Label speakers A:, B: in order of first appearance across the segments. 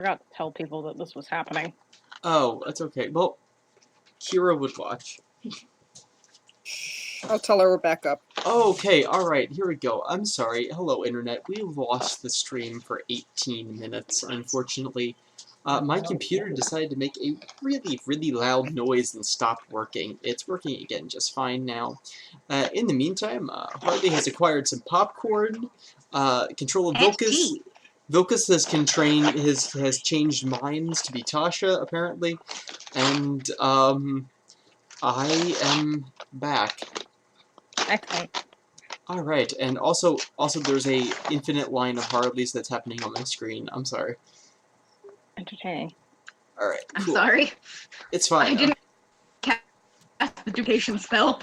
A: forgot to tell people that this was happening.
B: Oh, that's okay. Well, Kira would watch.
C: I'll tell her we're back up.
B: Okay, alright, here we go. I'm sorry. Hello, Internet. We lost the stream for 18 minutes, unfortunately. My computer decided to make a really, really loud noise and stopped working. It's working again just fine now. In the meantime, Harley has acquired some popcorn. Control of Vilcus. Vilcus has changed minds to be Tasha, apparently. And, I am back.
A: Excellent.
B: Alright, and also there's a infinite line of Harleys that's happening on my screen. I'm sorry.
A: Entertaining.
B: Alright,
D: I'm
B: cool.
D: sorry.
B: It's fine.
D: I didn't cast the duplication spell.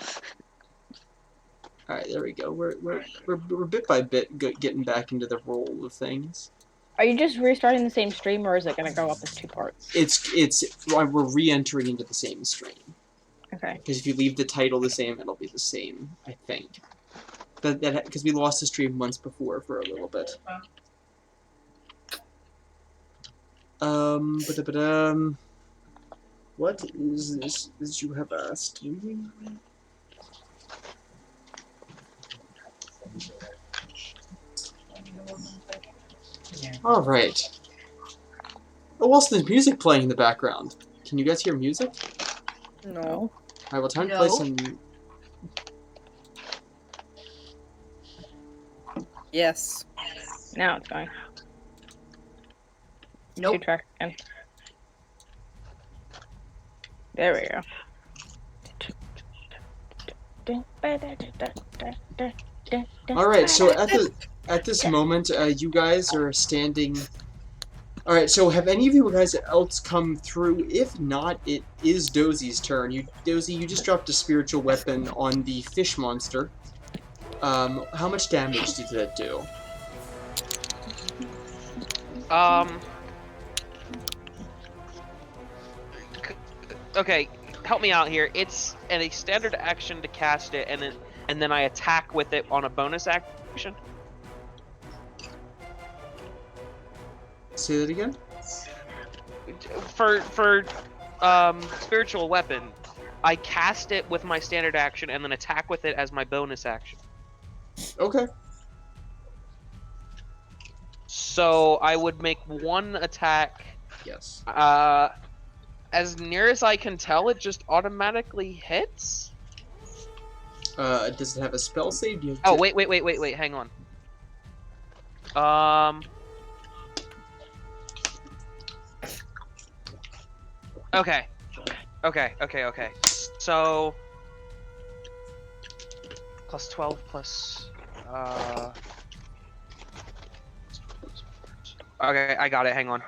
B: Alright, there we go. We're bit by bit getting back into the roll of things.
A: Are you just restarting the same stream, or is it going to go up as 2 parts?
B: We're re-entering into the same stream.
A: Okay.
B: Because if you leave the title the same, it'll be the same, I think. But that because we lost the stream once before for a little bit. What is this that you have asked me? Alright. Oh, also there's music playing in the background. Can you guys hear music?
C: No.
B: Alright, well, time to play some...
C: Yes.
A: Now it's going.
D: Nope.
A: 2 track again. There we go.
B: Alright, so at this moment, you guys are standing... Alright, so have any of you guys else come through? If not, it is Dozie's turn. Dozie, you just dropped a spiritual weapon on the fish monster. How much damage did that do?
E: Okay, help me out here. It's a standard action to cast it, and then I attack with it on a bonus action.
B: Say that again?
E: For spiritual weapon, I cast it with my standard action and then attack with it as my bonus action.
B: Okay.
E: So I would make 1 attack.
B: Yes.
E: As near as I can tell, it just automatically hits.
B: Does it have a spell save? Do you have
E: Oh,
B: to...
E: wait, hang on. Okay. So... plus 12 plus... Okay, I got it, hang on.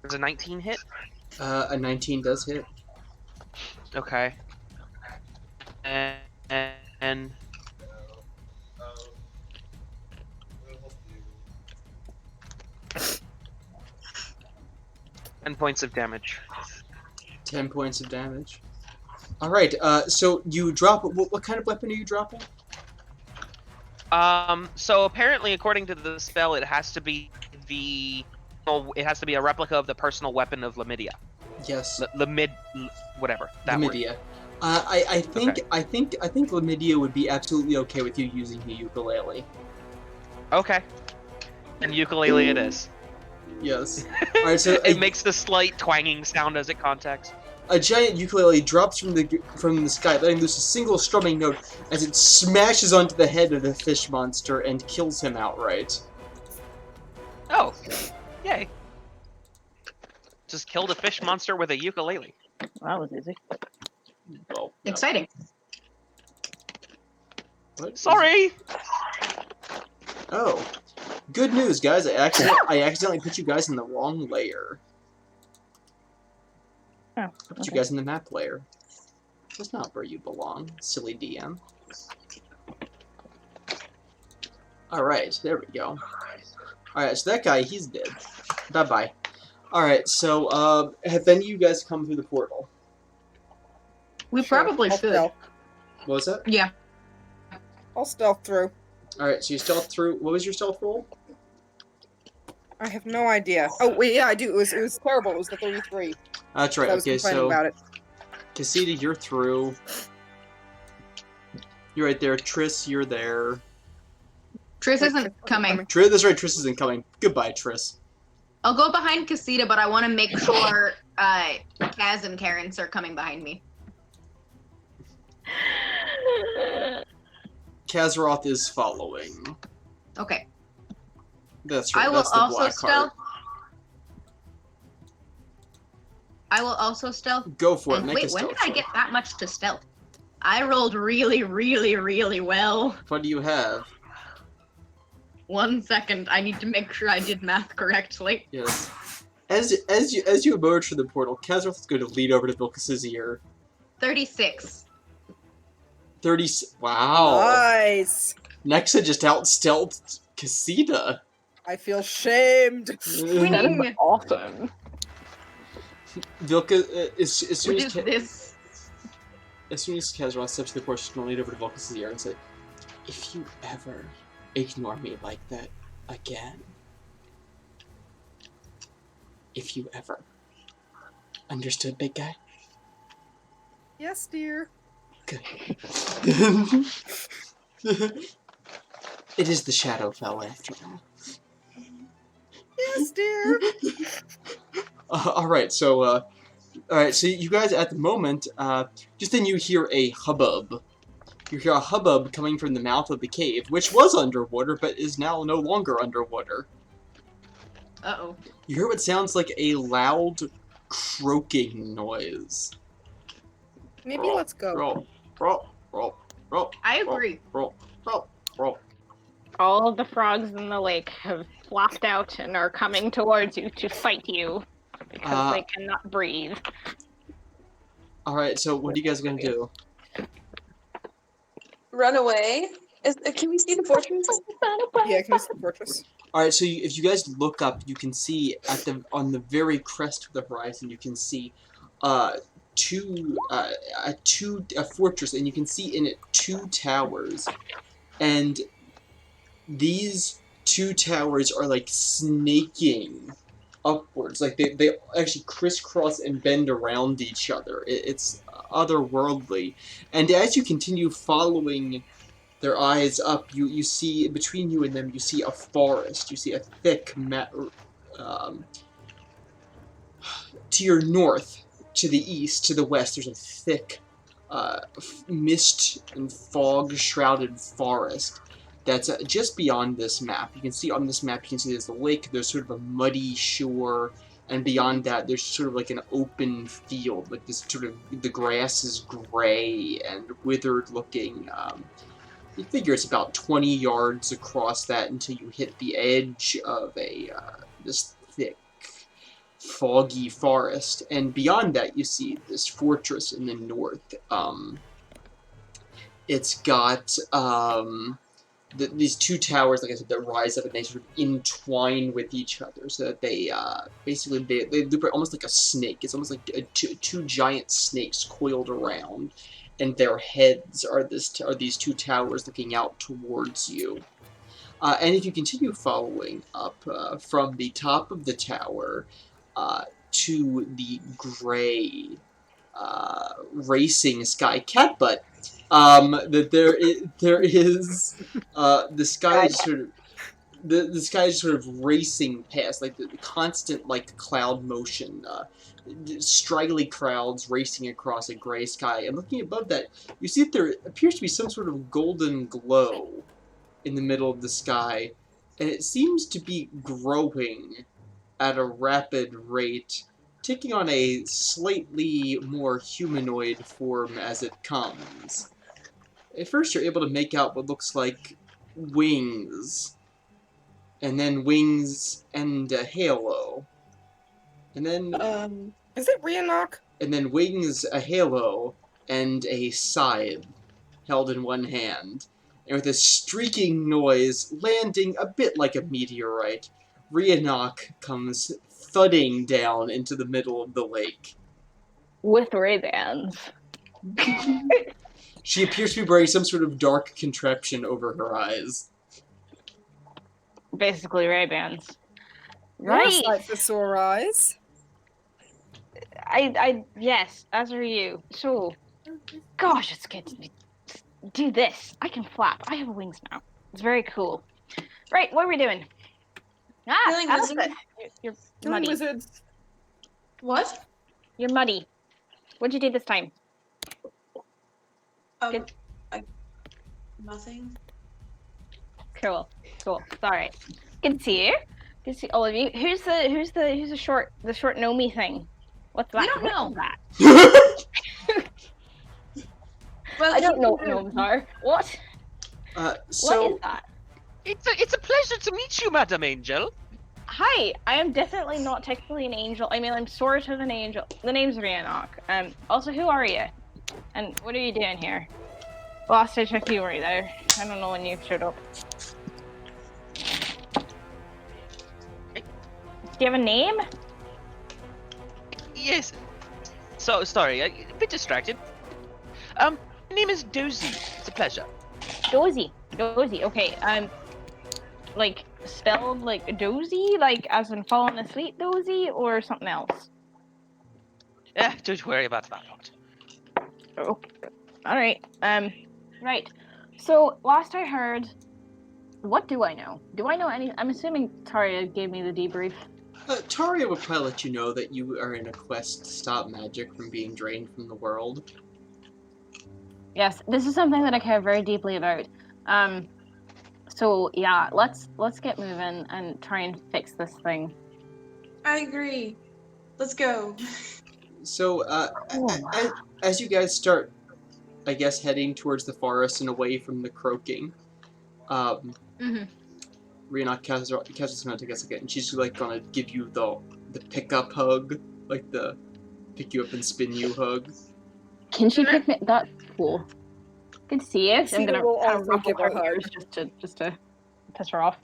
E: Does a 19 hit?
B: A 19 does hit.
E: Okay. And... 10 points of damage.
B: 10 points of damage. Alright, so you drop... What kind of weapon are you dropping?
E: So apparently, according to the spell, it has to be a replica of the personal weapon of Lamidia.
B: Yes.
E: Whatever. That
B: Lamidia.
E: word.
B: I think
E: Okay.
B: I think Lamidia would be absolutely okay with you using the ukulele.
E: Okay. And ukulele it is.
B: Yes. Alright, so
E: It makes the slight twanging sound as it contacts.
B: a giant ukulele drops from the sky, letting loose a single strumming note as it smashes onto the head of the fish monster and kills him outright.
E: Oh, yay! Just killed a fish monster with a ukulele.
A: That was easy.
B: Well, no.
D: Exciting.
B: What?
E: Sorry.
B: Oh, good news, guys! I accidentally put you guys in the wrong layer.
A: Oh,
B: Put you guys in the map layer. That's not where you belong, silly DM. Alright, there we go. Alright, so that guy, he's dead. Bye-bye. Alright, so, have any of you guys come through the portal?
D: We
C: Sure,
D: probably
C: I'll
D: should.
C: stealth.
B: What was that?
D: Yeah.
C: I'll stealth through.
B: Alright, so you stealth through. What was your stealth roll?
C: I have no idea. Oh wait, yeah, I do. It was terrible. It was the 33.
B: That's right.
C: I was
B: Okay,
C: complaining
B: so
C: about it.
B: Cassita, you're through. You're right there. Triss, you're there.
D: Triss
C: Wait,
D: isn't
C: Triss
D: coming.
B: Triss, that's right. Triss isn't coming. Goodbye, Triss.
D: I'll go behind Casita, but I want to make sure Kaz and Terrence are coming behind me.
B: Kazaroth is following.
D: Okay.
B: That's right.
D: I will
B: That's the
D: also
B: black
D: stealth.
B: heart.
D: I will also stealth.
B: Go for it.
D: And
B: Make
D: wait,
B: a
D: when
B: stealth
D: did I
B: roll.
D: get that much to stealth? I rolled really, really, really well.
B: What do you have?
D: 1 second. I need to make sure I did math correctly.
B: Yes. As you emerge from the portal, Kazaroth is going to lean over to Vilcus's ear.
D: 36.
B: 30. Wow.
C: Nice.
B: Nexa just out stealthed Cassita.
C: I feel shamed.
A: That is
D: Winning.
A: awesome.
B: Vilca, as soon
D: What
B: as
D: is this?
B: As soon as Kazaroth steps to the porch, she's going to lean over to Vilcus's ear and say, "If you ever ignore me like that again, if you ever, understood, big guy?"
C: Yes, dear.
B: Good. It is the Shadowfell after all.
C: Yes, dear.
B: Alright, so you guys at the moment, just then you hear a hubbub. You hear a hubbub coming from the mouth of the cave, which was underwater, but is now no longer underwater.
D: Uh-oh.
B: You hear what sounds like a loud, croaking noise.
C: Maybe let's go.
B: Roll, roll, roll, roll,
D: I agree.
B: roll, roll, roll.
A: All of the frogs in the lake have flopped out and are coming towards you to fight you because they cannot breathe.
B: Alright, so what are you guys gonna do?
F: Run away. Can we see the fortress?
C: Yeah, can we see the fortress?
B: All right, so if you guys look up, you can see on the very crest of the horizon, you can see a fortress, and you can see in it 2 towers, and these 2 towers are like snaking upwards, like they actually crisscross and bend around each other. It's otherworldly, and as you continue following their eyes up, you see, between you and them, you see a forest. You see a thick, to your north, to the east, to the west, there's a thick, mist and fog-shrouded forest that's just beyond this map. You can see on this map, you can see there's a lake, there's sort of a muddy shore, and beyond that, there's sort of like an open field, like this sort of, the grass is gray and withered-looking. You figure it's about 20 yards across that until you hit the edge of this thick, foggy forest. And beyond that, you see this fortress in the north. It's got these 2 towers, like I said, that rise up and they sort of entwine with each other, so that they basically they loop almost like a snake. It's almost like two giant snakes coiled around. And their heads are these 2 towers looking out towards you. And if you continue following up from the top of the tower to the gray racing sky, Catbutt, that there is the sky is sort of the sky is sort of racing past, like the constant like cloud motion. Straggly crowds racing across a gray sky, and looking above that, you see that there appears to be some sort of golden glow in the middle of the sky, and it seems to be growing at a rapid rate, taking on a slightly more humanoid form as it comes. At first, you're able to make out what looks like wings, and then wings and a halo. And then,
C: is it Rhiannoc?
B: And then wings, a halo, and a scythe held in one hand. And with a streaking noise, landing a bit like a meteorite, Rhiannoc comes thudding down into the middle of the lake.
A: With Ray-Bans.
B: She appears to be wearing some sort of dark contraption over her eyes.
A: basically Ray-Bans.
C: You're a
A: Right.
C: sight for sore eyes.
A: Yes, as are you. So, gosh, it's good to do this. I can flap. I have wings now. It's very cool. Right, what are we doing?
F: Killing
A: Alice,
F: wizard.
A: you're
C: Killing
A: muddy.
C: wizards.
F: What?
A: You're muddy. What'd you do this time?
F: Um,
A: Good.
F: Nothing.
A: Cool. Sorry. Good to see you. Good to see all of you. Who's the short gnomey thing? What's that?
D: We don't
A: What
D: know.
A: is that?
F: Well,
A: I don't know what
F: you-
A: gnomes are. What? What
B: So
A: is that?
E: It's a pleasure to meet you, Madam Angel.
A: Hi, I am definitely not technically an angel. I mean, I'm sort of an angel. The name's Rhiannoch. Also, who are you? And what are you doing here? Last I checked, you were there. I don't know when you showed up. Do you have a name?
E: Yes. So sorry, a bit distracted. My name is Dozy. It's a pleasure.
A: Dozy. Okay. Like spelled like dozy, like as in falling asleep dozy, or something else?
E: Don't worry about that part.
A: Okay. All right. Right. So last I heard, what do I know? Do I know any? I'm assuming Taria gave me the debrief.
B: Taria would probably let you know that you are in a quest to stop magic from being drained from the world.
A: Yes, this is something that I care very deeply about. So yeah, let's get moving and try and fix this thing.
F: I agree. Let's go.
B: So,
A: Oh.
B: as you guys start, I guess, heading towards the forest and away from the croaking,
D: Mm-hmm.
B: Rihanna catches gonna take a second, and she's like gonna give you the pickup hug, like the pick you up and spin you hug.
A: Can she pick me? That's cool. Good to see you. I'm
C: Casita
A: gonna
C: will
A: kind of
C: also
A: ruffle
C: give her
A: her
C: a hug.
A: ears just to piss her off.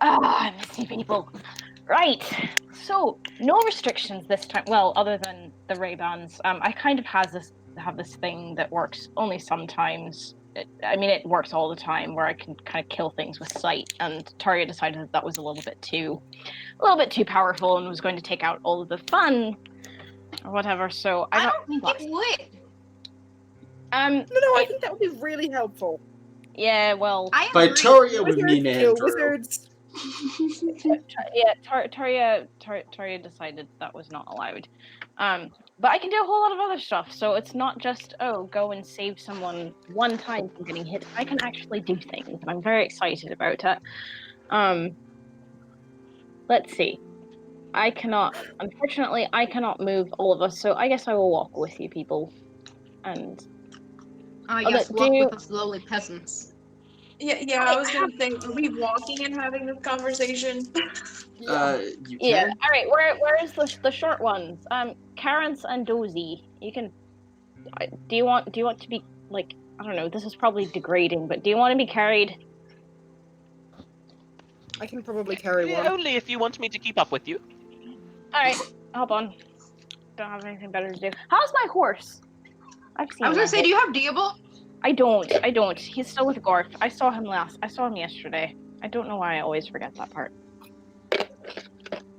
A: I miss you people. Right. So no restrictions this time. Well, other than the Ray-Bans. I kind of have this thing that works only sometimes. It works all the time where I can kind of kill things with sight. And Taria decided that was a little bit too powerful and was going to take out all of the fun or whatever. So I got
D: don't think it would.
C: No, I think that would be really helpful.
A: Yeah, well,
D: I
B: By
D: agree.
B: Taria, we
C: Wizards
B: mean
C: kill
B: Andrew.
C: wizards.
A: Taria decided that was not allowed. But I can do a whole lot of other stuff, so it's not just, go and save someone one time from getting hit. I can actually do things, and I'm very excited about it. Let's see. Unfortunately, I cannot move all of us, so I guess I will walk with you people. And
D: Yes,
A: but
D: walk with us lowly peasants.
F: Yeah, I was gonna say, are we walking and having this conversation?
B: You
A: yeah,
B: can.
A: all right. Where is the short ones? Karens and Dozy. You can. Do you want to be like, I don't know? This is probably degrading, but do you want to be carried?
C: I can probably carry one.
E: Only if you want me to keep up with you.
A: All right, hop on. Don't have anything better to do. How's my horse? I've seen.
D: I was
A: my
D: gonna say,
A: horse.
D: do you have Deable?
A: I don't. He's still with Gorf. I saw him yesterday. I don't know why I always forget that part.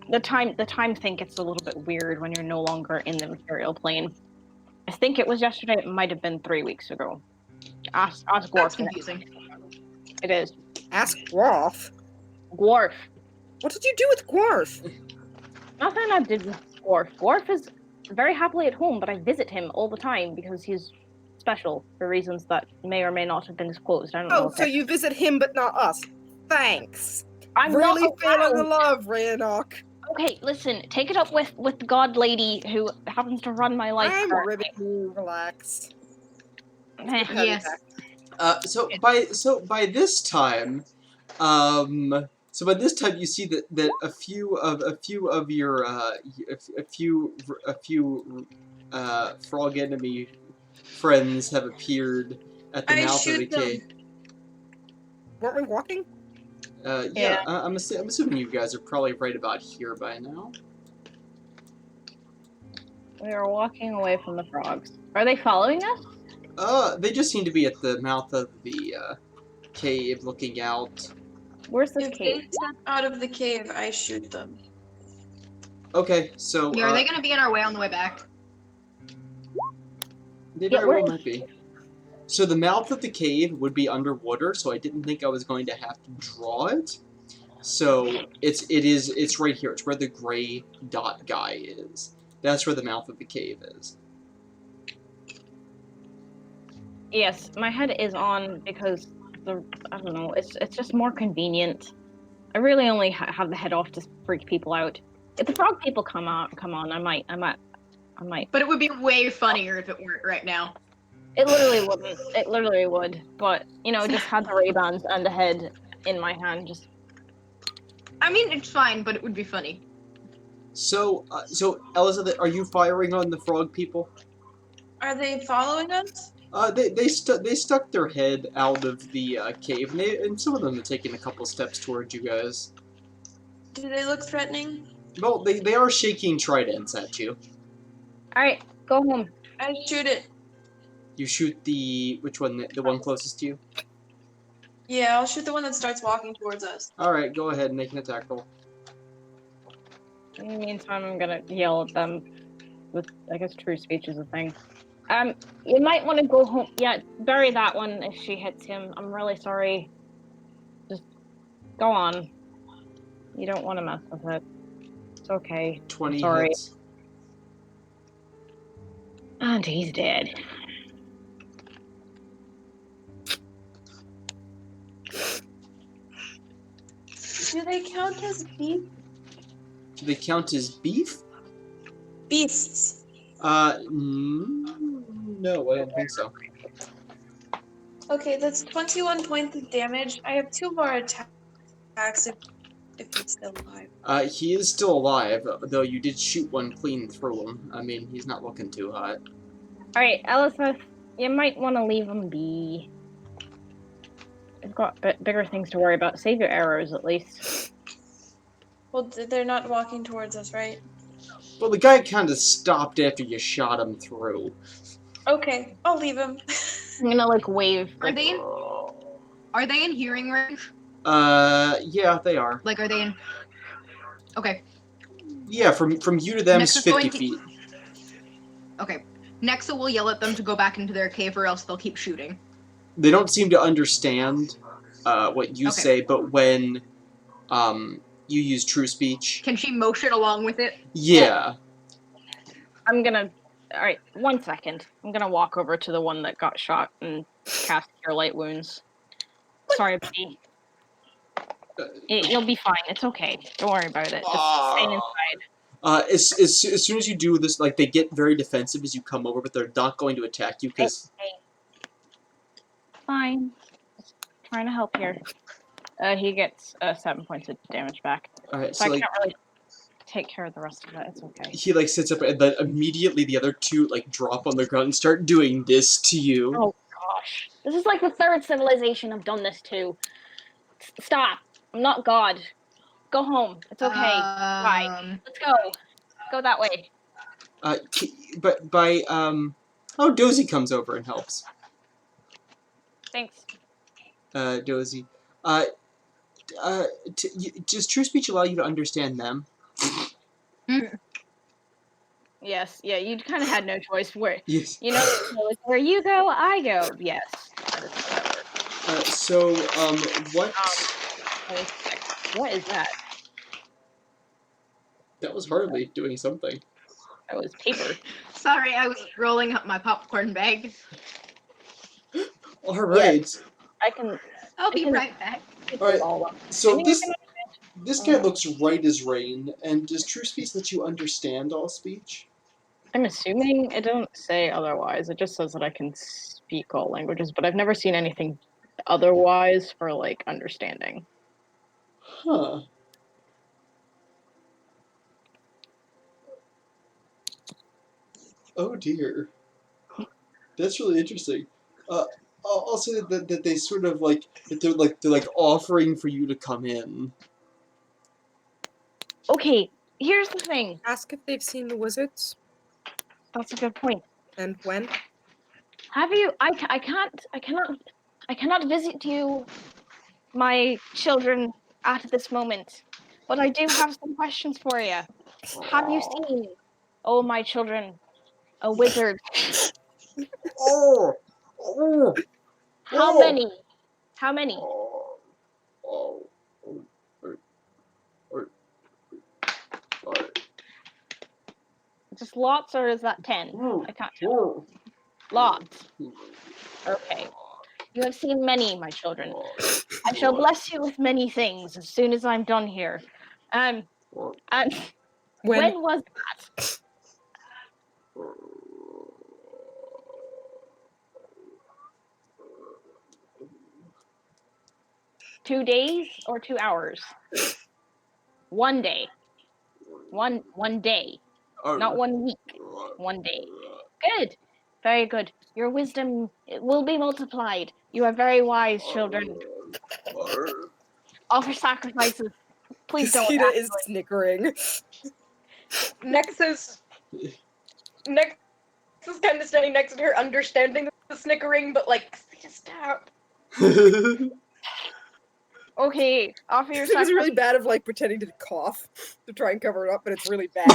A: The time thing gets a little bit weird when you're no longer in the material plane. I think it was yesterday. It might have been 3 weeks ago. Ask Gorf.
D: That's confusing.
A: It is.
C: Ask Gwarf.
A: Gorf.
C: What did you do with Gwarf?
A: Nothing I did with Gorf. Gorf is very happily at home, but I visit him all the time because he's special for reasons that may or may not have been disclosed. I don't know.
C: Oh, so you visit him but not us. Thanks.
A: I'm
C: really
A: not
C: feeling the
A: allowed.
C: love, Rhiannoch.
A: Okay, listen. Take it up with the god lady who happens to run my life.
C: I'm
A: currently.
C: ribbing you. Relax.
A: Eh,
D: Yes.
B: So by this time, you see that a few of your frog enemy friends have appeared at the
F: I
B: mouth of the
F: shoot them.
B: cave.
C: Weren't we walking?
B: Yeah, I'm assuming you guys are probably right about here by now.
A: We are walking away from the frogs. Are they following us?
B: They just seem to be at the mouth of the cave, looking out.
A: Where's this
F: If they
A: cave?
F: step out of the cave, I shoot them.
B: Okay, so
D: Yeah, are they gonna be in our way on the way back?
B: they
A: Yeah,
B: very
A: where
B: well
A: is-
B: might be. So the mouth of the cave would be underwater, so I didn't think I was going to have to draw it. So it's right here. It's where the gray dot guy is. That's where the mouth of the cave is.
A: Yes, my head is on because I don't know. It's just more convenient. I really only have the head off to freak people out. If the frog people come on, I might.
D: But it would be way funnier if it weren't right now.
A: It literally wouldn't. It literally would. But just had the Ray-Bans and the head in my hand. Just
D: I mean, it's fine, but it would be funny.
B: So Elizabeth, are you firing on the frog people?
F: Are they following us?
B: They stuck their head out of the cave, and some of them have taken a couple steps towards you guys.
F: Do they look threatening?
B: Well, they are shaking tridents at you.
A: all right. Go home.
F: I shoot it.
B: You shoot which one? The one closest to you?
F: Yeah, I'll shoot the one that starts walking towards us.
B: Alright, go ahead and make an attack roll.
A: In the meantime, I'm gonna yell at them with, I guess, true speech is a thing. You might want to go home. Yeah, bury that one if she hits him. I'm really sorry. Just go on. You don't want to mess with it. It's okay.
B: 20
A: Sorry.
B: hits.
A: And he's dead.
F: Do they count as
B: Do they count as beef?
F: beasts?
B: No, I don't think so.
F: Okay, that's 21 points of damage. I have 2 more attacks if he's still alive.
B: He is still alive, though you did shoot one clean through him. I mean, he's not looking too hot.
A: Alright, Elizabeth, you might want to leave him be. We've got bigger things to worry about. Save your arrows, at least.
F: Well, they're not walking towards us, right?
B: Well, the guy kind of stopped after you shot him through.
F: Okay, I'll leave him.
A: I'm gonna, wave.
D: Are they in hearing range?
B: Yeah, they are.
D: Like, are they in? Okay.
B: Yeah, from you to them is
D: Next is
B: 50
D: going to-
B: feet.
D: Okay. Nexa will yell at them to go back into their cave, or else they'll keep shooting.
B: They don't seem to understand what you
D: Okay.
B: say, but when you use true speech,
D: Can she motion along with it?
B: yeah.
A: I'm gonna. Alright, 1 second. I'm gonna walk over to the one that got shot and cast Cure Light Wounds. Sorry, buddy. You'll be fine. It's okay. Don't worry about it. Just stay inside.
B: As soon as you do this, like, they get very defensive as you come over, but they're not going to attack you because
A: Hey. Fine. Just trying to help here. He gets 7 points of damage back.
B: alright,
A: So
B: so
A: I
B: like
A: can't really take care of the rest of it. It's okay.
B: he like sits up and then immediately the other two like drop on the ground and start doing this to you.
A: Oh gosh. This is like the third civilization I've done this to. Stop. I'm not God. Go home. It's okay. Bye. Let's go. Go that way.
B: But by oh, Dozy comes over and helps.
A: Thanks.
B: Dozy. Does true speech allow you to understand them?
A: Yes. Yeah, you kind of had no choice. Where
B: Yes.
A: where you go, I go. Yes. That is how that works.
B: So what?
A: Wait a sec. What is that?
B: That was hardly doing something.
A: That was paper.
D: Sorry, I was rolling up my popcorn bag.
B: All right.
A: I can.
D: I'll be
A: can-
D: right back.
A: Pick
B: All right,
A: it all up.
B: So
A: Anyone can
B: this guy looks right as rain. And does true speech let you understand all speech?
A: I'm assuming it don't say otherwise. It just says that I can speak all languages, but I've never seen anything otherwise for like understanding.
B: Huh. Oh dear. That's really interesting. I'll say that they sort of like that they're like offering for you to come in.
A: Okay, here's the thing.
C: Ask if they've seen the wizards
A: That's a good point.
C: and when.
A: Have you? I cannot visit you, my children, at this moment. But I do have some questions for you. Have you seen, oh my children, a wizard?
B: Oh, oh,
A: How many? How many?
B: oh, oh,
A: Just lots, or is that 10? I can't tell. Lots. Okay. You have seen many, my children. I shall bless you with many things as soon as I'm done here. And when was that? 2 days or 2 hours? 1 day. One day. Not 1 week. 1 day. Good. Very good. Your wisdom will be multiplied. You are very wise, children. Offer sacrifices. Please don't.
C: Casita is snickering.
G: Nexus is kind of standing next to her, understanding the snickering, but like, stop.
A: Okay, offer your
C: It was
A: sacrifice.
C: really bad of like pretending to cough to try and cover it up, but it's really bad.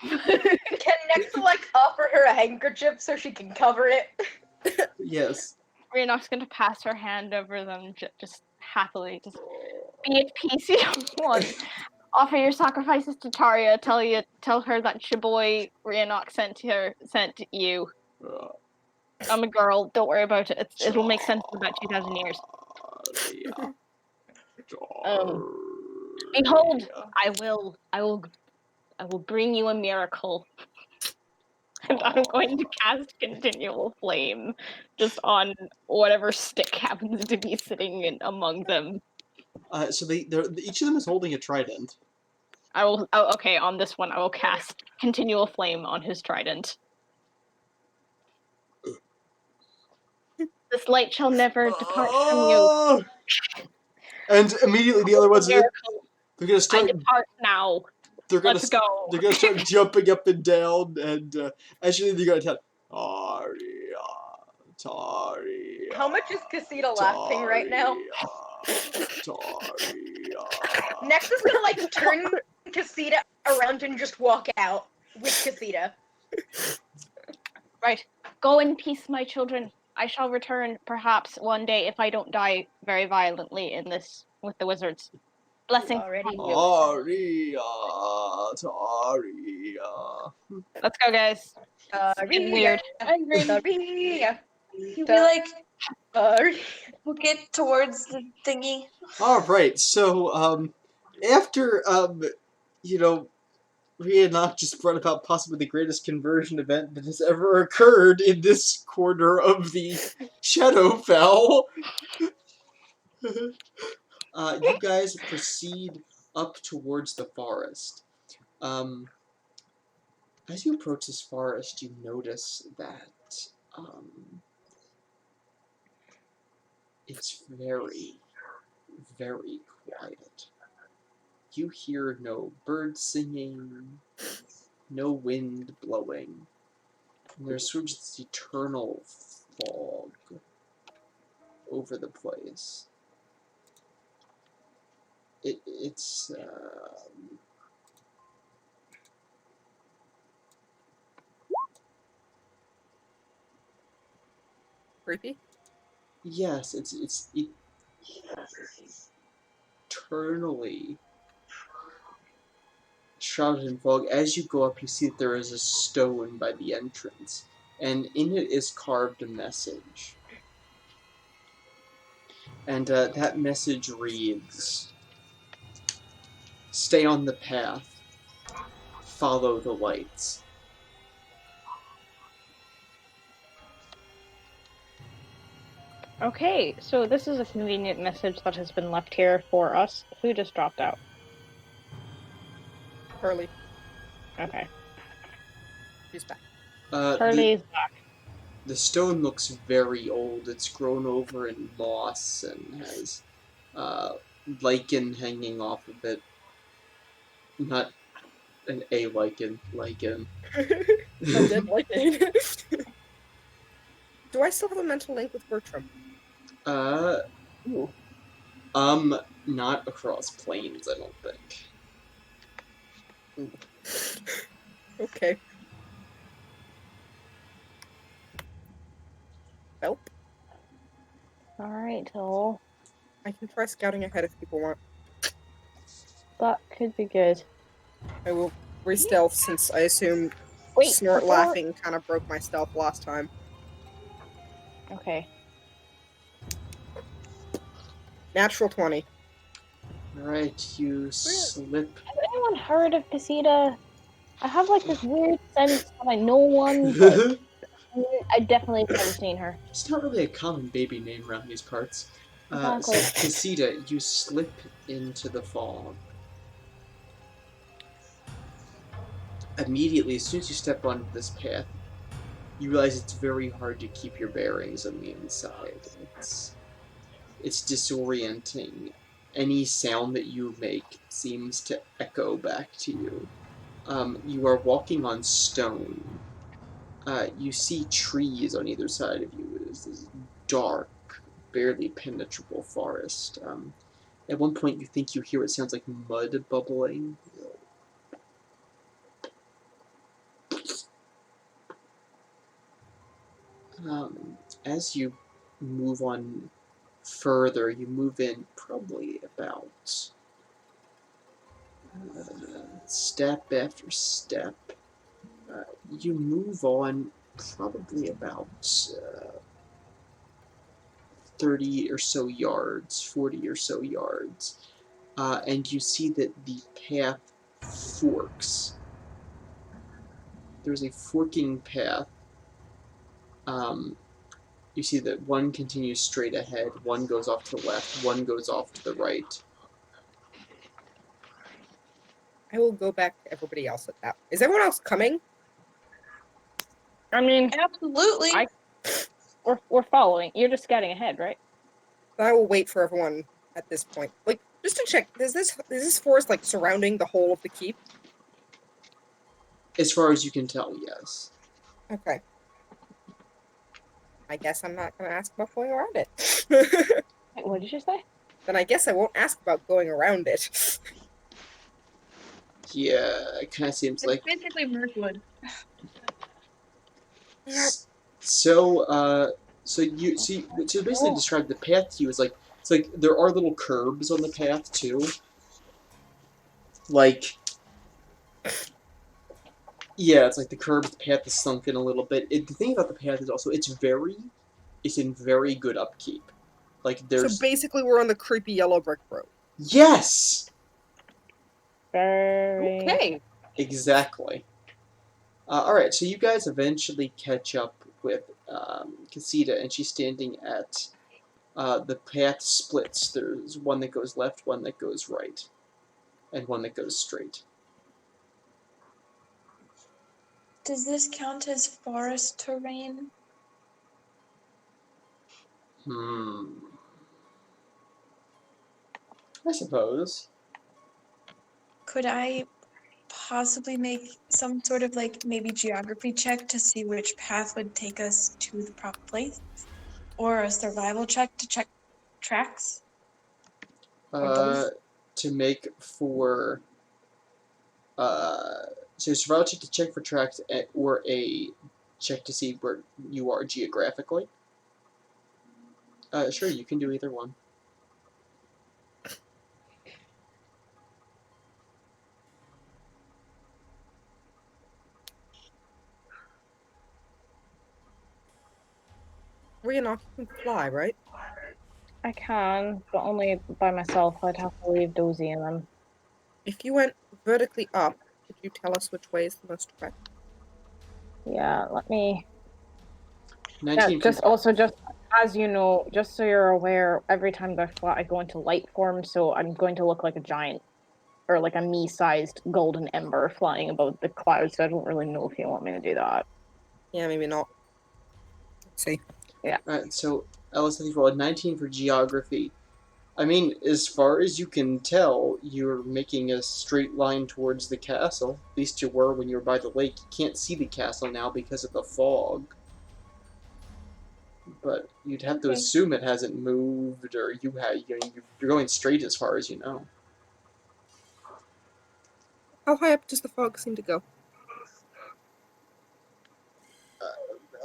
G: Can Nexus like offer her a handkerchief so she can cover it?
B: Yes.
A: Rianok's going to pass her hand over them just happily. Just be at peace, you don't want. Offer your sacrifices to Taria. Tell her that your boy Rianok sent you. I'm a girl. Don't worry about it. It'll make sense in about 2,000 years. Behold, I will bring you a miracle. And I'm going to cast Continual Flame just on whatever stick happens to be sitting in among them.
B: So each of them is holding a trident.
A: Okay, on this one, I will cast Continual Flame on his trident. This light shall never depart from you.
B: And immediately the other ones, they're gonna start.
A: I depart now. Let's go.
B: They're gonna start jumping up and down, and actually they're gonna tell Taria.
G: How much is Casita laughing right now? Next is gonna like turn Casita around and just walk out with Casita.
A: Right. Go in peace, my children. I shall return perhaps one day if I don't die very violently in this with the wizards. Blessing.
B: Taria.
A: Let's go, guys. It's getting weird.
G: Taria.
F: You be like, book it towards the thingy.
B: Alright, so, after, Rihanna just brought about possibly the greatest conversion event that has ever occurred in this corner of the Shadowfell. You guys proceed up towards the forest. As you approach this forest, you notice that it's very, very quiet. You hear no birds singing, no wind blowing. And there's sort of this eternal fog over the place. It's
C: Creepy?
B: yes, it's eternally shrouded in fog. As you go up, you see that there is a stone by the entrance, and in it is carved a message. And that message reads, "Stay on the path. Follow the lights."
A: Okay, so this is a convenient message that has been left here for us. Who just dropped out?
C: Hurley.
A: Okay.
C: She's back.
A: Hurley's back.
B: The stone looks very old. It's grown over in moss and has lichen hanging off of it. Not an A lichen.
C: A dead lichen. Do I still have a mental link with Bertram?
A: Ooh.
B: Not across planes, I don't think.
C: Okay. Well,
A: Alright, so
C: I can try scouting ahead if people want.
A: that could be good.
C: I will re-stealth since I assume
A: Wait,
C: snort
A: before...
C: laughing kind of broke my stealth last time.
A: Okay.
C: Natural 20.
B: Alright, you slip.
A: Has anyone heard of Casita? I have like this weird sense that I know one, but I definitely have never seen her.
B: It's not really a common baby name around these parts.
A: Exactly.
B: So, Casita, you slip into the fog. Immediately, as soon as you step onto this path, you realize it's very hard to keep your bearings on the inside. It's disorienting. Any sound that you make seems to echo back to you. You are walking on stone. You see trees on either side of you. It is this dark, barely penetrable forest. At one point, you think you hear what sounds like mud bubbling. As you move on further, you move in probably about step after step. You move on probably about 30 or so yards, 40 or so yards, and you see that the path forks. There's a forking path. You see that one continues straight ahead, one goes off to the left, one goes off to the right.
C: I will go back to everybody else at that. Is everyone else coming?
A: I mean,
F: Absolutely.
A: we're following. You're just scouting ahead, right?
C: I will wait for everyone at this point. Like, just to check, is this forest like surrounding the whole of the keep?
B: As far as you can tell, yes.
C: Okay. I guess I'm not gonna ask about going around it.
A: Wait, what did you say?
C: Then I guess I won't ask about going around it.
B: Yeah, it kind of seems
F: It's
B: like.
F: basically Mirkwood.
B: So basically describe the path to you as like it's like there are little curbs on the path too. Like, yeah, it's like the curbs. The path is sunk in a little bit. The thing about the path is also it's in very good upkeep. Like there's
C: So basically, we're on the creepy yellow brick road.
B: yes,
A: Very.
C: Okay.
B: exactly. All right, so you guys eventually catch up with Casita, and she's standing at the path splits. There's one that goes left, one that goes right, and one that goes straight.
F: Does this count as forest terrain?
B: I suppose.
F: Could I possibly make some sort of like maybe geography check to see which path would take us to the proper place? Or a survival check to check tracks? Or both?
B: To make for so survival check to check for tracks, or a check to see where you are geographically. Sure, you can do either one.
C: Rhiannon, you can fly, right?
A: I can, but only by myself. I'd have to leave Dozy in them.
C: If you went vertically up, could you tell us which way is the most direct?
A: Yeah, let me.
B: 19
A: just as you know, just so you're aware, every time I fly, I go into light form, so I'm going to look like a giant, or like a me-sized golden ember flying above the clouds. So I don't really know if you want me to do that.
C: Yeah, maybe not. Let's see.
A: Yeah.
B: Alright, so Alice, you rolled 19 for geography. I mean, as far as you can tell, you're making a straight line towards the castle. At least you were when you were by the lake. You can't see the castle now because of the fog. But you'd have to
F: Okay.
B: assume it hasn't moved, or you're going straight as far as you know.
C: How high up does the fog seem to go?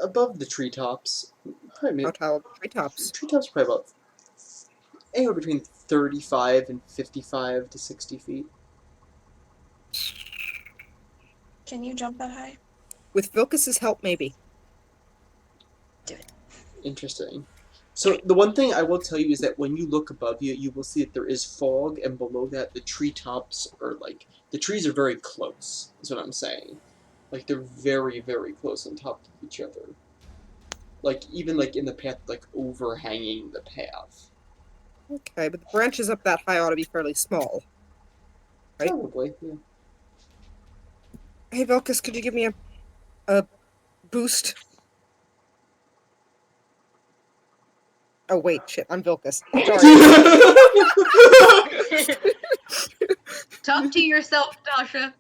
B: Above the treetops, probably
C: How tall are the treetops?
B: treetops probably about anywhere between 35 and 55 to 60 feet.
F: Can you jump that high?
C: With Vilcus's help, maybe.
B: Interesting. So the one thing I will tell you is that when you look above you, you will see that there is fog, and below that, the treetops are like the trees are very close. Is what I'm saying. Like they're very, very close on top of each other. Like even like in the path, like overhanging the path.
C: Okay, but the branches up that high ought to be fairly small. Right.
B: Probably, yeah.
C: Hey, Vilcus, could you give me a boost? Oh, wait, shit, I'm Vilcus. Sorry.
D: Talk to yourself, Tasha.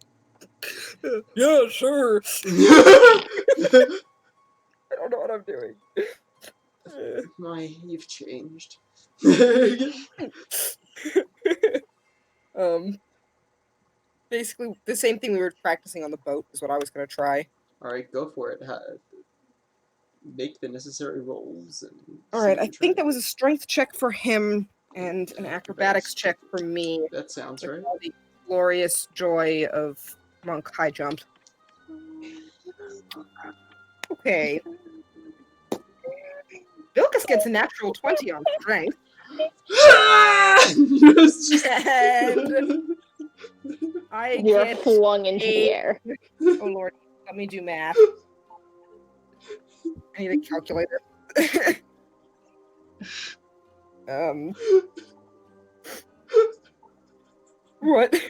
C: Yeah, sure. I don't know what I'm doing.
B: You've changed.
C: Basically, the same thing we were practicing on the boat is what I was going to try.
B: Alright, go for it. Make the necessary rolls.
C: Alright, I think that was a strength check for him and an acrobatics check for me.
B: That sounds
C: With
B: right.
C: all the glorious joy of monk high jump. Okay. Vilcus gets a natural 20 on strength. And I
A: You're
C: get
A: flung into
C: a-
A: the air.
C: Oh lord, let me do math. I need a calculator. What?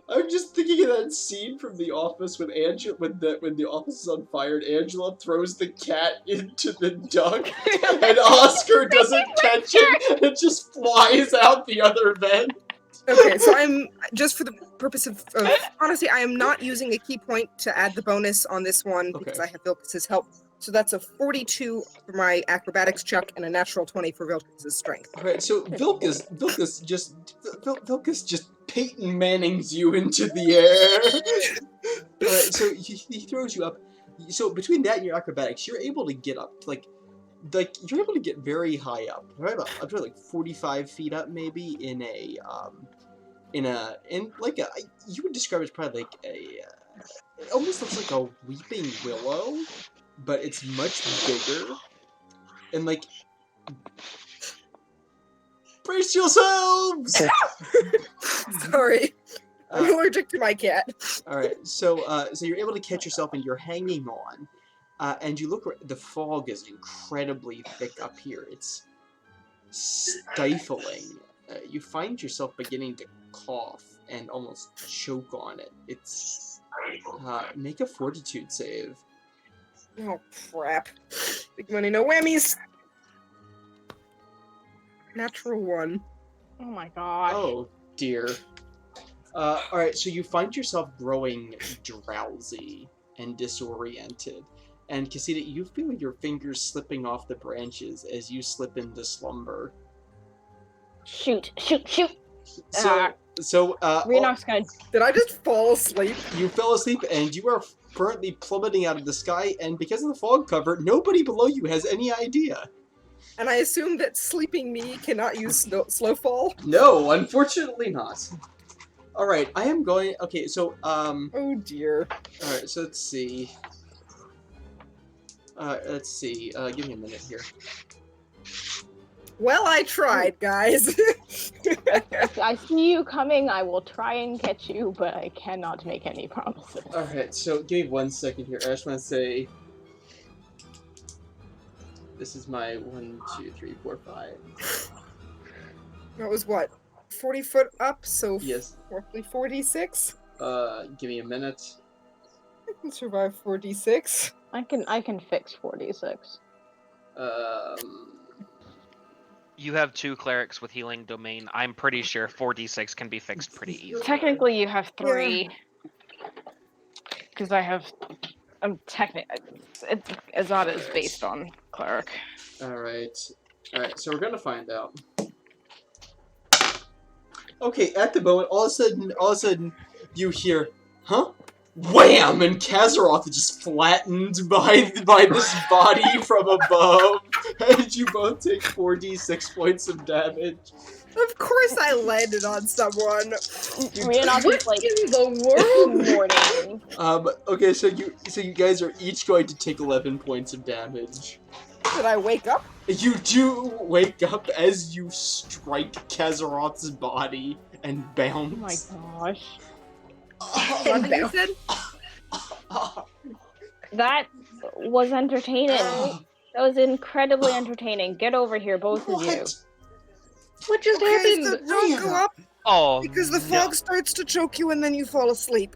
B: I'm just thinking of that scene from The Office when the office is on fire and Angela throws the cat into the duct and Oscar doesn't catch it and it just flies out the other vent.
C: Okay, so I'm just for the purpose of honestly, I am not using a key point to add the bonus on this one because I have Vilcus's help. So that's a 42 for my acrobatics check and a natural 20 for Vilcus's strength.
B: Alright, so Vilcus just Peyton Mannings you into the air. Alright, so he throws you up. So between that and your acrobatics, you're able to get up to like you're able to get very high up. Right up to like 45 feet up maybe in like a you would describe it as probably like a it almost looks like a weeping willow, but it's much bigger. And like brace yourselves!
C: Sorry. I'm allergic to my cat.
B: Alright, so you're able to catch yourself and you're hanging on. And you look, the fog is incredibly thick up here. It's stifling. You find yourself beginning to cough and almost choke on it. It's, make a fortitude save.
C: Oh, crap. Big money, no whammies. Natural 1.
A: Oh my gosh.
B: Oh, dear. Alright, so you find yourself growing drowsy and disoriented. And Casita, you feel your fingers slipping off the branches as you slip into slumber.
A: Shoot.
B: Renox
A: gonna...
C: Did I just fall asleep?
B: You fell asleep and you are currently plummeting out of the sky, and because of the fog cover, nobody below you has any idea.
C: And I assume that sleeping me cannot use slow fall?
B: No, unfortunately not. Alright, I am going... Okay, so,
C: Oh dear.
B: Alright, so let's see. Give me a minute here.
C: Well, I tried, guys.
A: If I see you coming, I will try and catch you, but I cannot make any promises.
B: Alright, so give me 1 second here. I just want to say... This is my 1, 2, 3, 4, 5.
C: That was what? 40 foot up, so
B: Yes.
C: roughly 46?
B: Give me a minute.
C: I can survive 46.
A: I can fix 46.
E: You have 2 clerics with healing domain. I'm pretty sure 4d6 can be fixed pretty easily.
A: Technically, you have 3. Because I have technically, Azada is based on cleric.
B: Alright. Alright, so we're gonna find out. Okay, at the moment, all of a sudden, you hear, huh? Wham! And Kazaroth is just flattened by this body from above, and you both take 4d6 points of damage.
C: Of course I landed on someone.
A: Rihanna's like,
G: In the world?
A: morning.
B: Okay, so you guys are each going to take 11 points of damage.
C: Did I wake up?
B: You do wake up as you strike Kazaroth's body and bounce.
A: Oh my gosh.
C: What did you said?
A: That was entertaining. That was incredibly entertaining. Get over here, both of you.
G: What just
C: Okay,
G: happened?
C: so don't go up
E: Oh,
C: because the fog starts to choke you and then you fall asleep.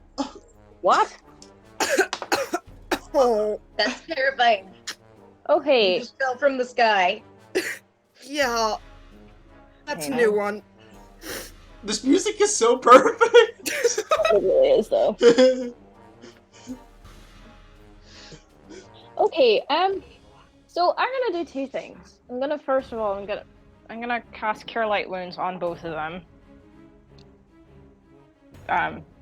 A: What?
C: Oh,
G: That's terrifying. You
A: Okay.
G: just fell from the sky.
C: yeah. That's a
A: Okay.
C: new one.
B: This music is so perfect!
A: It really is though. Okay, so I'm gonna do two things. I'm gonna first of all I'm gonna cast Cure Light Wounds on both of them.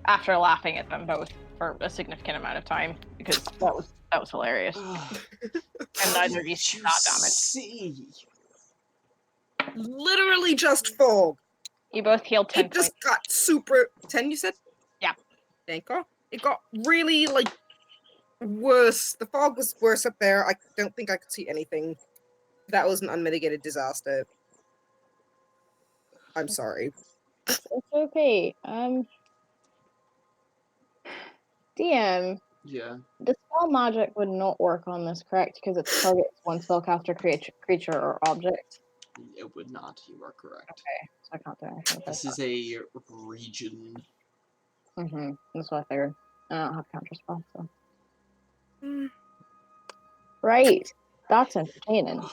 A: After laughing at them both for a significant amount of time because that was hilarious. And neither of you took that damage.
B: See?
C: Literally just fog.
A: You both healed 10
C: It just
A: points.
C: got super 10, you said?
A: Yeah.
C: Thank God. It got really, like, worse. The fog was worse up there. I don't think I could see anything. That was an unmitigated disaster. I'm sorry.
A: It's okay. DM,
B: Yeah.
A: Dispel Magic would not work on this, correct? Because it targets one spellcaster, creature, or object.
B: It would not, you are correct.
A: Okay, so I can't do anything with
B: This is a region.
A: That's what I figured. I don't have counter spell, so.
C: Mm.
A: Right. That's entertaining.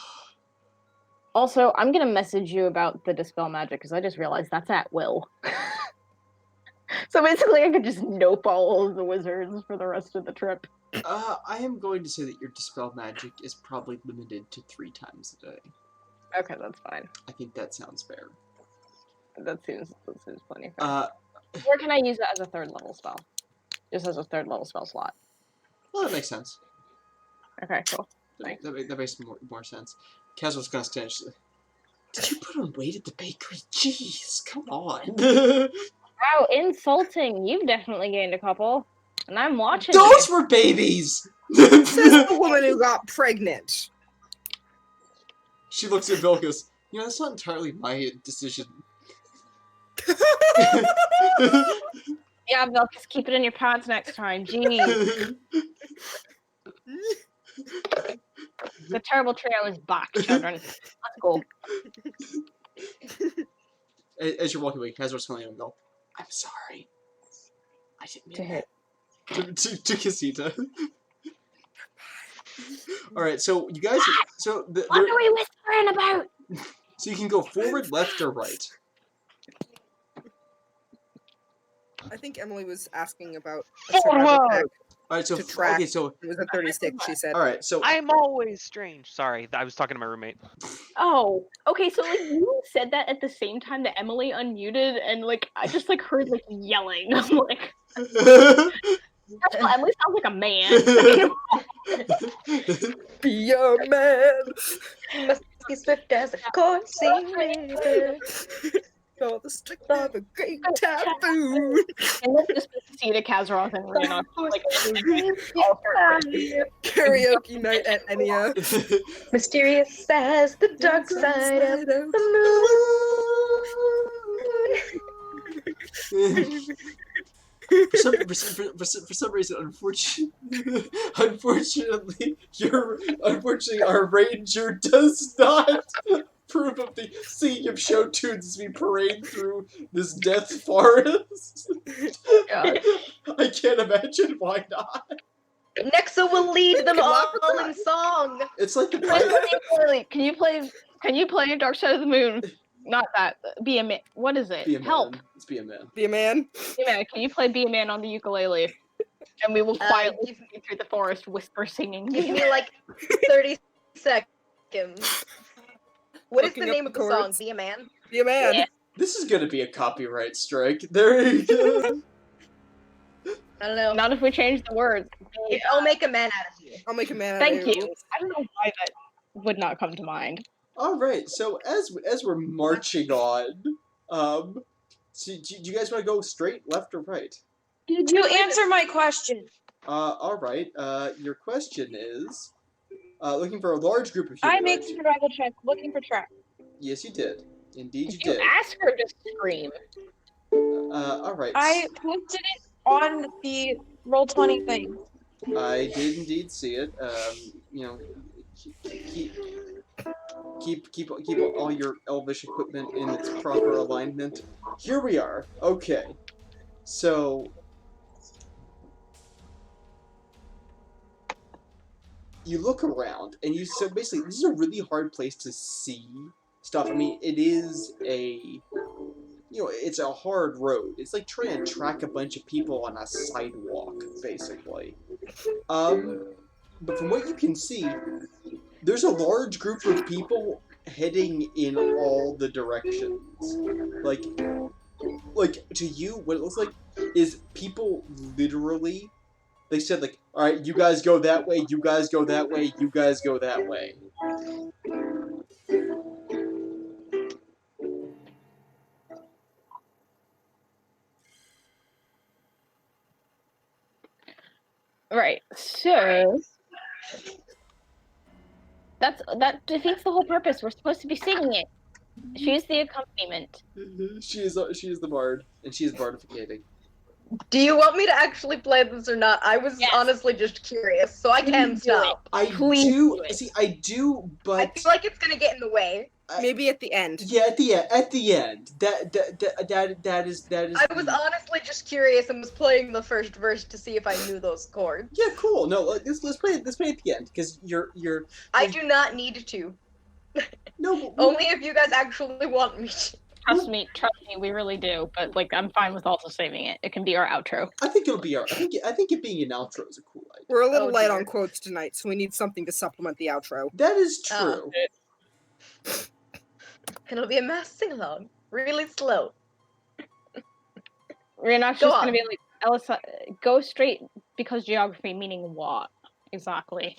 A: Also, I'm gonna message you about the Dispel Magic because I just realized that's at will. So basically, I could just nope all of the wizards for the rest of the trip.
B: I am going to say that your Dispel Magic is probably limited to 3 times a day.
A: Okay, that's fine.
B: I think that sounds fair.
A: That seems plenty fair. Or can I use it as a 3rd level spell? Just as a 3rd level spell slot.
B: Well, that makes sense.
A: Okay, cool.
B: That makes more sense. Casual's gonna stand. She's like, did you put on weight at the bakery? Jeez, come on.
A: Wow, insulting. You've definitely gained a couple. And I'm watching
B: Those
A: you.
B: were babies!
C: Says the woman who got pregnant.
B: She looks at Vilkas. You know, that's not entirely my decision.
A: Yeah, Vilkas, keep it in your pants next time. Jeez. The terrible trio is back, children. Let's go.
B: As you're walking away, Kazor's calling you and go, I'm sorry. I didn't mean
A: To hit.
B: to Casita. Alright, so you guys... So
A: What are we whispering about?
B: So you can go forward, left, or right.
C: I think Emily was asking about a
A: Forward!
C: survival check
B: Alright, so...
C: to track.
B: Okay, so...
C: It was a 36, she said.
B: Alright, so...
E: I'm always strange. Sorry, I was talking to my roommate.
A: Oh, okay, so like you said that at the same time that Emily unmuted and like I just like heard like yelling. I'm like first of all, Emily sounds like a man.
C: Be a man.
G: Must be swift as a coursing river.
C: All the strict of a great taboo.
A: And let's just see the Kazaroth and Rena like
C: Karaoke night at Enya.
G: Mysterious as the dark side of the moon.
B: For some reason, unfortunately, our ranger does not approve of the singing of show tunes as we parade through this death forest.
A: God.
B: I can't imagine why not.
G: Nexa will lead them
C: Good
G: all
C: luck with that.
G: in song.
B: It's like the
A: Can you play Dark Side of the Moon? Not that. Be a man. What is it?
B: Be a man.
A: Help.
B: Let's be a man.
C: Be a man.
A: Be a man. Can you play Be a Man on the ukulele? And we will quietly
G: give-
A: sneak through the forest, whisper singing.
G: Give me like 30 seconds. What is the
C: Looking up
G: name
C: the
G: of the song?
C: chords.
G: Be a Man?
C: Be a man.
A: Yeah.
B: This is gonna be a copyright strike. There you go.
G: I don't know.
A: Not if we change the words.
G: I'll make a man out of you.
C: I'll make a man out
A: Thank
C: of
A: you. I don't know why that would not come to mind.
B: All right. So as we're marching on, so do you guys want to go straight, left, or right?
F: You answer my question.
B: All right. Your question is, looking for a large group of
F: I
B: humanoids.
F: make a survival check looking for track.
B: Yes, you did. Indeed, you
A: If you
B: did.
A: ask her to scream.
B: All right.
F: I posted it on the Roll20 thing.
B: I did indeed see it. You know, keep all your elvish equipment in its proper alignment. Here we are. Okay, so you look around, and so basically this is a really hard place to see stuff. I mean, it is it's a hard road. It's like trying to track a bunch of people on a sidewalk, basically. But from what you can see, there's a large group of people heading in all the directions. Like to you, what it looks like is people literally. They said like, all right, you guys go that way, you guys go that way, you guys go that way.
A: Right. So that defeats the whole purpose. We're supposed to be singing it. She's the accompaniment.
B: She is the bard, and she is bardificating.
G: Do you want me to actually play this or not? I was
A: Yes.
G: honestly just curious, so I can
A: Do
G: stop.
A: Please
B: do
A: do it.
B: see. I do, but
G: I feel like it's gonna get in the way.
C: Maybe at the end.
B: yeah, at the end. That is.
G: I was honestly just curious and was playing the first verse to see if I knew those chords.
B: Yeah, cool. No, let's play it at the end because you're.
G: I do not need to.
B: No.
G: Only if you guys actually want me to.
A: Trust me, we really do. But like, I'm fine with also saving it. It can be our outro.
B: I think it'll be our. I think it being an outro is a cool idea.
C: We're a little
G: Oh,
C: light
G: dear.
C: on quotes tonight, so we need something to supplement the outro.
B: That is true.
G: It'll be a mass sing-along. Really slow.
A: We're not
G: Go
A: just
G: on.
A: gonna be like, Elisa, go straight because geography, meaning what exactly?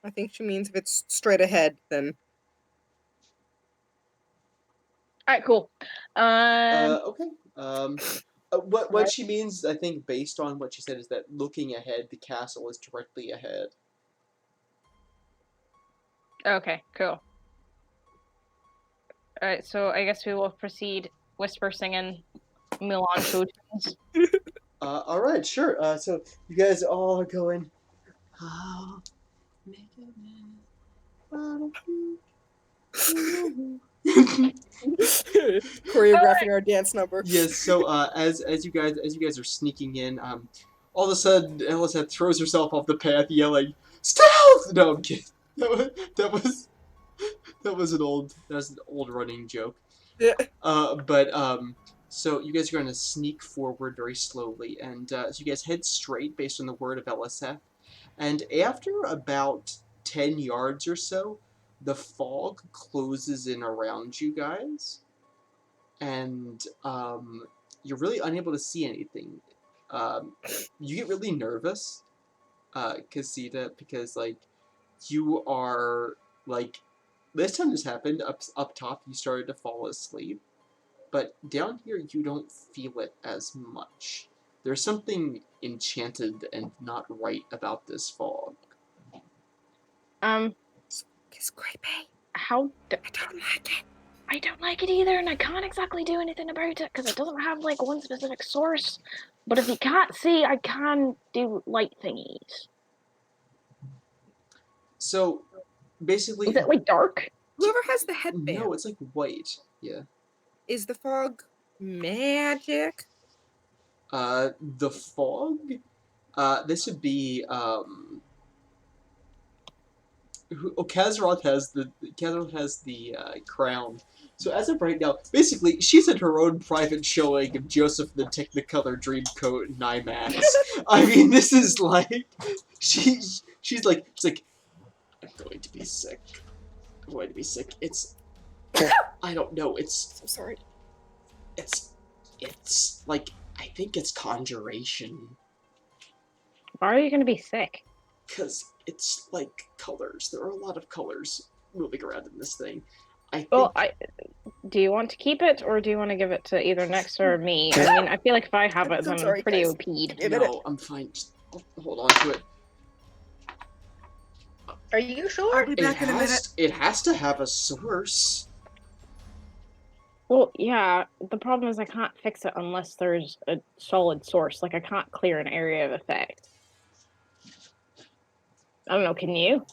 C: I think she means if it's straight ahead, then
A: All right, cool.
B: Okay. What she means, I think, based on what she said, is that looking ahead, the castle is directly ahead.
A: Okay, cool. All right, so I guess we will proceed whisper singing Milan Children's.
B: All right, sure. So you guys all are going. Oh, make a man.
C: choreographing our dance number.
B: Yes. So as you guys are sneaking in, all of a sudden Elisa throws herself off the path, yelling, "Stealth!" No, I'm kidding. That was an old running joke.
C: Yeah.
B: So you guys are going to sneak forward very slowly, and so you guys head straight based on the word of Eliseth. And after about 10 yards or so, the fog closes in around you guys, and you're really unable to see anything. You get really nervous, Casita, because like you are like. Last time this happened, up top, you started to fall asleep. But down here, you don't feel it as much. There's something enchanted and not right about this fog.
C: It's creepy.
A: I
C: don't like it.
A: I don't like it either, and I can't exactly do anything about it because it doesn't have like one specific source. But if you can't see, I can do light thingies.
B: So, basically...
A: Is it like dark?
C: Whoever has the headband.
B: No, it's like white. Yeah.
C: Is the fog magic?
B: The fog? This would be, Kazaroth has the crown. So as of right now, basically, she's at her own private showing of Joseph the Technicolor Dreamcoat and IMAX. I mean, this is like, she's like, I'm going to be sick. I'm going to be sick. It's, I don't know. It's.
C: I'm sorry.
B: It's like, I think it's conjuration.
A: Why are you gonna be sick?
B: Because it's like colors. There are a lot of colors moving around in this thing. I think.
A: Well, do you want to keep it, or do you want to give it to either Nex or me? I mean, I feel like if I have it,
C: I'm
A: then
C: sorry,
A: I'm pretty
C: guys.
A: OP'd.
C: Give me a minute.
B: No, I'm fine. Just hold on to it.
G: Are you sure?
C: I'll be back in a minute.
B: It has to have a source.
A: Well, yeah, the problem is I can't fix it unless there's a solid source. Like, I can't clear an area of effect. I don't know, can you?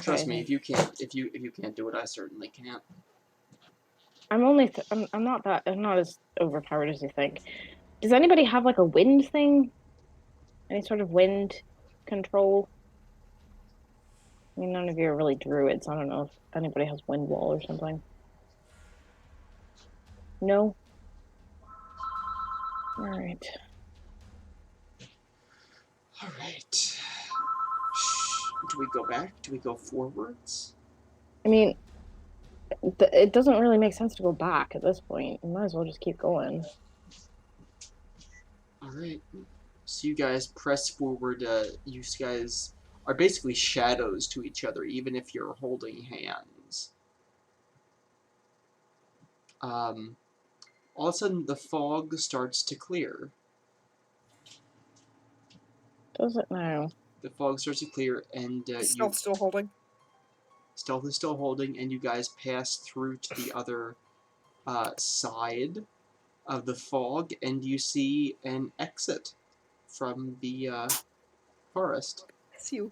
B: Trust me, if you can't do it, I certainly can't.
A: I'm not as overpowered as you think. Does anybody have, like, a wind thing? Any sort of wind control? I mean, none of you are really druids. I don't know if anybody has wind wall or something. No? Alright.
B: Alright. Do we go back? Do we go forwards?
A: I mean, it doesn't really make sense to go back at this point. You might as well just keep going.
B: Alright. So you guys press forward. You guys are basically shadows to each other, even if you're holding hands. All of a sudden, the fog starts to clear.
A: Does it now?
B: The fog starts to clear, and
C: Stealth's still holding.
B: Stealth is still holding, and you guys pass through to the other side of the fog, and you see an exit from the forest.
C: It's you.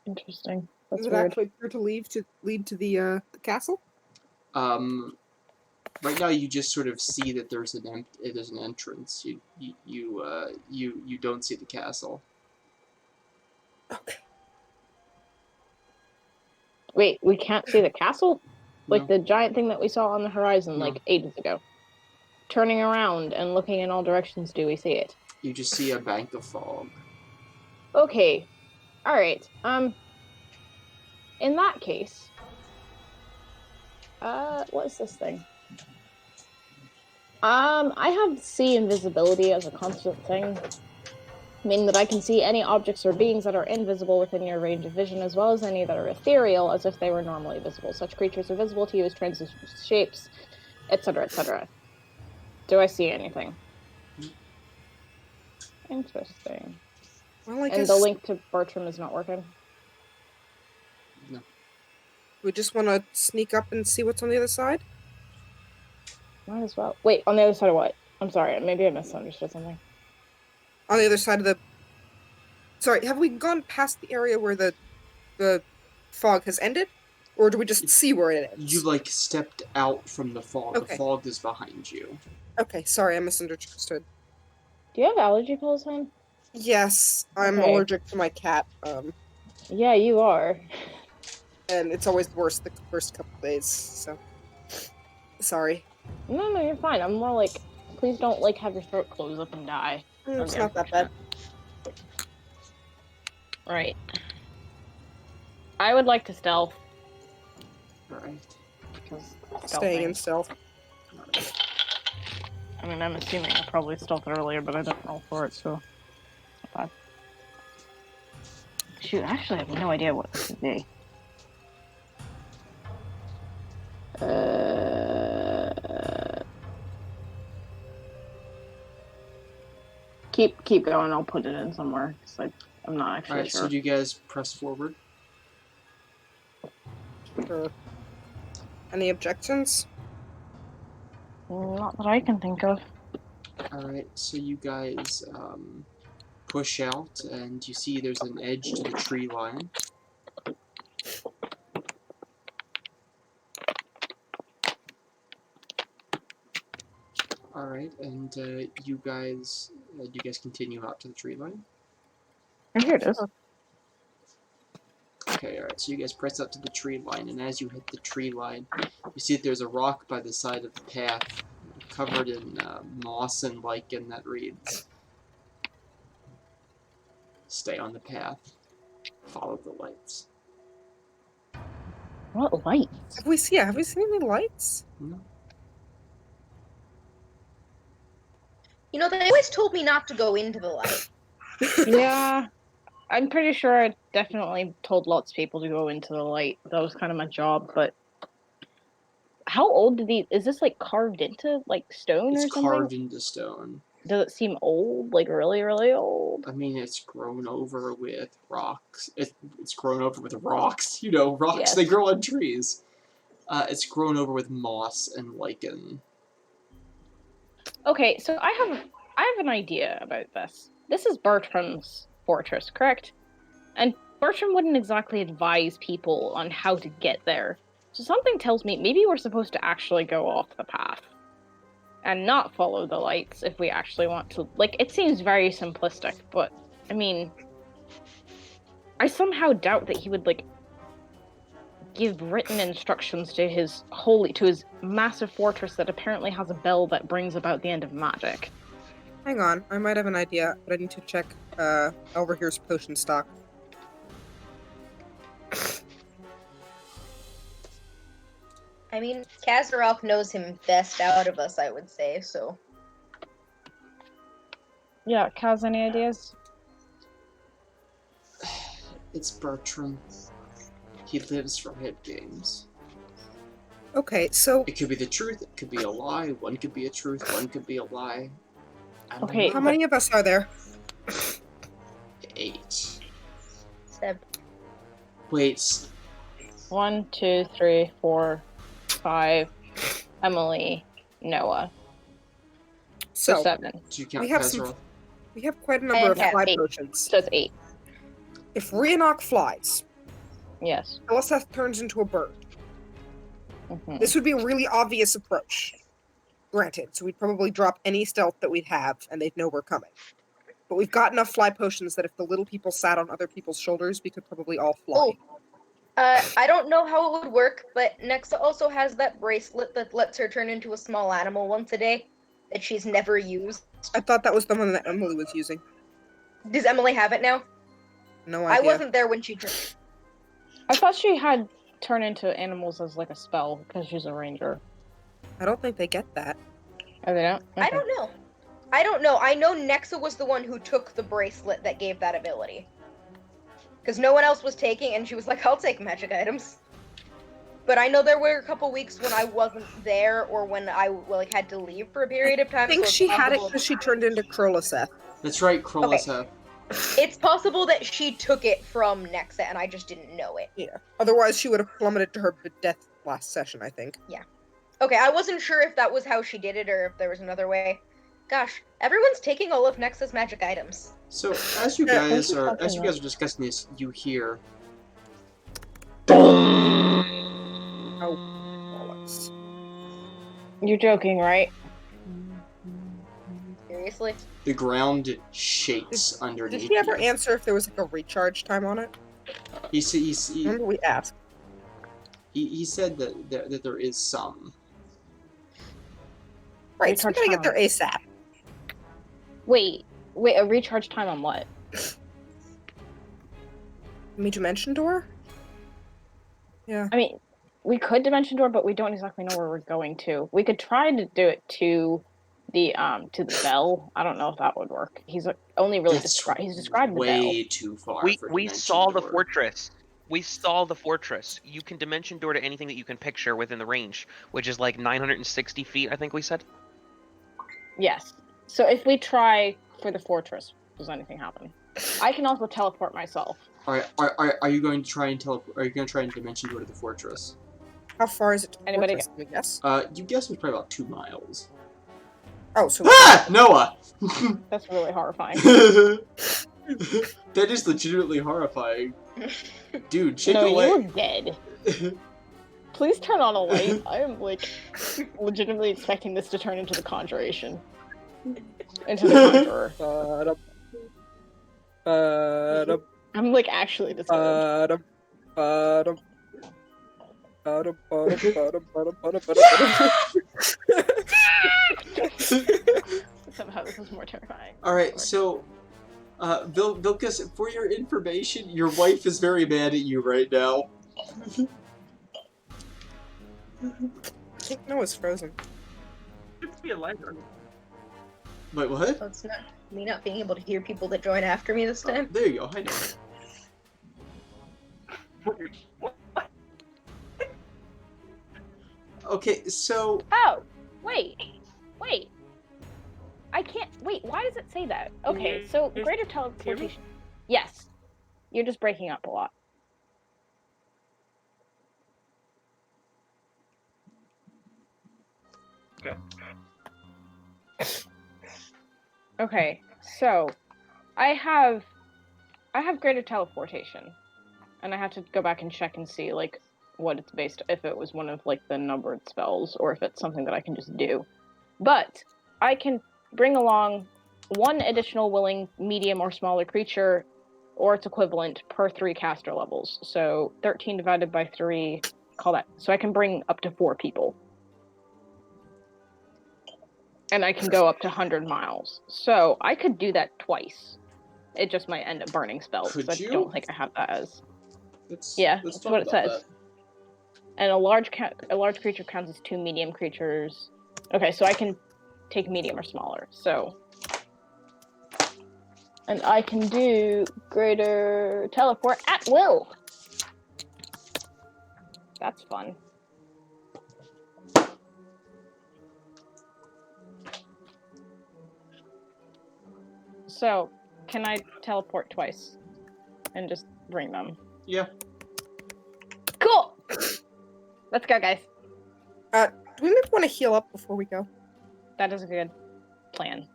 A: Interesting. That's
C: Is it
A: weird.
C: actually clear to lead to the castle?
B: Right now, you just sort of see that there's an entrance. You don't see the castle.
C: Okay.
A: Wait, we can't see the castle? Like
B: No.
A: the giant thing that we saw on the horizon
B: No.
A: like ages ago. Turning around and looking in all directions, do we see it?
B: You just see a bank of fog.
A: Okay. Alright. In that case, what is this thing? I have see invisibility as a constant thing, meaning that I can see any objects or beings that are invisible within your range of vision, as well as any that are ethereal, as if they were normally visible. Such creatures are visible to you as transition shapes, etc., etc. Do I see anything? Interesting.
C: Well, I
A: And
C: guess
A: the link to Bertram is not working?
B: No.
C: We just want to sneak up and see what's on the other side?
A: Might as well. Wait, on the other side of what? I'm sorry, maybe I misunderstood something.
C: On the other side of the... Sorry, have we gone past the area where the fog has ended? Or do we just see where it ends?
B: You, like, stepped out from the fog.
C: Okay.
B: The fog is behind you.
C: Okay, sorry, I misunderstood.
A: Do you have allergy pills, hon?
C: Yes, I'm
A: Okay.
C: allergic to my cat,
A: Yeah, you are.
C: and it's always the worst the first couple days, so... Sorry.
A: No, you're fine. I'm more like, please don't, like, have your throat close up and die.
C: It's
A: Okay.
C: not that bad.
A: Right. I would like to stealth.
B: Alright.
A: Because
C: Staying in stealth.
A: I mean, I'm assuming I probably stealthed earlier, but I didn't roll for it, so... Not bad. Shoot, actually, I have no idea what this would be. Keep going. I'll put it in somewhere. Cause I'm not actually
B: Alright,
A: sure.
B: so do you guys press forward?
C: Sure. Any objections?
A: Not that I can think of.
B: Alright, so you guys push out, and you see there's an edge to the tree line. Alright, and you guys continue out to the tree line?
A: Oh, here it is.
B: Okay, alright, so you guys press up to the tree line, and as you hit the tree line, you see that there's a rock by the side of the path, covered in moss and lichen that reads, "Stay on the path. Follow the lights."
A: What light?
C: Have we seen any lights?
B: No.
G: You know, they always told me not to go into the light.
A: Yeah, I'm pretty sure I definitely told lots of people to go into the light. That was kind of my job, but how old did these? Is this like carved into like stone
B: It's
A: or something?
B: carved into stone.
A: Does it seem old? Like really, really old?
B: I mean, it's grown over with rocks. It's grown over with rocks. You know, rocks,
A: Yes.
B: they grow on trees. It's grown over with moss and lichen.
A: Okay, so I have an idea about this. This is Bertram's fortress, correct? And Bertram wouldn't exactly advise people on how to get there. So something tells me maybe we're supposed to actually go off the path and not follow the lights if we actually want to. Like, it seems very simplistic, but I mean, I somehow doubt that he would like give written instructions to his massive fortress that apparently has a bell that brings about the end of magic.
C: Hang on, I might have an idea, but I need to check over here's potion stock.
G: I mean, Kazaroff knows him best out of us, I would say, so.
A: Yeah, Kaz, any ideas?
B: It's Bertram. He lives for head games.
C: Okay, so
B: It could be the truth, it could be a lie, one could be a truth, one could be a lie. I don't
A: Okay.
B: know.
C: how many of us are there?
B: 8.
G: 7.
B: Wait,
A: 1, 2, 3, 4, 5. Emily, Noah. So
C: So
A: 7.
B: do you count
C: We have some-
B: Kazaroff?
C: we have quite a number of
G: have
C: fly
A: 8.
C: potions.
A: So it's 8.
C: If Rhiannoch flies,
A: Yes.
C: Eliseth turns into a bird.
A: Mhm.
C: This would be a really obvious approach. Granted, so we'd probably drop any stealth that we'd have, and they'd know we're coming. But we've got enough fly potions that if the little people sat on other people's shoulders, we could probably all fly.
G: I don't know how it would work, but Nexa also has that bracelet that lets her turn into a small animal once a day that she's never used.
C: I thought that was the one that Emily was using.
G: Does Emily have it now?
C: No
G: I
C: idea.
G: wasn't there when she turned.
A: I thought she had turn into animals as like a spell because she's a ranger.
C: I don't think they get that.
A: Oh, they don't?
G: I
A: Okay.
G: don't know. I don't know. I know Nexa was the one who took the bracelet that gave that ability. Because no one else was taking, and she was like, I'll take magic items. But I know there were a couple weeks when I wasn't there, or when I had to leave for a period of time.
C: I think
G: so it's
C: she had it
G: possible-
C: because she turned into Kroloseth.
B: That's right, Kroloseth.
G: It's possible that she took it from Nexa, and I just didn't know it.
C: Yeah. Otherwise, she would have plummeted to her death last session, I think.
G: Okay, I wasn't sure if that was how she did it, or if there was another way. Gosh, everyone's taking all of Nexa's magic items.
B: So as you
C: Yeah,
B: guys
A: thank you
B: are
A: for
B: as you
A: talking
B: guys are discussing this, you hear
C: Oh, bollocks.
A: You're joking, right?
G: Seriously?
B: the ground shakes
C: Did
B: underneath
C: he ever
B: you.
C: answer if there was like a recharge time on it? Remember we asked.
B: He said that there is some.
C: Right, so we gotta get there ASAP.
A: Wait, a recharge time on what?
C: Made you mention door? Yeah.
A: I mean, we could dimension door, but we don't exactly know where we're going to. We could try to do it to the bell. I don't know if that would work. He's only really described. He's described the bell.
B: way too far. for
E: We
B: dimension
E: saw the
B: door.
E: fortress. We saw the fortress. You can dimension door to anything that you can picture within the range, which is like 960 feet, I think we said.
A: Yes. So if we try for the fortress, does anything happen? I can also teleport myself.
B: Are you going to try and Are you going to try and dimension door to the fortress?
C: How far is it to the
A: Anybody
C: fortress, can we guess?
B: You guess it was probably about 2 miles.
C: Oh, so
B: Ah, Noah.
A: That's really horrifying.
B: That is legitimately horrifying. Dude, shake
A: No,
B: a leg.
A: you're dead. Please turn on a light. I am like legitimately expecting this to turn into the Conjuration. Into the Conjurer.
C: Ba-dum. Ba-dum.
A: I'm like actually disturbed.
C: Ba-dum. Ba-dum. Ba-dum, ba-dum, ba-dum, ba-dum, ba-dum, ba-dum.
A: Somehow this is more terrifying.
B: All right, so, Vilkas, for your information, your wife is very mad at you right now.
C: I think Noah's frozen.
E: Good to be alive.
B: Wait, what?
G: So it's not me not being able to hear people that join after me this time.
B: There you go, I know. Okay, so...
A: Oh, wait. I can't. Wait, why does it say that? Okay, so greater teleportation. Yes. You're just breaking up a lot.
E: Okay.
A: Okay, so I have greater teleportation, and I have to go back and check and see like what it's based, if it was one of like the numbered spells or if it's something that I can just do. But I can bring along one additional willing medium or smaller creature or its equivalent per 3 caster levels. So 13 divided by 3, call that. So I can bring up to 4 people. And I can go up to 100 miles. So I could do that twice. It just might end up burning spells.
B: Could
A: I
B: you?
A: don't think I have that as.
B: Let's
A: That's
B: talk
A: what it
B: about
A: says. And a large creature counts as 2 medium creatures. Okay, so I can take medium or smaller. So, and I can do greater teleport at will. That's fun. So, can I teleport twice and just bring them?
B: Yeah.
A: Cool. Let's go, guys.
C: Do we maybe want to heal up before we go?
A: That is a good plan.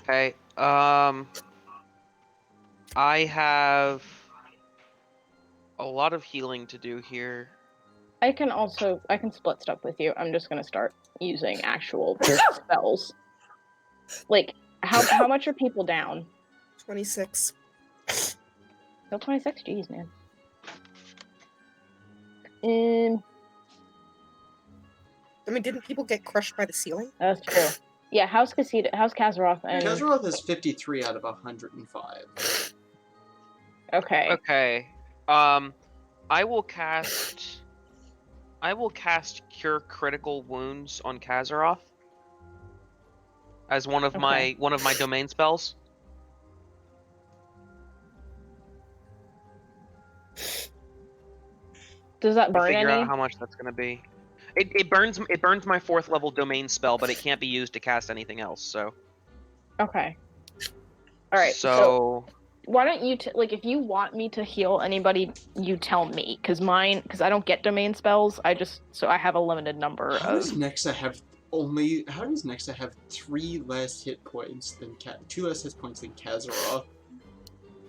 E: Okay. I have a lot of healing to do here.
A: I can split stuff with you. I'm just gonna start using actual spells. Like, how much are people down?
C: 26.
A: Still 26? Jeez, man.
C: I mean, didn't people get crushed by the ceiling?
A: That's true. Yeah, how's Kazaroth and...
B: Kazaroth is 53 out of 105.
A: Okay.
E: Okay. I will cast Cure Critical Wounds on Kazaroth as one of my domain spells.
A: Does that burn
E: Figure
A: any?
E: out how much that's gonna be. It burns my 4th level domain spell, but it can't be used to cast anything else. So.
A: Okay. All right. So why don't you if you want me to heal anybody, you tell me, because I don't get domain spells. I have a limited number
B: How
A: of.
B: does Nexa have 3 less hit points than 2 less hit points than Kazaroth?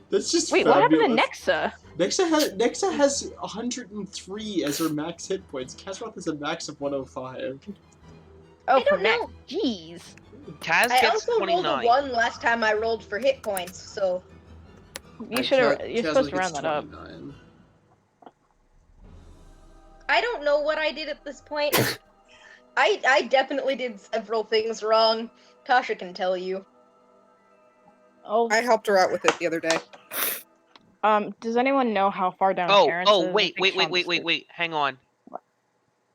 B: That's just
A: Wait,
B: fabulous.
A: what happened to Nexa?
B: Nexa has 103 as her max hit points. Kazaroth has a max of 105.
A: Oh,
G: I don't know.
A: Jeez.
E: Kaz
G: I
E: gets
G: also
E: 29.
G: rolled a 1 last time I rolled for hit points, so
A: You're supposed to round that up.
G: I don't know what I did at this point. I definitely did several things wrong. Tasha can tell you.
A: Oh.
C: I helped her out with it the other day.
A: Does anyone know how far down Terrence is?
E: Wait. Hang on.
A: What?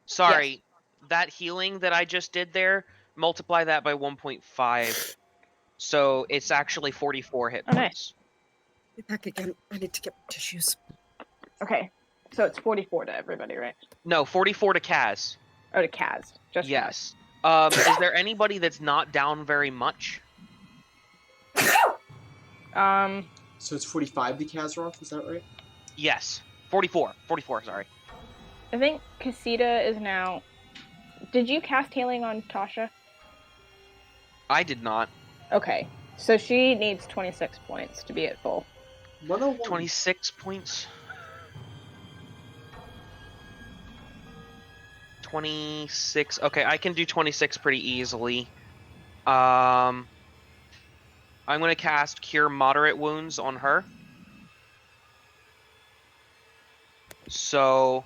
E: Sorry.
A: Yes.
E: That healing that I just did there, multiply that by 1.5. So it's actually 44 hit points.
A: Nice.
C: Get back again. I need to get tissues.
A: Okay. So it's 44 to everybody, right?
E: No, 44 to Kaz.
A: Oh, to Kaz. Just
E: Yes. Is there anybody that's not down very much?
A: Kaz.
B: So it's 45 to Kazaroth, is that right?
E: Yes. 44, sorry.
A: I think Casita is now... Did you cast healing on Tasha?
E: I did not.
A: Okay. So she needs 26 points to be at full.
B: 101.
E: 26 points. 26. Okay, I can do 26 pretty easily. I'm going to cast Cure Moderate Wounds on her. So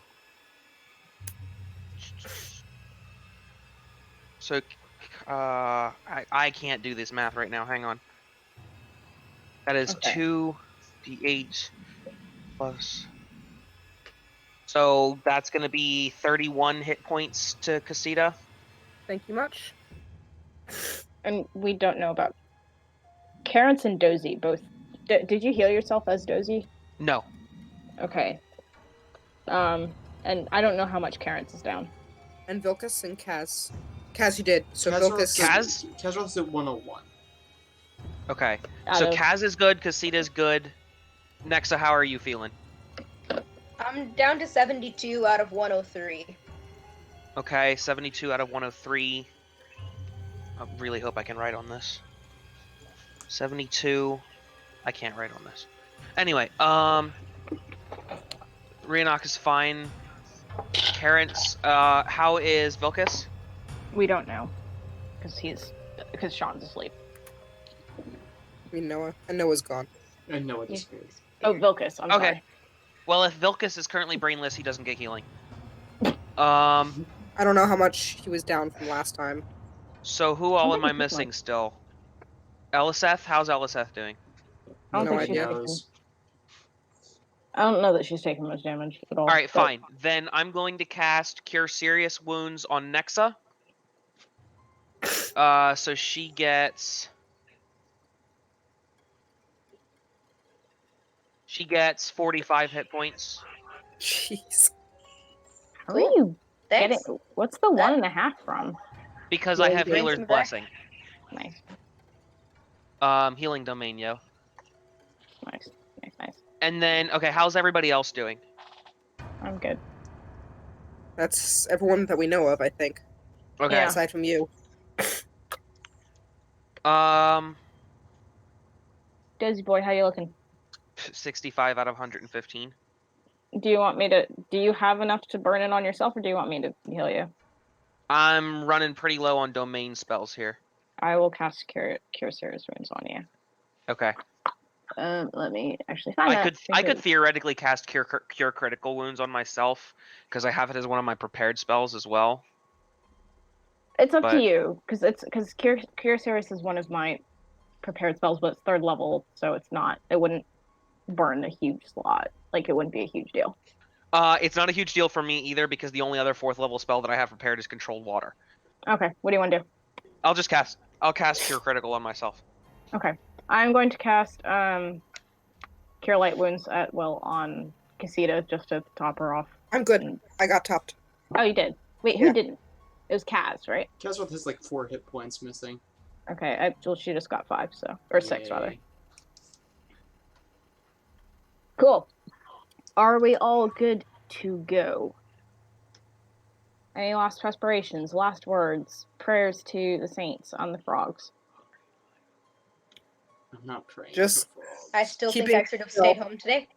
E: I can't do this math right now. Hang on. That is
A: Okay.
E: 2d8 plus. So that's going to be 31 hit points to Casita.
C: Thank you much.
A: And we don't know about Carrots and Dozy both. Did you heal yourself as Dozy?
E: No.
A: Okay. And I don't know how much Carrots is down.
C: And Vilcus and Kaz. Kaz, you did. So
B: Kaz
C: Vilcus.
B: Kazroth's at 101.
E: Okay.
A: Out
E: So
A: of-
E: Kaz is good. Casita's good. Nexa, how are you feeling?
G: I'm down to 72 out of 103.
E: Okay, 72 out of 103. I really hope I can write on this. 72. I can't write on this. Anyway, Rhiannoc is fine. Carrots, how is Vilcus?
A: We don't know. Because Sean's asleep.
C: I mean, Noah. And Noah's gone.
B: And Noah disappeared.
A: Oh, Vilcus, I'm
E: Okay.
A: sorry.
E: Well, if Vilcus is currently brainless, he doesn't get healing.
C: I don't know how much he was down from last time.
E: So who all
A: I
E: am I
A: think it's
E: missing still? Eliseth? How's Eliseth doing?
A: I don't
C: No
A: think she's
C: idea.
A: taking, I don't know that she's taking much damage at all.
E: Alright,
A: but-
E: fine. Then I'm going to cast Cure Serious Wounds on Nexa. So she gets 45 hit points.
C: Jeez.
A: How are you
G: Thanks.
A: getting? What's the 1.5 from?
E: Because
A: Yeah,
E: I
A: you
E: have
A: did.
E: Healer's
G: Thanks,
E: Blessing.
A: Nice,
E: Healing Domain, yo.
A: nice.
E: And then, okay, how's everybody else doing?
A: I'm good.
C: That's everyone that we know of, I think.
E: Okay.
A: Yeah.
C: Aside from you.
A: Dozy boy, how you looking?
E: 65 out of 115.
A: Do you have enough to burn it on yourself, or do you want me to heal you?
E: I'm running pretty low on domain spells here.
A: I will cast Cure Serious Wounds on you.
E: Okay.
A: Let me actually find that.
E: I could theoretically cast Cure Critical Wounds on myself, because I have it as one of my prepared spells as well.
A: It's up to
E: but-
A: you, because Cure Serious is one of my prepared spells, but it's 3rd level, so it wouldn't burn a huge slot. Like, it wouldn't be a huge deal.
E: It's not a huge deal for me either, because the only other 4th level spell that I have prepared is Controlled Water.
A: Okay, what do you want to do?
E: I'll cast Cure Critical on myself.
A: Okay, I'm going to cast Cure Light Wounds on Casita just to top her off.
C: I'm good. I got topped.
A: Oh, you did? Wait, who
C: Yeah.
A: didn't? It was Kaz, right?
B: Kazroth has like 4 hit points missing.
A: Okay, she just got 5, or 6 rather.
B: Yay.
A: Cool. Are we all good to go? Any last aspirations, last words, prayers to the saints on the frogs?
B: I'm not praying.
C: Just-
B: for frogs.
G: I still think
C: Keeping
G: I should have stayed home today.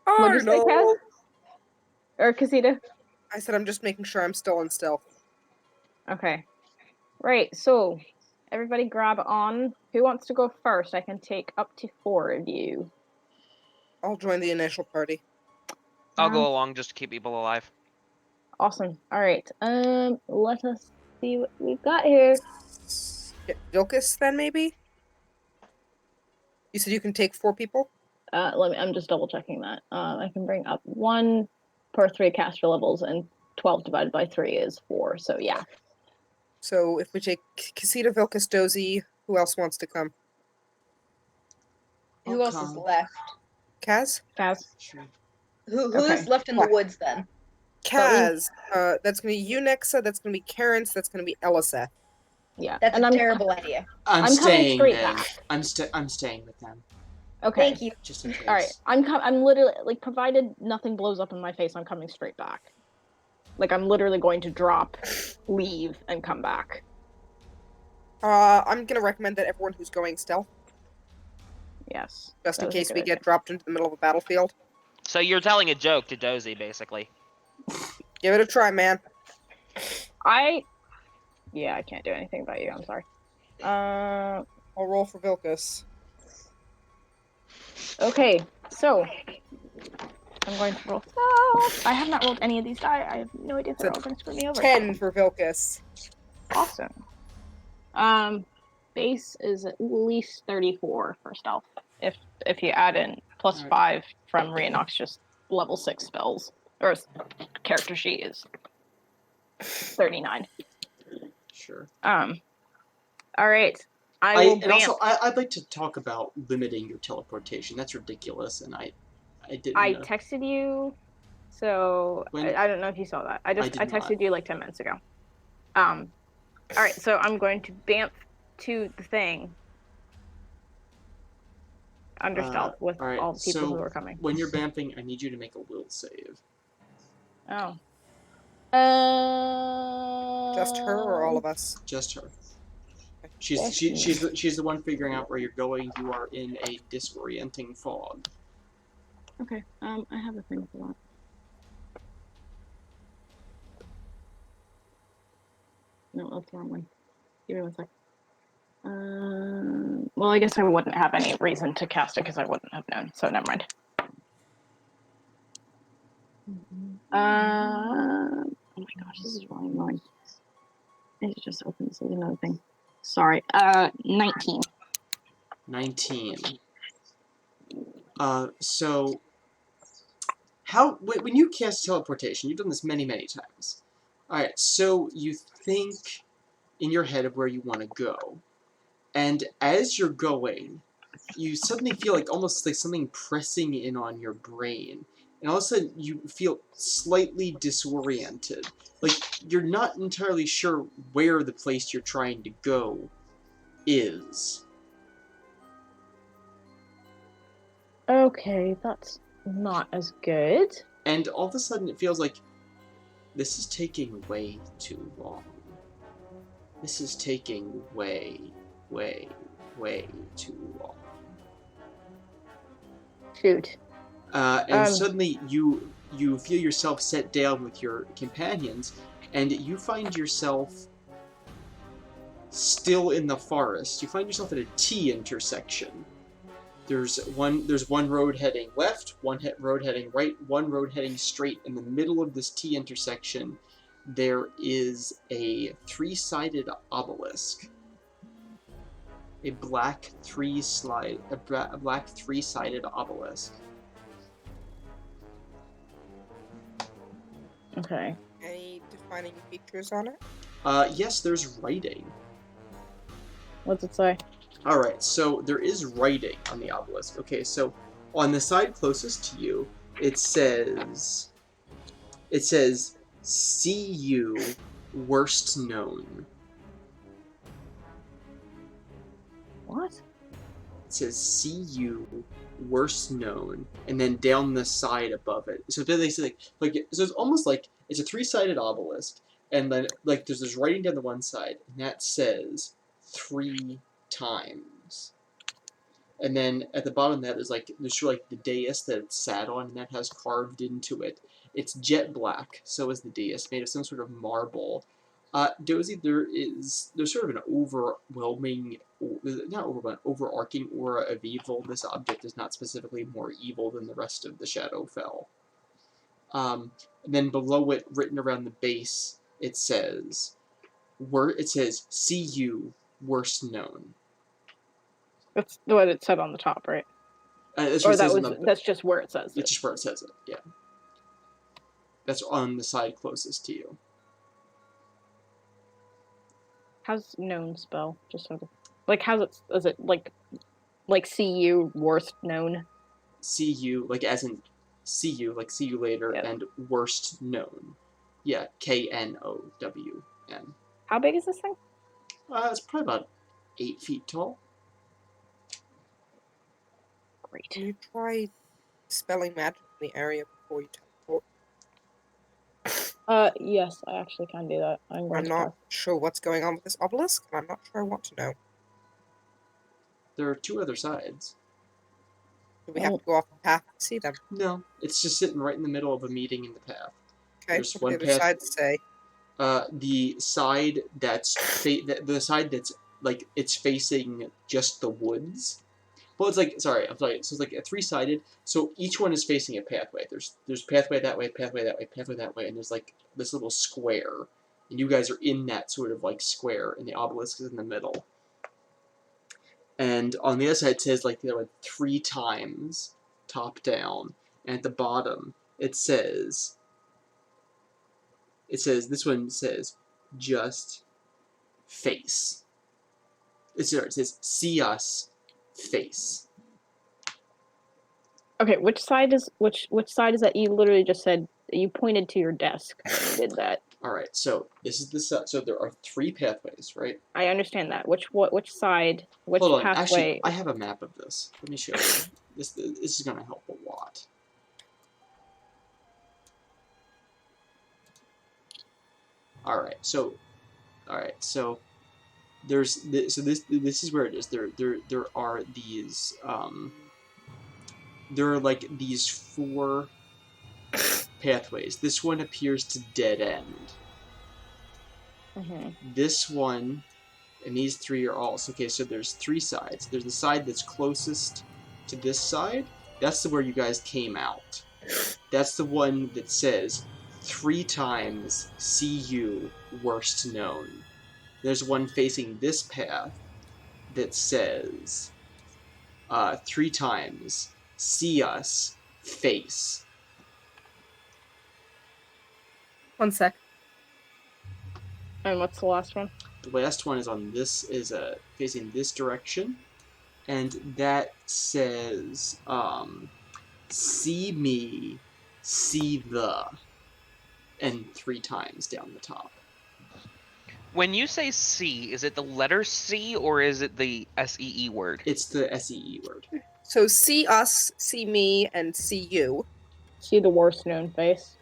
A: What'd you say, Kaz?
C: Arnold!
A: Or Casita?
C: I said I'm just making sure I'm still in stealth.
A: Okay. Right, so everybody grab on. Who wants to go first? I can take up to 4 of you.
C: I'll join the initial party.
E: I'll go along just to keep people alive.
A: Awesome. Alright. Let us see what we've got here.
C: Vilcus, then, maybe? You said you can take 4 people?
A: I'm just double checking that. I can bring up 1 per 3 caster levels, and 12 divided by 3 is 4, so yeah.
C: So if we take Casita, Vilcus, Dozy, who else wants to come?
G: Who
B: I'll
G: else is
B: come.
G: left?
C: Kaz?
A: Kaz?
B: Sure.
G: Who
A: Okay.
G: is left in the woods then?
C: Kaz. That's gonna be you, Nexa. That's gonna be Karen's. That's gonna be Eliseth.
A: Yeah.
G: That's
A: and
G: a
A: I'm
G: terrible idea.
B: I'm
A: coming
B: staying
A: straight
B: then.
A: back.
B: I'm staying with them.
A: Okay.
G: Thank you.
B: Just in case.
A: Alright. I'm literally, like, provided nothing blows up in my face, I'm coming straight back. Like, I'm literally going to drop, leave, and come back.
C: I'm gonna recommend that everyone who's going stealth,
A: Yes.
C: just
A: that
C: in
A: was a
C: case
A: good
C: we
A: idea.
C: get dropped into the middle of a battlefield.
E: So you're telling a joke to Dozy, basically.
C: Give it a try, man.
A: Yeah, I can't do anything about you, I'm sorry.
C: I'll roll for Vilcus.
A: Okay, so I'm going to roll. I have not rolled any of these die. I have no idea if they're all going to screw me over.
C: 10 for Vilcus.
A: Awesome. Base is at least 34 for stealth. If you add in plus 5 from Rhenox, just level 6 spells or character sheet is 39.
B: Sure.
A: All right.
B: I'd like to talk about limiting your teleportation. That's ridiculous, and I didn't.
A: I texted you, so I don't know if you saw that. I texted you like 10 minutes ago. All right, so I'm going to bamf to the thing under stealth with all the people who are coming.
B: When you're bamfing, I need you to make a will save.
A: Oh.
C: Just her or all of us?
B: Just her. She's the one figuring out where you're going. You are in a disorienting fog.
A: Okay. I have a thing for that. No, that's the wrong one. Give me 1 sec. Well, I guess I wouldn't have any reason to cast it because I wouldn't have known. So never mind. Oh my gosh, this is really annoying. It just opens as another thing. Sorry. 19.
B: 19. So when you cast teleportation, you've done this many times. Alright, so you think in your head of where you want to go. And as you're going, you suddenly feel like almost like something pressing in on your brain. And all of a sudden, you feel slightly disoriented. Like, you're not entirely sure where the place you're trying to go is.
A: Okay, that's not as good.
B: And all of a sudden, it feels like this is taking way too long. This is taking way too long.
A: Shoot.
B: And suddenly you feel yourself set down with your companions, and you find yourself still in the forest. You find yourself at a T intersection. There's one road heading left, one road heading right, one road heading straight. In the middle of this T intersection, there is a three-sided obelisk. A black three-sided obelisk.
A: Okay.
C: Any defining features on it?
B: Yes, there's writing.
A: What's it say?
B: Alright, so there is writing on the obelisk. Okay, so on the side closest to you, it says, see you, worst known.
A: What?
B: It says, see you, worst known, and then down the side above it. So they say so it's almost like it's a three-sided obelisk, and then like there's this writing down the one side, and that says 3 times. And then at the bottom of that is there's sort of like the dais that it's sat on, and that has carved into it. It's jet black, so is the dais, made of some sort of marble. Dozy, there's sort of an overarching aura of evil. This object is not specifically more evil than the rest of the Shadowfell. And then below it, written around the base, it says, see you, worst known.
A: That's what it said on the top, right? That's just where it says it.
B: It's just where it says it, yeah. That's on the side closest to you.
A: How's known spell? Just sort of is it like see you, worst known?
B: See you, like as in see you, like see you later, yep. And worst known. Yeah, KNOWN.
A: How big is this thing?
B: It's probably about 8 feet tall.
A: Great.
C: Can you try spelling magic in the area before you teleport?
A: Yes, I actually can do that. I'm
C: not sure what's going on with this obelisk, and I'm not sure what to know.
B: There are 2 other sides.
C: Do we have to go off the path to see them?
B: No, it's just sitting right in the middle of a meeting in the path.
C: Okay,
B: There's
C: what do the other sides say?
B: The side that's like it's facing just the woods. Well, it's like, sorry, I'm sorry. So it's like a 3-sided. So each one is facing a pathway. There's pathway that way, pathway that way, pathway that way, and there's like this little square, and you guys are in that sort of like square, and the obelisk is in the middle. And on the other side, it says like there were 3 times, top down, and at the bottom it says this one says just face. It says see us face.
A: Okay, which side is that? You literally just said you pointed to your desk when you did that.
B: All right, so this is the side. So there are 3 pathways, right?
A: I understand that. Which side? Which
B: Hold on,
A: pathway?
B: actually, I have a map of this. Let me show you. This is gonna help a lot. All right, so there's this, so this is where it is. There are these there are like these 4 pathways. This one appears to dead end. This one and these 3 are all okay. So there's 3 sides. There's the side that's closest to this side. That's where you guys came out. That's the one that says 3 times see you worst known. There's one facing this path that says 3 times see us face.
C: One sec.
A: And what's the last one?
B: The last one is on this facing this direction, and that says see me, see the, and 3 times down the top.
E: When you say C, is it the letter C or is it the SEE word?
B: It's the SEE word.
C: So see us, see me, and see you.
A: See the worst known face.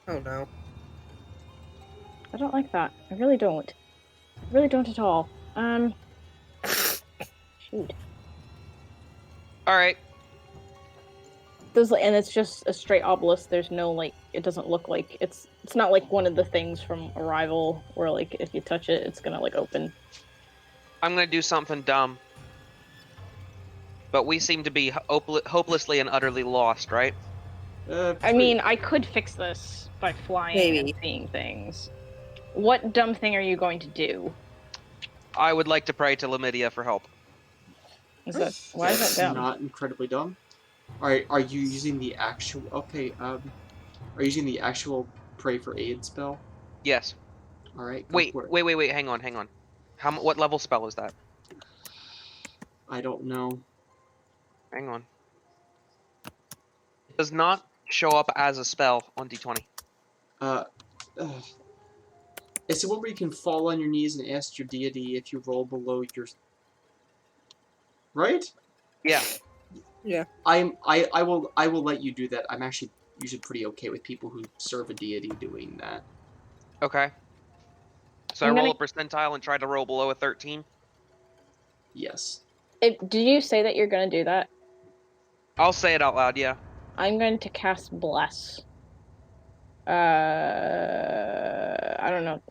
C: Oh no.
A: I don't like that. I really don't. I really don't at all. Shoot.
E: All right.
A: And it's just a straight obelisk. There's no like. It doesn't look like it's not like one of the things from Arrival where like if you touch it, it's gonna like open.
E: I'm gonna do something dumb. But we seem to be hopelessly and utterly lost, right?
A: I mean, I could fix this by flying and seeing things. What dumb thing are you going to do?
E: I would like to pray to Lamidia for help.
A: Why is that dumb?
B: Not incredibly dumb. Alright, are you using the actual... Okay, are you using the actual pray for aid spell?
E: Yes.
B: Alright,
E: wait, hang on. What level spell is that?
B: I don't know.
E: Hang on. It does not show up as a spell on D20.
B: It's the one where you can fall on your knees and ask your deity if you roll below your... Right?
E: Yeah.
C: Yeah.
B: I will let you do that. I'm actually usually pretty okay with people who serve a deity doing that.
E: Okay. So I roll a percentile and try to roll below a 13?
B: Yes.
A: Did you say that you're going to do that?
E: I'll say it out loud, yeah.
A: I'm going to cast Bless. I don't know.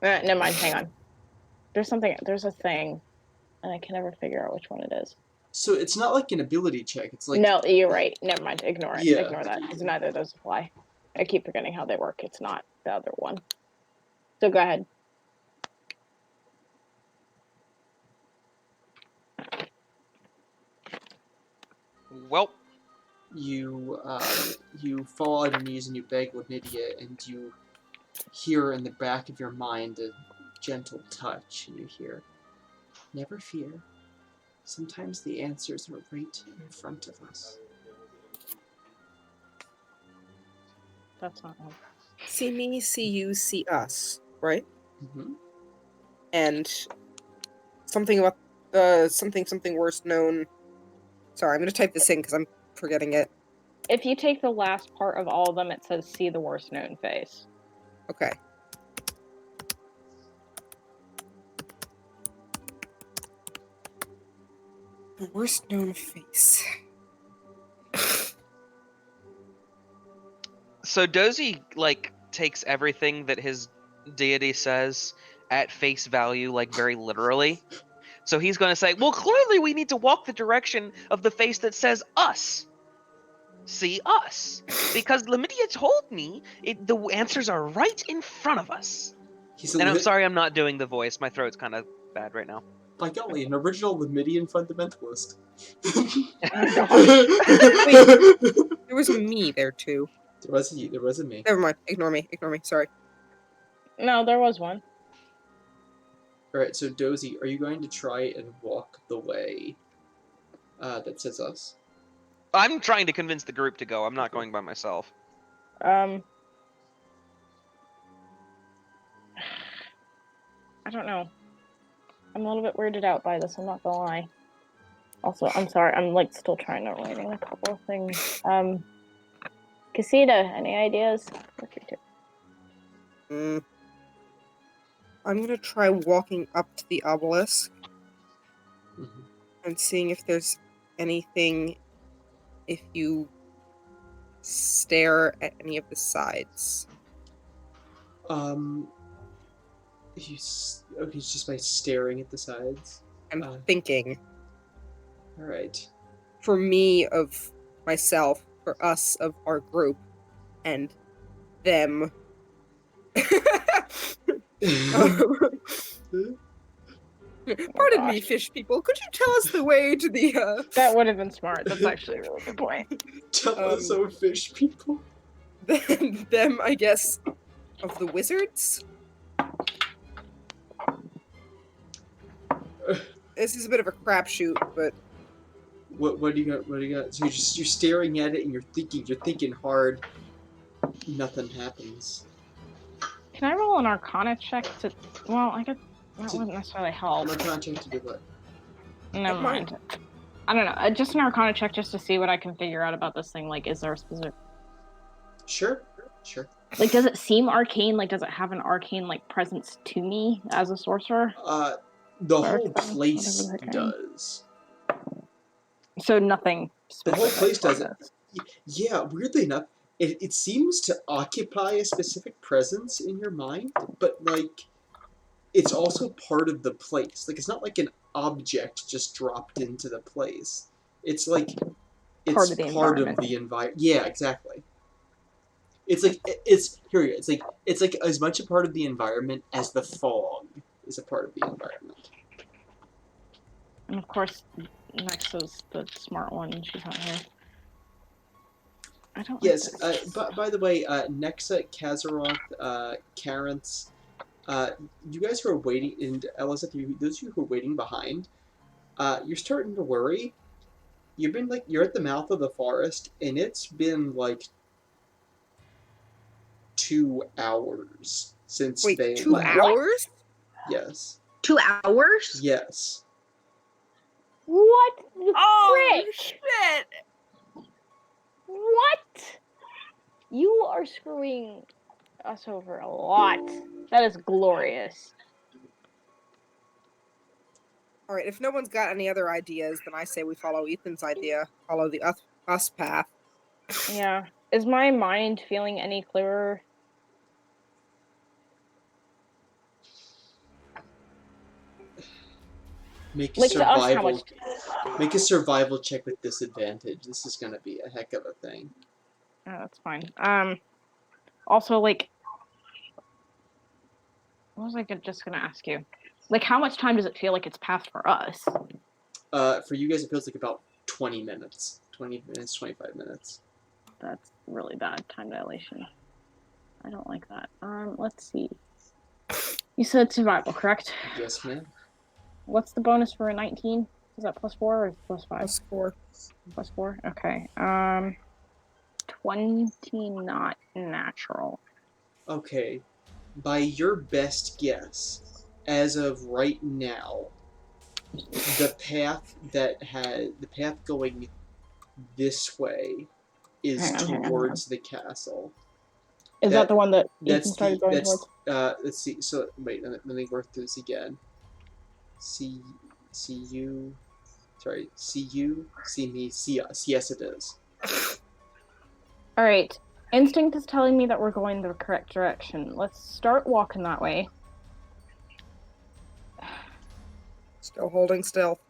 A: Never mind, hang on. There's a thing, and I can never figure out which one it is.
B: So it's not like an ability check, it's like...
A: No, you're right. Never mind, ignore it.
B: Yeah.
A: Ignore that, because neither of those apply. I keep forgetting how they work. It's not the other one. So go ahead.
E: Well,
B: you fall on your knees and you beg Lamidia, and you hear in the back of your mind a gentle touch, and you hear, "Never fear. Sometimes the answers are right in front of us."
A: That's not one.
C: See me, see you, see us, right?
B: Mm-hmm.
C: And something about something worst known. Sorry, I'm gonna type this in because I'm forgetting it.
A: If you take the last part of all of them, it says "see the worst known face."
C: Okay. The worst known face.
E: So Dozy, like, takes everything that his deity says at face value, like very literally. So he's going to say, well, clearly we need to walk the direction of the face that says us. See us. Because Lamidia told me the answers are right in front of us. And I'm sorry I'm not doing the voice. My throat's kind of bad right now.
B: By golly, an original Lamidian fundamentalist.
C: Wait, there was a me there too.
B: There was a me.
C: Never mind. Ignore me. Sorry.
A: No, there was one.
B: Alright, so Dozy, are you going to try and walk the way that says us?
E: I'm trying to convince the group to go. I'm not going by myself.
A: I don't know. I'm a little bit weirded out by this, I'm not gonna lie. Also, I'm sorry, I'm like still trying to write in a couple of things. Casita, any ideas?
C: I'm gonna try walking up to the obelisk
B: Mm-hmm.
C: and seeing if there's anything if you stare at any of the sides.
B: Just by staring at the sides?
C: I'm thinking.
B: Alright.
C: For me, of myself, for us, of our group, and them. Pardon me, fish people. Could you tell us the way to the,
A: That would have been smart. That's actually a really good point.
B: Tell us, oh fish people.
C: them, I guess, of the wizards? This is a bit of a crapshoot, but...
B: What do you got? So you're staring at it and you're thinking hard. Nothing happens.
A: Can I roll an Arcana check to... Well, I guess that wouldn't necessarily help.
B: An Arcana check to do what?
A: Never mind. I don't know. Just an Arcana check just to see what I can figure out about this thing. Like, is there a specific...
B: Sure.
A: Like, does it seem arcane? Like, does it have an arcane, like, presence to me as a sorcerer?
B: The whole place does.
A: So nothing specific.
B: The whole place does it. Yeah, weirdly enough, it seems to occupy a specific presence in your mind, but, like, it's also part of the place. Like, it's not like an object just dropped into the place. It's like, it's part of the environment. Yeah, exactly. It's like, it's like as much a part of the environment as the fog is a part of the environment.
A: And of course, next is the smart one, and she's not here. I don't.
B: Yes. But by the way, Nexa, Kazaroth, Karens, you guys who are waiting, and Elizabeth, those of you who are waiting behind, you're starting to worry. You're at the mouth of the forest, and it's been like 2 hours since they
C: 2
B: left.
C: hours?
B: Yes.
D: 2 hours?
B: Yes.
A: What the frick?
C: Shit!
A: What? You are screwing us over a lot. That is glorious.
C: Alright, if no one's got any other ideas, then I say we follow Ethan's idea. Follow the us path.
A: Yeah. Is my mind feeling any clearer?
B: Make a
A: Like, to us, how
B: survival.
A: much?
B: Make a survival check with disadvantage. This is gonna be a heck of a thing.
A: Oh, that's fine. Also, like, what was I just gonna ask you? Like, how much time does it feel like it's passed for us?
B: For you guys, it feels like about 20 minutes. 20 minutes, 25 minutes.
A: That's really bad time dilation. I don't like that. Let's see. You said survival, correct?
B: Yes, ma'am.
A: What's the bonus for a 19? Is that +4 or +5?
C: +4.
A: +4? Okay. 20 not natural.
B: Okay. By your best guess, as of right now, the path going this way is towards the castle.
A: Is that the one that Ethan started going towards?
B: Let's see. So wait, let me work through this again. See you, see me, see us. Yes, it is.
A: All right. Instinct is telling me that we're going the correct direction. Let's start walking that way.
C: Still holding still.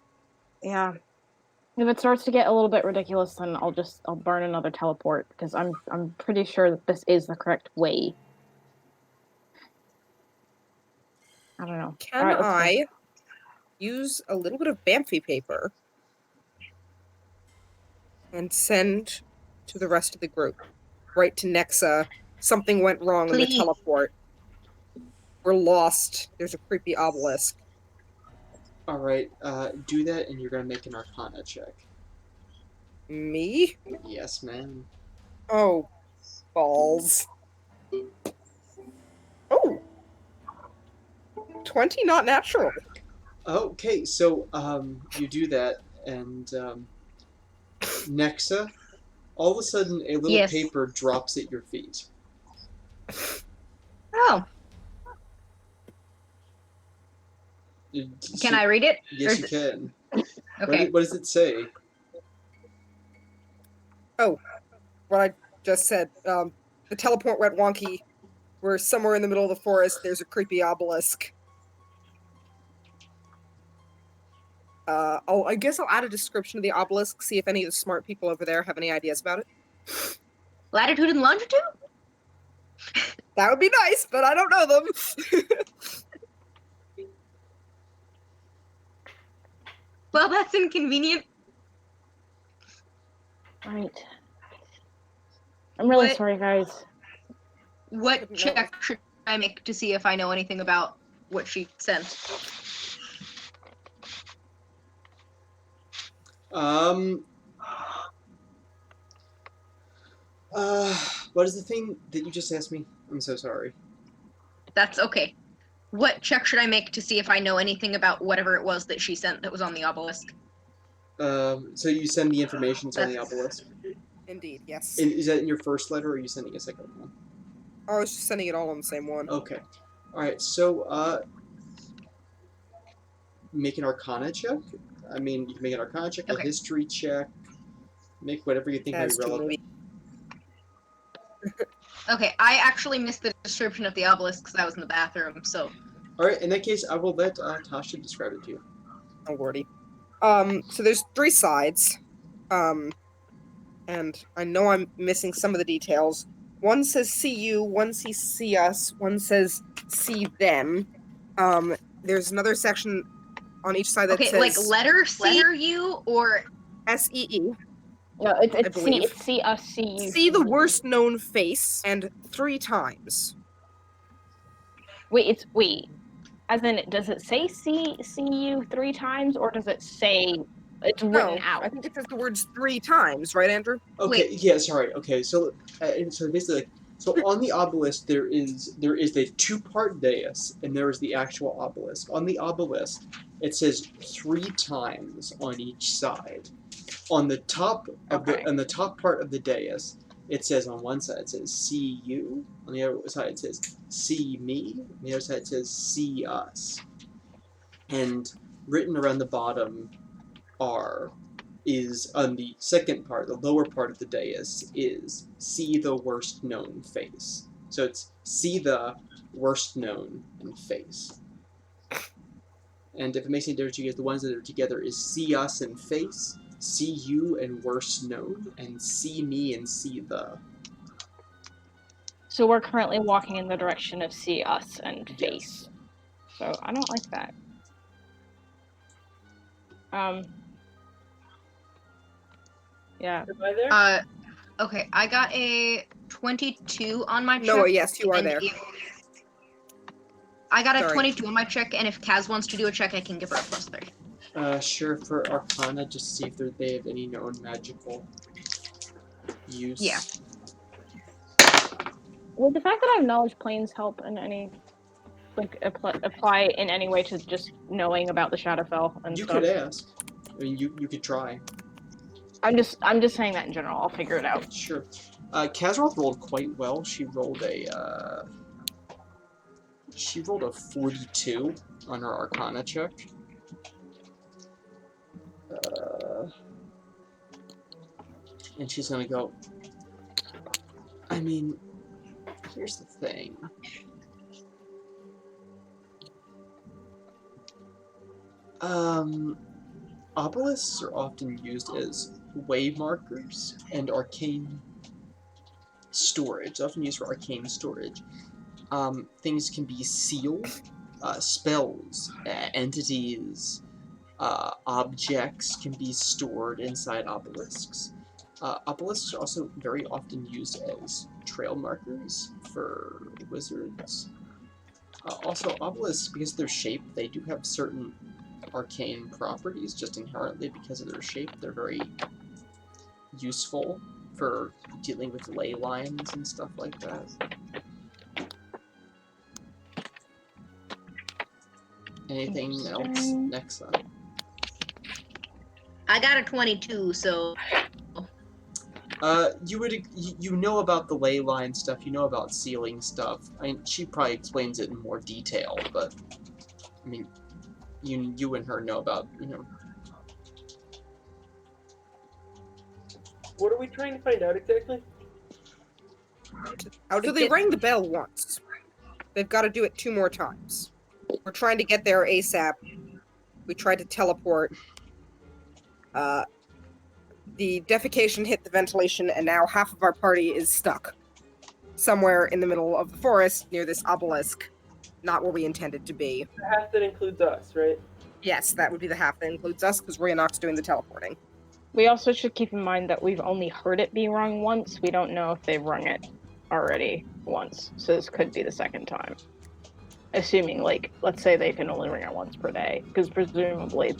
A: Yeah. If it starts to get a little bit ridiculous, then I'll burn another teleport because I'm pretty sure that this is the correct way. I don't know.
C: Can I use a little bit of Bamfy paper and send to the rest of the group? Right to Nexa. Something went wrong in the teleport. We're lost. There's a creepy obelisk.
B: Alright, do that and you're gonna make an Arcana check.
C: Me?
B: Yes, ma'am.
C: Oh, balls. Oh! 20, not natural.
B: Okay, so, you do that, and, Nexa, all of a sudden a little
D: Yes.
B: paper drops at your feet.
D: Oh,
B: So-
D: can I read it?
B: Yes,
D: Or
B: you
D: is
B: can.
D: Okay.
B: What does it say?
C: Oh, what I just said. The teleport went wonky. We're somewhere in the middle of the forest. There's a creepy obelisk. I guess I'll add a description of the obelisk, see if any of the smart people over there have any ideas about it.
D: Latitude and longitude?
C: That would be nice, but I don't know them.
D: Well, that's inconvenient.
A: Right. I'm really
D: What-
A: sorry, guys.
D: What check should I make to see if I know anything about what she sent?
B: What is the thing that you just asked me? I'm so sorry.
D: That's okay. What check should I make to see if I know anything about whatever it was that she sent that was on the obelisk?
B: So you send the information on the
D: That's-
B: obelisk.
C: Indeed, yes.
B: Is that in your first letter, or are you sending a second one?
C: I was just sending it all on the same one.
B: Okay. Alright, so, make an Arcana check. I mean, you can make an Arcana check, a
D: Okay.
B: History check, make whatever you think might
C: As
B: be
C: to
B: relevant.
D: Okay, I actually missed the description of the obelisk because I was in the bathroom, so.
B: Alright, in that case, I will let Tasha describe it to you.
C: Oh, lordy. So there's 3 sides. And I know I'm missing some of the details. One says see you, one says see us, one says see them. There's another section on each side that
D: Okay,
C: says
D: like letter C or U or
C: SEE.
A: No, it's
C: believe.
A: it's see us, see you.
C: See the worst known face, and 3 times.
A: Wait. As in, does it say see you 3 times, or does it say it's written out?
C: I think it says the words 3 times, right, Andrew?
B: Okay, yeah, sorry. Okay, so so basically, so on the obelisk there is the 2-part dais, and there is the actual obelisk. On the obelisk, it says 3 times on each side. On the top of the top part of the dais, it says on one side it says see you. On the other side it says see me. On the other side it says see us. And written around the bottom is on the second part, the lower part of the dais, is see the worst known face. So it's see the worst known and face. And if it makes any difference to you guys, the ones that are together is see us and face, see you and worst known, and see me and see the.
A: So we're currently walking in the direction of see us and face.
B: Yes.
A: So I don't like that. Yeah.
D: okay, I got a 22 on my check.
C: No, yes, you are there.
D: I got a
C: Sorry.
D: 22 on my check, and if Kaz wants to do a check, I can give her a +3.
B: Sure, for Arcana, just to see if they have any known magical use.
D: Yeah.
A: Would the fact that I have knowledge planes help in any, like, apply in any way to just knowing about the Shadowfell and
B: You
A: stuff?
B: could ask. I mean, you could try.
A: I'm just saying that in general. I'll figure it out.
B: Sure. Kazroth rolled quite well. She rolled a 42 on her Arcana check. And she's gonna go, I mean, here's the thing. Obelisks are often used as way markers and arcane storage, often used for arcane storage. Things can be sealed, spells, entities, objects can be stored inside obelisks. Obelisks are also very often used as trail markers for wizards. Also, obelisks, because of their shape, they do have certain arcane properties just inherently because of their shape. They're very useful for dealing with ley lines and stuff like that. Anything else? Next up.
D: I got a 22, so
B: You know about the ley line stuff, you know about sealing stuff. I mean, she probably explains it in more detail, but I mean, you and her know about, you know.
H: What are we trying to find out exactly?
C: So they rang the bell once. They've got to do it 2 more times. We're trying to get there ASAP. We tried to teleport. The defecation hit the ventilation, and now half of our party is stuck. Somewhere in the middle of the forest, near this obelisk. Not where we intended to be.
H: The half that includes us, right?
C: Yes, that would be the half that includes us, because Rhiannon's doing the teleporting.
A: We also should keep in mind that we've only heard it be rung once. We don't know if they've rung it already once, so this could be the second time. Assuming, like, let's say they can only ring it once per day, because presumably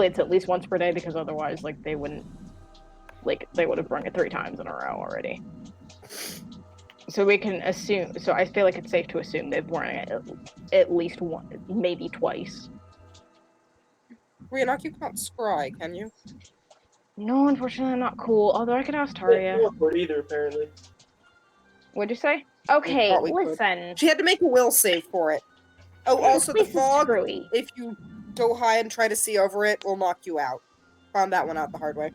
A: it's at least once per day, because otherwise, like, they wouldn't, like, they would have rung it 3 times in a row already. So we can assume, so I feel like it's safe to assume they've rung it at least one, maybe twice.
C: Rhiannon, you can't scry, can you?
A: No, unfortunately, I'm not cool, although I could ask Taria.
H: Can't teleport either, apparently.
A: What'd you say? Okay, listen.
C: She had to make a will save for it. Oh, also the
A: This is
C: fog,
A: screwy.
C: if you go high and try to see over it, will knock you out. Found that one out the hard way.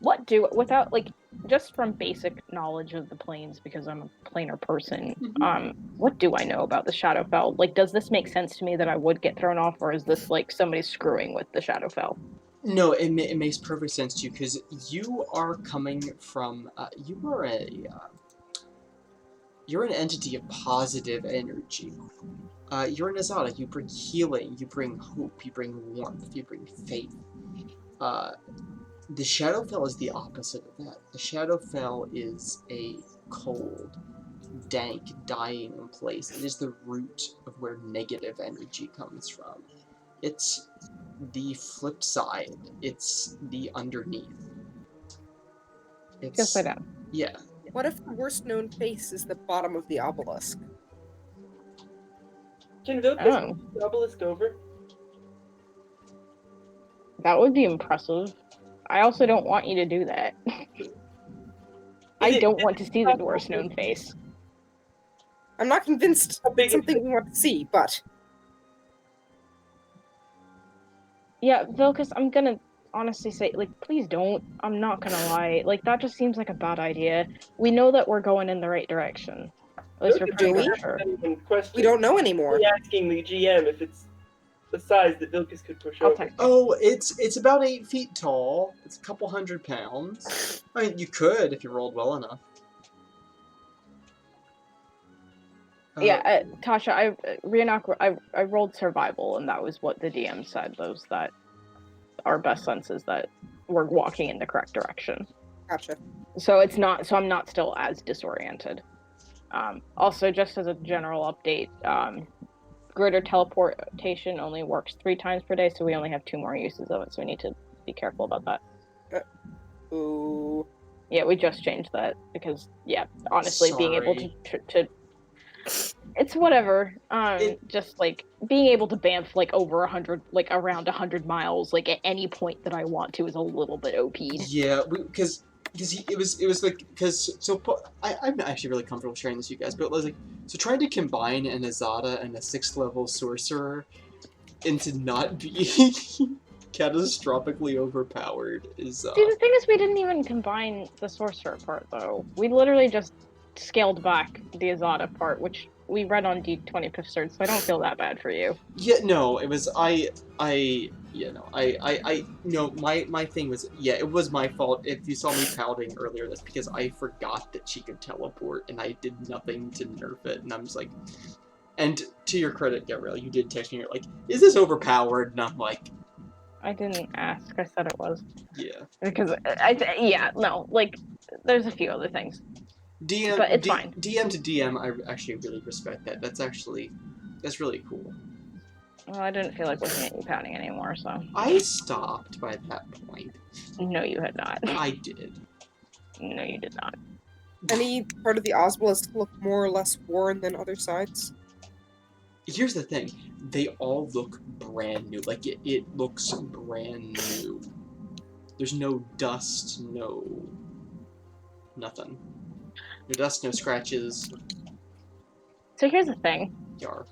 A: Without, like, just from basic knowledge of the planes, because I'm a planar person, what do I know about the Shadowfell? Like, does this make sense to me that I would get thrown off, or is this, like, somebody screwing with the Shadowfell?
B: No, it makes perfect sense to you, because you are coming from, you're an entity of positive energy. You're an Azada, you bring healing, you bring hope, you bring warmth, you bring faith. The Shadowfell is the opposite of that. The Shadowfell is a cold, dank, dying place. It is the root of where negative energy comes from. It's the flip side. It's the underneath.
A: Just say that.
B: Yeah.
C: What if the worst known face is the bottom of the obelisk?
H: Can Vilkas move the obelisk over?
A: That would be impressive. I also don't want you to do that. I don't want to see the worst known face.
C: I'm not convinced it's something we want to see, but...
A: Yeah, Vilkas, I'm gonna honestly say, like, please don't. I'm not gonna lie. Like, that just seems like a bad idea. We know that we're going in the right direction. At least we're pretty sure.
C: We don't know anymore.
H: Asking the GM if it's the size that Vilkas could push over.
B: Oh, it's about 8 feet tall. It's a couple 100 pounds. I mean, you could if you rolled well enough.
A: Yeah, Tasha, I rolled survival, and that was what the DM said. Those that our best sense is that we're walking in the correct direction.
C: Gotcha.
A: So I'm not still as disoriented. Also, just as a general update, greater teleportation only works 3 times per day, so we only have 2 more uses of it. So we need to be careful about that.
C: Ooh.
A: Yeah, we just changed that because, yeah, honestly, being able to it's whatever. Just like being able to bamf like over 100, like around 100 miles, like at any point that I want to, is a little bit OP'd.
B: Yeah, because it was like I'm actually really comfortable sharing this with you guys, but it was like so trying to combine an Azada and a 6th level sorcerer into not being catastrophically overpowered is
A: See, the thing is, we didn't even combine the sorcerer part, though. We literally just scaled back the Azada part, which we read on D20 Pistard, so I don't feel that bad for you.
B: Yeah, no, it was no, my thing was, yeah, it was my fault. If you saw me pouting earlier, that's because I forgot that she could teleport, and I did nothing to nerf it, and I'm just like, and to your credit, Gabrielle, you did text me, you're like, is this overpowered? And I'm like,
A: I didn't ask, I said it was.
B: yeah.
A: Because, like, there's a few other things.
B: DM,
A: But it's fine.
B: DM to DM, I actually really respect that. That's really cool.
A: Well, I didn't feel like looking at you pouting anymore, so.
B: I stopped by that point.
A: No, you had not.
B: I did.
A: No, you did not.
C: Any part of the obelisk look more or less worn than other sides?
B: Here's the thing. They all look brand new. Like, it looks brand new. There's no dust, no... nothing. No dust, no scratches.
A: So here's the thing.
B: Yar.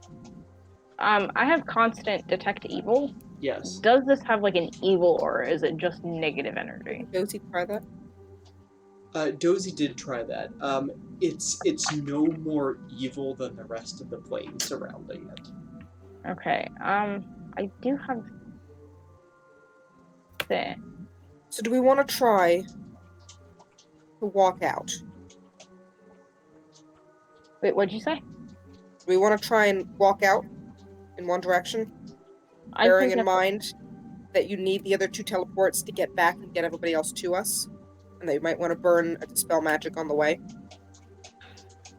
A: I have constant detect evil.
B: Yes.
A: Does this have like an evil or is it just negative energy?
C: Dozy, try that.
B: Dozy did try that. It's no more evil than the rest of the plane surrounding it.
A: Okay. I do have this.
C: So do we want to try to walk out?
A: Wait, what'd you say?
C: Do we want to try and walk out in one direction? Bearing in mind that you need the other 2 teleports to get back and get everybody else to us. And that you might want to burn a dispel magic on the way.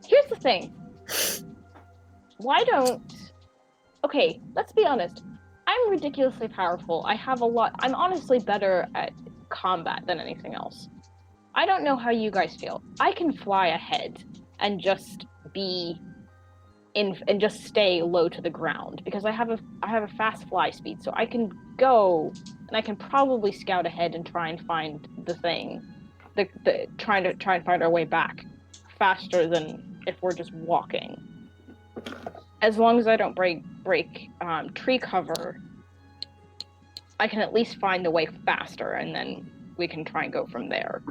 A: Here's the thing. Why don't... Okay, let's be honest. I'm ridiculously powerful. I have a lot... I'm honestly better at combat than anything else. I don't know how you guys feel. I can fly ahead and just be... and just stay low to the ground because I have a fast fly speed, so I can go and I can probably scout ahead and try and find the thing, try and find our way back faster than if we're just walking. As long as I don't break tree cover, I can at least find the way faster, and then we can try and go from there.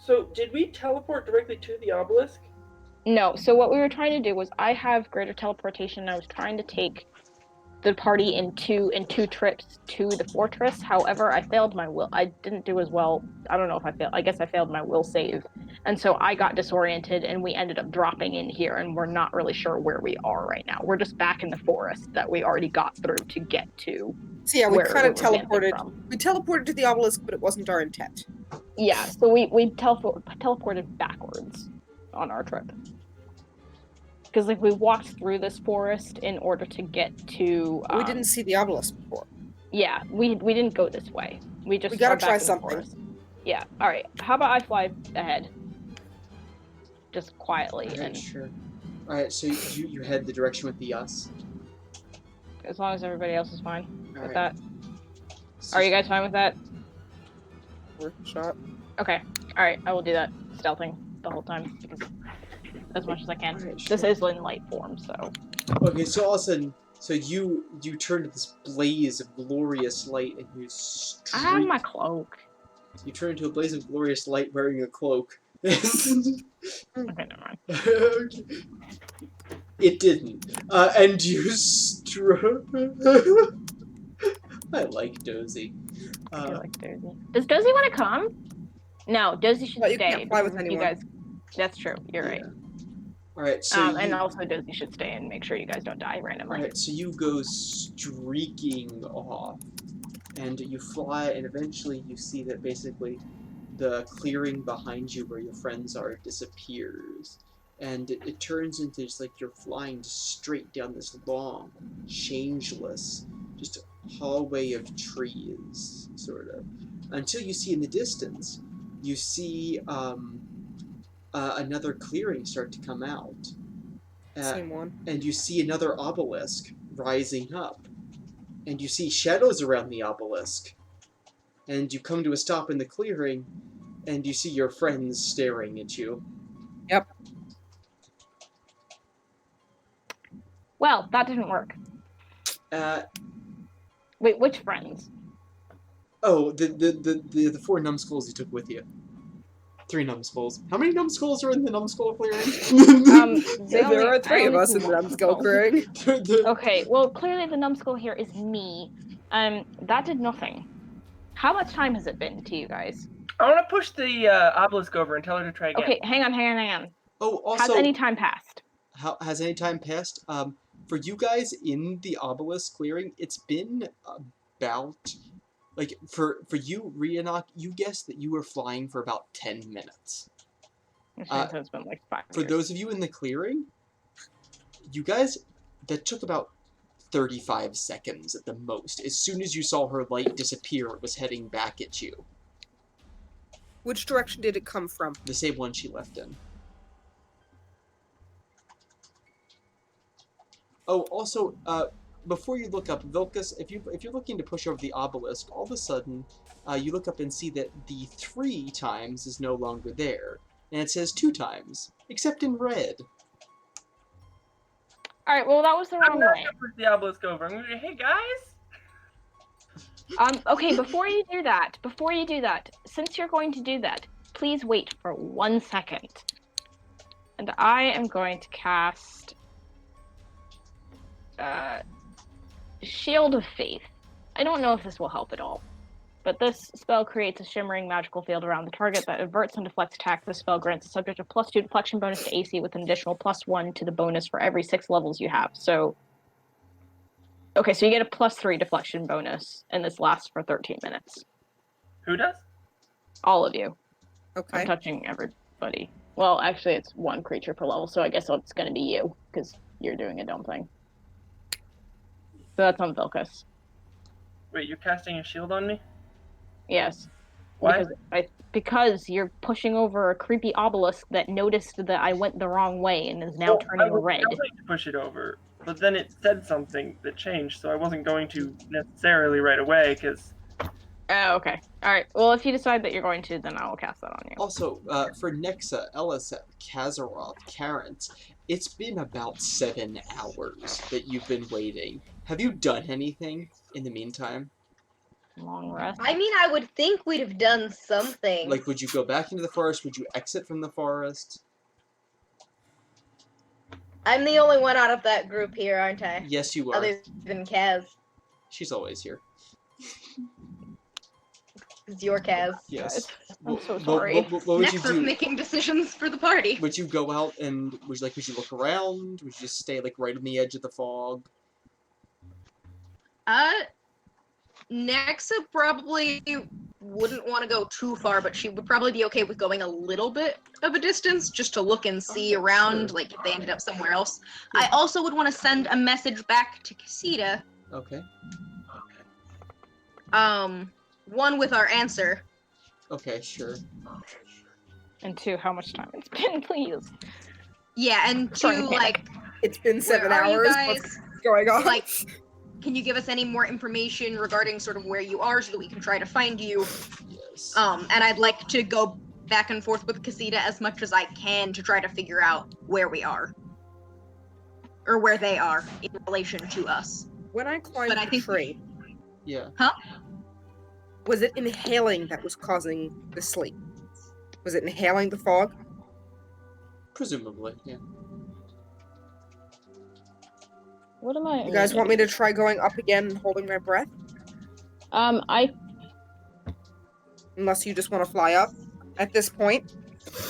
H: So did we teleport directly to the obelisk?
A: No, so what we were trying to do was I have greater teleportation, and I was trying to take the party in two trips to the fortress. However, I failed my will. I didn't do as well. I don't know if I failed. I guess I failed my will save. And so I got disoriented, and we ended up dropping in here, and we're not really sure where we are right now. We're just back in the forest that we already got through to get to.
C: So yeah, we kind of teleported. We teleported to the obelisk, but it wasn't our intent.
A: Yeah, so we teleported backwards on our trip. Because like we walked through this forest in order to get to.
C: We didn't see the obelisk before.
A: Yeah, we didn't go this way. We
C: gotta try something.
A: Yeah. All right. How about I fly ahead, just quietly,
B: All right,
A: and
B: sure. All right, so you head the direction with the us.
A: as long as everybody else is fine
B: All
A: with
B: right.
A: that. Are you guys fine with that?
C: Worth a shot.
A: Okay. All right. I will do that stealthing the whole time because as much as I can.
B: Right,
A: This
B: sure.
A: is in light form, so.
B: Okay, so all of a sudden, so you turn to this blaze of glorious light, and you
A: I have
B: streak.
A: my cloak.
B: You turn into a blaze of glorious light wearing a cloak.
A: Okay, never mind.
B: Okay. It didn't. And you I like Dozy.
A: I do like Dozy. Does Dozy want to come? No, Dozy should
C: But you
A: stay.
C: can't fly with
A: because
C: anyone.
A: You guys. That's true. You're right.
B: Alright, so
A: And also Dozy should stay and make sure you guys don't die randomly.
B: Alright, so you go streaking off, and you fly, and eventually you see that basically the clearing behind you where your friends are disappears. And it turns into just like you're flying straight down this long, changeless, just hallway of trees, sort of. Until you see in the distance, you see another clearing start to come out.
C: Same one.
B: And you see another obelisk rising up. And you see shadows around the obelisk. And you come to a stop in the clearing, and you see your friends staring at you.
C: Yep.
A: Well, that didn't work. Wait, which friends?
B: Oh, the 4 numbskulls you took with you. 3 numbskulls. How many numbskulls are in the numbskull clearing?
C: There are 3 of us in the numbskull clearing.
A: Okay, well, clearly the numbskull here is me. That did nothing. How much time has it been to you guys?
H: I want to push the obelisk over and tell her to try again.
A: Okay, hang on.
B: Oh, also,
A: has any time passed?
B: Has any time passed? For you guys in the obelisk clearing, it's been about, like, for you, Rhiannoch, you guessed that you were flying for about 10 minutes.
A: So it's been like 5
B: For
A: years.
B: those of you in the clearing, you guys, that took about 35 seconds at the most. As soon as you saw her light disappear, it was heading back at you.
C: Which direction did it come from?
B: The same one she left in. Oh, also, before you look up, Vilkas, if you're looking to push over the obelisk, all of a sudden, you look up and see that the 3 times is no longer there, and it says 2 times, except in red.
A: All right, well, that was the wrong
H: I'm not
A: way.
H: gonna push the obelisk over. I'm gonna be, hey guys.
A: Okay, before you do that, since you're going to do that, please wait for 1 second. And I am going to cast Shield of Faith. I don't know if this will help at all, but this spell creates a shimmering magical field around the target that averts and deflects attacks. This spell grants a subject a +2 deflection bonus to AC with an additional +1 to the bonus for every 6 levels you have. So, okay, so you get a +3 deflection bonus, and this lasts for 13 minutes.
H: Who does?
A: All of you.
C: Okay.
A: I'm touching everybody. Well, actually, it's 1 creature per level, so I guess it's going to be you, because you're doing a dumb thing. So that's on Vilkas.
H: Wait, you're casting a shield on me?
A: Yes.
H: Why?
A: Because you're pushing over a creepy obelisk that noticed that I went the wrong way and is now turning red.
H: I was going to push it over, but then it said something that changed, so I wasn't going to necessarily right away, because...
A: Oh, okay. Alright, well, if you decide that you're going to, then I will cast that on you.
B: Also, for Nexa, Eliseth, Kazaroth, Karent, it's been about 7 hours that you've been waiting. Have you done anything in the meantime?
A: Long rest.
G: I mean, I would think we'd have done something.
B: Like, would you go back into the forest? Would you exit from the forest?
G: I'm the only one out of that group here, aren't I?
B: Yes, you are.
G: Other than Kaz.
B: She's always here.
G: It's your Kaz.
B: Yes.
A: I'm so sorry.
B: What would you
D: Next is
B: do?
D: making decisions for the party.
B: Would you go out and would you look around? Would you just stay like right on the edge of the fog?
D: Nexa probably wouldn't want to go too far, but she would probably be okay with going a little bit of a distance just to look and see around,
B: sure.
D: like if they ended up somewhere else. I also would want to send a message back to Casita.
B: Okay.
D: One with our answer.
B: Okay, sure.
A: And 2, how much time it's been, please.
D: Yeah, and 2,
A: Sorry,
D: like,
C: It's been 7
D: where are you
C: hours.
D: guys?
C: What's going on?
D: Like, can you give us any more information regarding sort of where you are so that we can try to find you?
B: Yes.
D: And I'd like to go back and forth with Casita as much as I can to try to figure out where we are. Or where they are in relation to us.
C: When I climbed
D: I
C: the
D: think-
C: tree,
B: Yeah.
C: was it inhaling that was causing the sleep? Was it inhaling the fog?
B: Presumably, yeah.
A: What am I?
C: You guys want me to try going up again and holding my breath? Unless you just want to fly up at this point.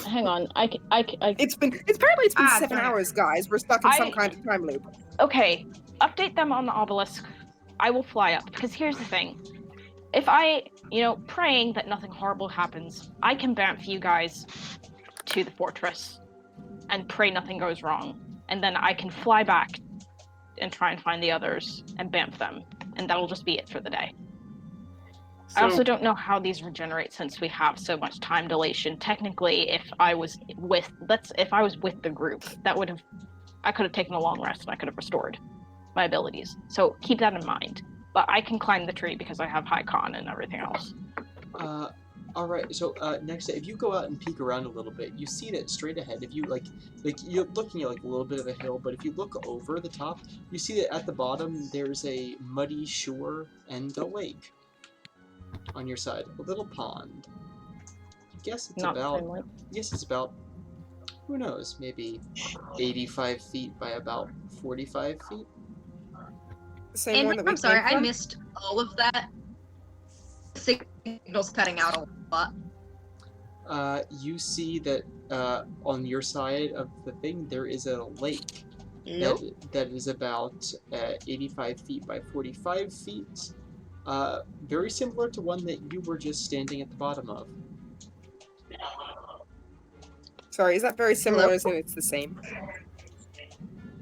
A: Hang on.
C: It's apparently 7
A: sorry.
C: hours, guys. We're stuck in some kind of time loop.
A: Okay, update them on the obelisk. I will fly up, because here's the thing. If I, praying that nothing horrible happens, I can bamf you guys to the fortress and pray nothing goes wrong. And then I can fly back and try and find the others and bamf them. And that'll just be it for the day. I also don't know how these regenerate since we have so much time dilation. Technically, if I was with the group, I could have taken a long rest and I could have restored my abilities. So keep that in mind. But I can climb the tree because I have high con and everything else.
B: All right. So next, if you go out and peek around a little bit, you see that straight ahead. If you like you're looking at like a little bit of a hill, but if you look over the top, you see that at the bottom there's a muddy shore and a lake on your side, a little pond. Guess it's
A: Not the
B: about.
A: same way.
B: Yes, it's about. Who knows? Maybe 85 feet by about 45 feet.
C: The same one
D: And
C: that we
D: I'm sorry,
C: came
D: I
C: from?
D: missed all of that. Signal's cutting out a lot.
B: You see that on your side of the thing there is a lake
D: Nope.
B: that is about 85 feet by 45 feet. Very similar to one that you were just standing at the bottom of.
C: Sorry, is that very similar
D: Hello?
C: as in it's the same?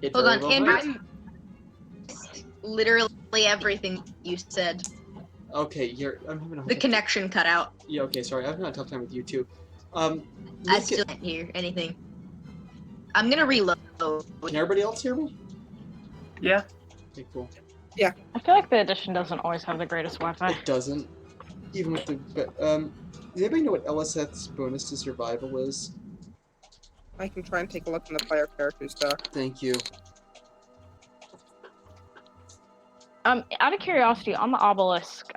B: It
D: Hold
B: very
D: on,
B: well
D: Andrew.
B: might.
D: I missed literally everything you said.
B: Okay, I'm having a
D: The connection cut out.
B: Yeah, okay, sorry. I'm having a tough time with you too.
D: I
B: Look
D: still can't hear anything. I'm gonna reload.
B: Can everybody else hear me?
H: Yeah.
B: Okay, cool.
A: I feel like the edition doesn't always have the greatest Wi-Fi.
B: It doesn't. Even with the does anybody know what LSF's bonus to survival is?
C: I can try and take a look in the player characters doc.
B: Thank you.
A: Out of curiosity, on the obelisk,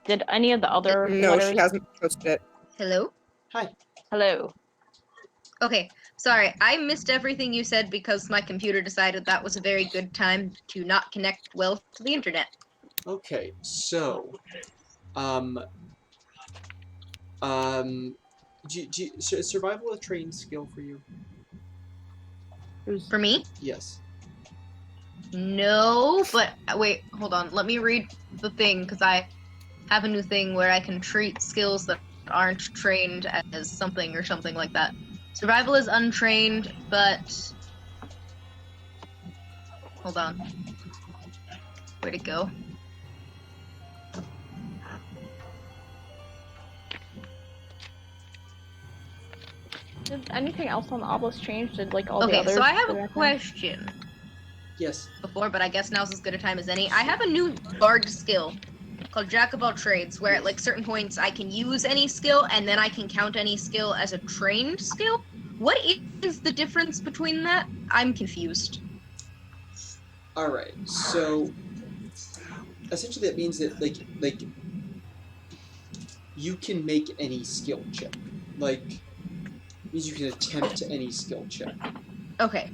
A: did any of the other
C: No,
A: letters...
C: she hasn't posted it.
D: Hello?
B: Hi.
A: Hello.
D: Okay, sorry, I missed everything you said because my computer decided that was a very good time to not connect well to the internet.
B: Okay, so is survival a trained skill for you?
D: For me?
B: Yes.
D: No, but wait, hold on. Let me read the thing because I have a new thing where I can treat skills that aren't trained as something or something like that. Survival is untrained, but hold on. Where'd it go?
A: Did anything else on the obelisk change? Did like all the
D: Okay,
A: others?
D: so I have
A: do
D: a
A: anything?
D: question.
B: Yes.
D: Before, but I guess now's as good a time as any. I have a new bard skill called Jack of all trades, where at like certain points I can use any skill and then I can count any skill as a trained skill. What is the difference between that? I'm confused.
B: All right. So essentially, that means that like you can make any skill check. Like means you can attempt any skill check.
D: Okay.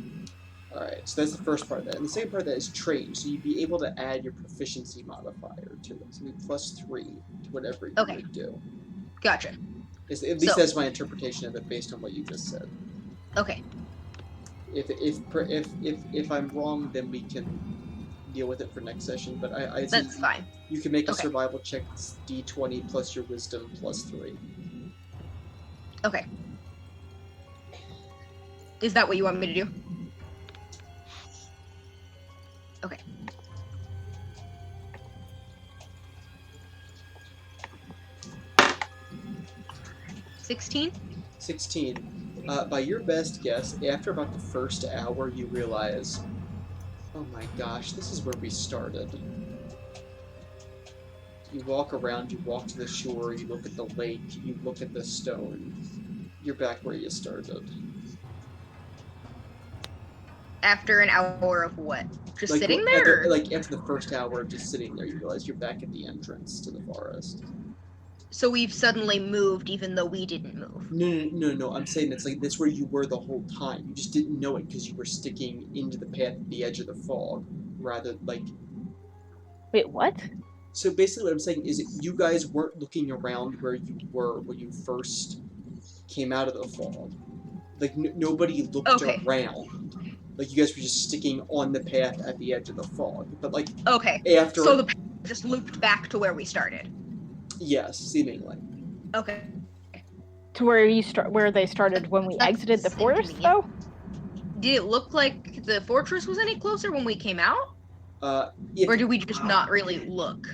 B: Alright, so that's the first part of that. And the second part of that is trained, so you'd be able to add your proficiency modifier to it. So +3 to whatever you would do.
D: Gotcha.
B: At least that's my interpretation of it based on what you just said.
D: Okay.
B: If I'm wrong, then we can deal with it for next session. But I
D: That's fine.
B: You can make a
D: Okay.
B: survival check D20 plus your wisdom +3.
D: Okay. Is that what you want me to do? Okay. $16?
B: 16. By your best guess, after about the first hour, you realize, oh my gosh, this is where we started. You walk around, you walk to the shore, you look at the lake, you look at the stone. You're back where you started.
D: After an hour of what? Just
B: Like,
D: sitting there?
B: like after the first hour of just sitting there, you realize you're back at the entrance to the forest.
D: So we've suddenly moved even though we didn't move.
B: No. I'm saying it's like that's where you were the whole time. You just didn't know it because you were sticking into the path at the edge of the fog, rather like.
A: Wait, what?
B: So basically, what I'm saying is that you guys weren't looking around where you were when you first came out of the fog. Like nobody looked around. Like you guys were just sticking on the path at the edge of the fog. But like after
D: so the path just looped back to where we started.
B: Yes, seemingly.
D: Okay.
B: To
A: where they started when we exited the forest, though?
D: Did it look like the fortress was any closer when we came out? Or did we just not really look?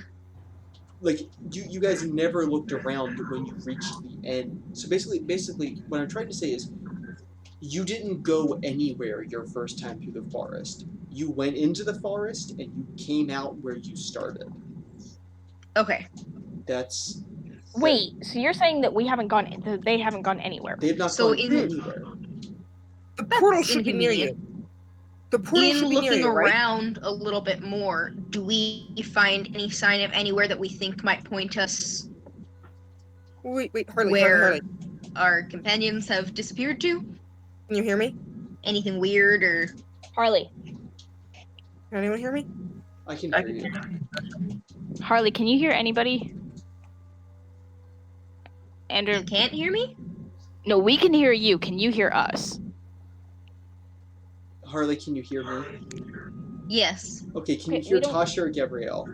B: Like you guys never looked around when you reached the end. So basically, what I'm trying to say is, you didn't go anywhere your first time through the forest. You went into the forest and you came out where you started.
D: Okay.
B: That's.
A: Wait, so you're saying that we haven't gone, they haven't gone anywhere?
B: They have not
D: So
B: gone
D: in-
B: anywhere.
C: The portal
D: That's
C: should be near you.
D: inconvenient.
C: The portal
D: In
C: should be near
D: looking
C: you, right?
D: around a little bit more, do we find any sign of anywhere that we think might point us
C: Wait, Harley,
D: where
C: Harley.
D: our companions have disappeared to?
C: Can you hear me?
D: Anything weird or...
A: Harley.
C: Can anyone hear me?
B: I can
H: I
B: hear you.
A: Harley, can you hear anybody? Andrew?
D: You can't hear me?
A: No, we can hear you. Can you hear us?
B: Harley, can you hear me?
D: Yes.
B: Okay, can you
A: Okay,
B: hear
A: we don't-
B: Tasha or Gabrielle?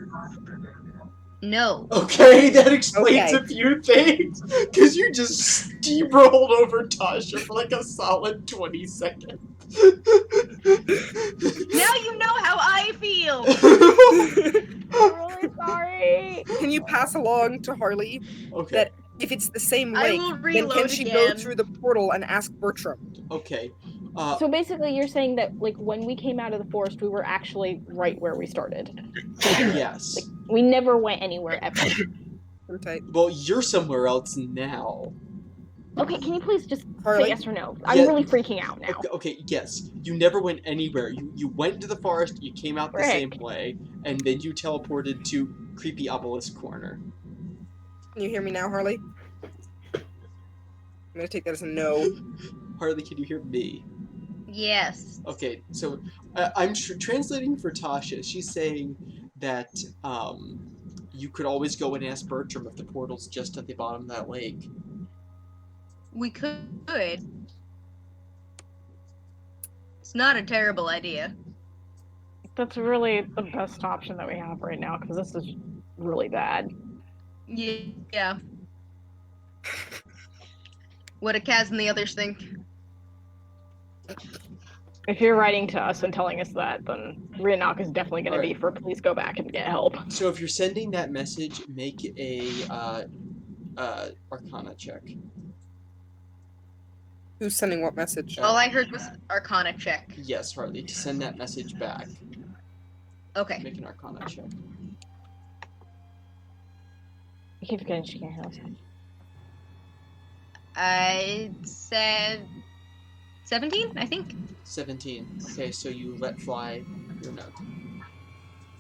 D: No.
B: Okay, that explains
C: Okay.
B: a few things. Because you just steamrolled over Tasha for like a solid 20 seconds.
D: Now you know how I feel!
A: I'm really sorry.
C: Can you pass along to Harley
B: Okay,
C: that if it's the same
D: I
C: link,
D: will
C: then
D: reload
C: can she go
D: again.
C: through the portal and ask Bertram?
B: okay.
A: So basically, you're saying that, like, when we came out of the forest, we were actually right where we started.
B: Yes.
A: Like, we never went anywhere ever.
C: I'm tight.
B: Well, you're somewhere else now.
A: Okay, can you please just
C: Harley?
A: say yes or no? I'm
B: Yeah.
A: really freaking out now.
B: Okay, yes. You never went anywhere. You went into the forest, you came out the same
A: Frick.
B: way, and then you teleported to Creepy Obelisk Corner.
C: Can you hear me now, Harley? I'm gonna take that as a no.
B: Harley, can you hear me?
D: Yes.
B: Okay, so I'm translating for Tasha. She's saying that you could always go and ask Bertram if the portal's just at the bottom of that lake.
D: We could. It's not a terrible idea.
A: That's really the best option that we have right now, because this is really bad.
D: Yeah. What do Kaz and the others think?
A: If you're writing to us and telling us that, then Rhiannoc is definitely going to be
B: Alright.
A: for please go back and get help.
B: So if you're sending that message, make a Arcana check.
C: Who's sending what message?
D: All I heard was Arcana check.
B: Yes, Harley, to send that message back.
D: Okay.
B: Make an Arcana check.
A: I keep forgetting she can't hear us.
D: I said 17, I think.
B: 17. Okay, so you let fly your note.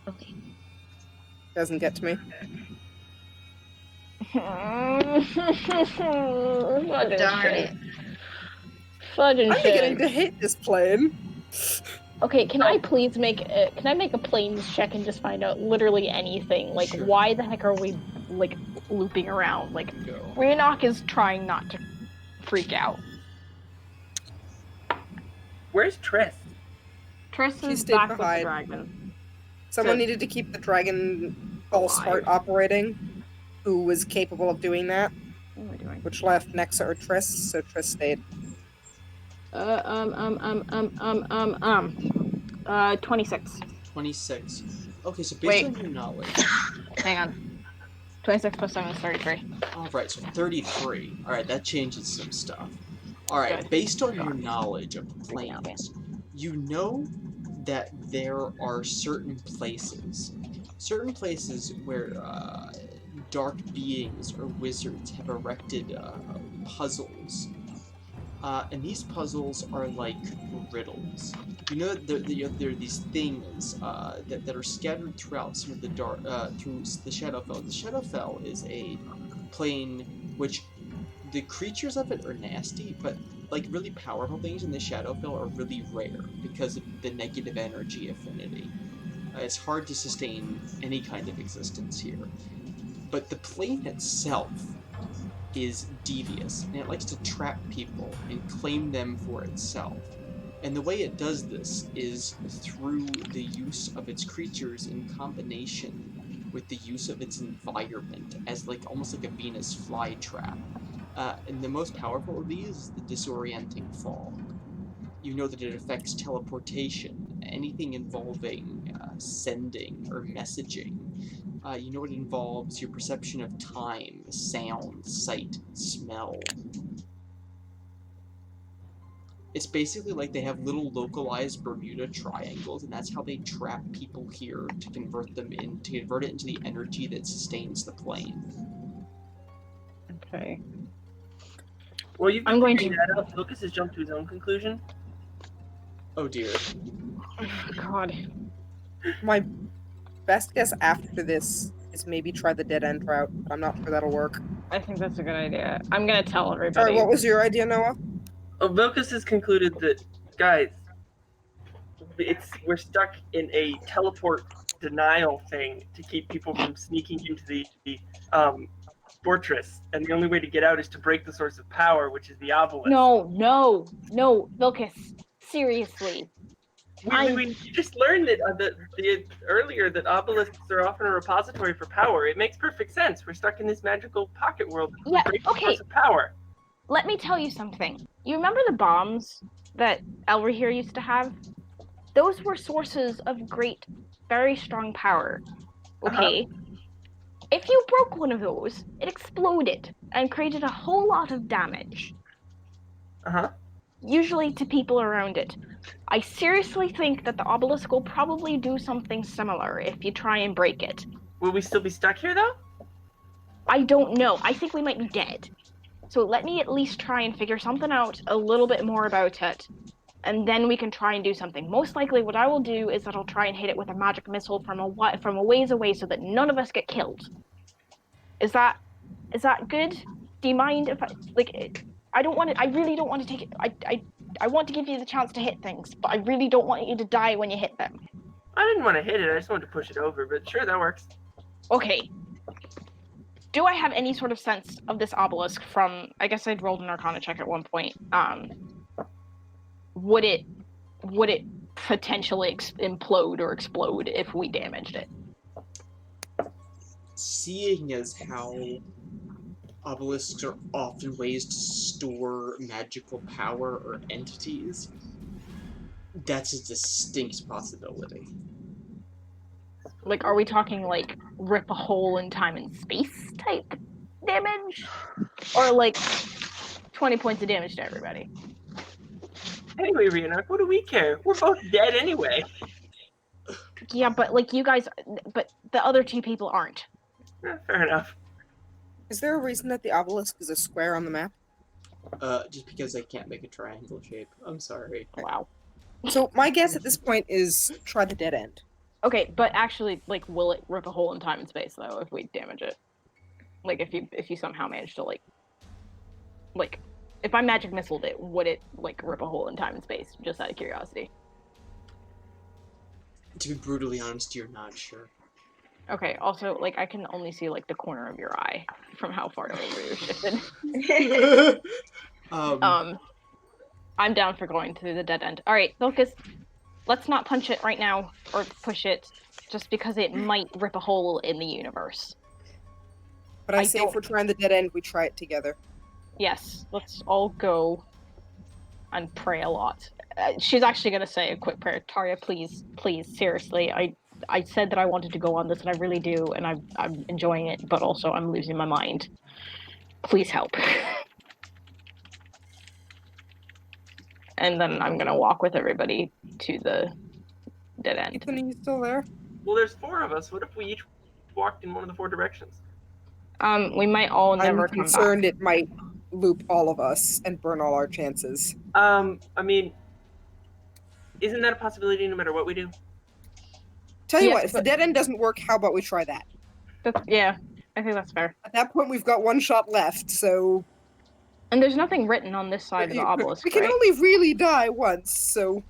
D: Okay.
C: Doesn't get to me.
D: Darn it.
A: Fudging
C: I'm beginning
A: shit.
C: to hate this plane.
A: Okay, can I please make a planes check and just find out literally anything? Like,
B: Sure.
A: why the heck are we, like, looping around? Like,
B: Go.
A: Rhiannoc is trying not to freak out.
H: Where's Triss?
A: Triss
C: She
A: is
C: stayed
A: back with the
C: behind.
A: dragon.
C: Someone
A: Good.
C: needed to keep the dragon false
B: Alive.
C: heart operating, who was capable of doing that,
A: What am I doing?
C: which left Nexa or Triss, so Triss stayed.
A: 26.
B: 26. Okay, so based
A: Wait.
B: on your knowledge.
A: Hang on. 26 plus 7 is 33.
B: Alright, so 33. Alright, that changes some stuff. Alright,
A: Good.
B: based on your knowledge of
A: Freaking out, man.
B: planes, you know that there are certain places where dark beings or wizards have erected puzzles. And these puzzles are like riddles. You know that there are these things that are scattered throughout some of the through the Shadowfell. The Shadowfell is a plane which the creatures of it are nasty, but like really powerful things in the Shadowfell are really rare because of the negative energy affinity. It's hard to sustain any kind of existence here. But the plane itself is devious, and it likes to trap people and claim them for itself. And the way it does this is through the use of its creatures in combination with the use of its environment as like almost like a Venus flytrap. And the most powerful of these is the disorienting fog. You know that it affects teleportation, anything involving sending or messaging. You know it involves your perception of time, sound, sight, smell. It's basically like they have little localized Bermuda triangles, and that's how they trap people here to convert it into the energy that sustains the plane.
A: Okay.
H: Well, you've been
A: I'm going
H: figuring
A: to-
H: that out. Lucas has jumped to his own conclusion.
B: Oh dear.
A: God.
C: My best guess after this is maybe try the dead end route, but I'm not sure that'll work.
A: I think that's a good idea. I'm gonna tell
C: Sorry,
A: everybody.
C: what was your idea, Noah?
H: Vilcus has concluded that, guys, we're stuck in a teleport denial thing to keep people from sneaking into the fortress, and the only way to get out is to break the source of power, which is the obelisk.
A: No, Vilcus. Seriously.
H: We just learned that earlier that obelisks are often a repository for power. It makes perfect sense. We're stuck in this magical pocket world.
A: Yeah,
H: Break the
A: okay.
H: source of power.
A: Let me tell you something. You remember the bombs that Elry here used to have? Those were sources of great, very strong power. Okay? If you broke one of those, it exploded and created a whole lot of damage. Usually to people around it. I seriously think that the obelisk will probably do something similar if you try and break it.
H: Will we still be stuck here, though?
A: I don't know. I think we might be dead. So let me at least try and figure something out a little bit more about it. And then we can try and do something. Most likely what I will do is that I'll try and hit it with a magic missile from a ways away so that none of us get killed. Is that good? Do you mind if I don't want to, I really don't want to take it. I want to give you the chance to hit things, but I really don't want you to die when you hit them.
H: I didn't want to hit it. I just wanted to push it over, but sure, that works.
A: Okay. Do I have any sort of sense of this obelisk from, I guess I'd rolled an Arcana check at one point. Would it potentially implode or explode if we damaged it?
B: Seeing as how obelisks are often ways to store magical power or entities, that's a distinct possibility.
A: Like, are we talking like rip a hole in time and space type damage? Or like 20 points of damage to everybody?
H: Anyway, Rhiannon, what do we care? We're both dead anyway.
A: Yeah, but like you guys, but the other two people aren't.
H: Fair enough.
C: Is there a reason that the obelisk is a square on the map?
B: Just because I can't make a triangle shape. I'm sorry.
A: Wow.
C: So my guess at this point is try the dead end.
A: Okay, but actually, like, will it rip a hole in time and space though if we damage it? Like, if you somehow manage to like, if I magic missiled it, would it like rip a hole in time and space? Just out of curiosity.
B: To be brutally honest, you're not sure.
A: Okay. Also, like, I can only see like the corner of your eye from how far away you're shifted. I'm down for going through the dead end. All right, Vilcus, let's not punch it right now or push it, just because it might rip a hole in the universe.
C: But I say if we're trying the dead end, we try it together.
A: Yes, let's all go and pray a lot. She's actually going to say a quick prayer. Taria, please, seriously, I said that I wanted to go on this, and I really do, and I'm enjoying it, but also I'm losing my mind. Please help. And then I'm going to walk with everybody to the dead end.
C: Ethan, are you still there?
H: Well, there's 4 of us. What if we each walked in one of the 4 directions?
A: We might all never
C: I'm
A: come back.
C: concerned it might loop all of us and burn all our chances.
H: I mean, isn't that a possibility no matter what we do?
C: Tell you what, if the dead end doesn't work, how about we try that?
A: Yeah, I think that's fair.
C: At that point, we've got 1 shot left, so...
A: And there's nothing written on this side of the obelisk,
C: we can only really die once, so...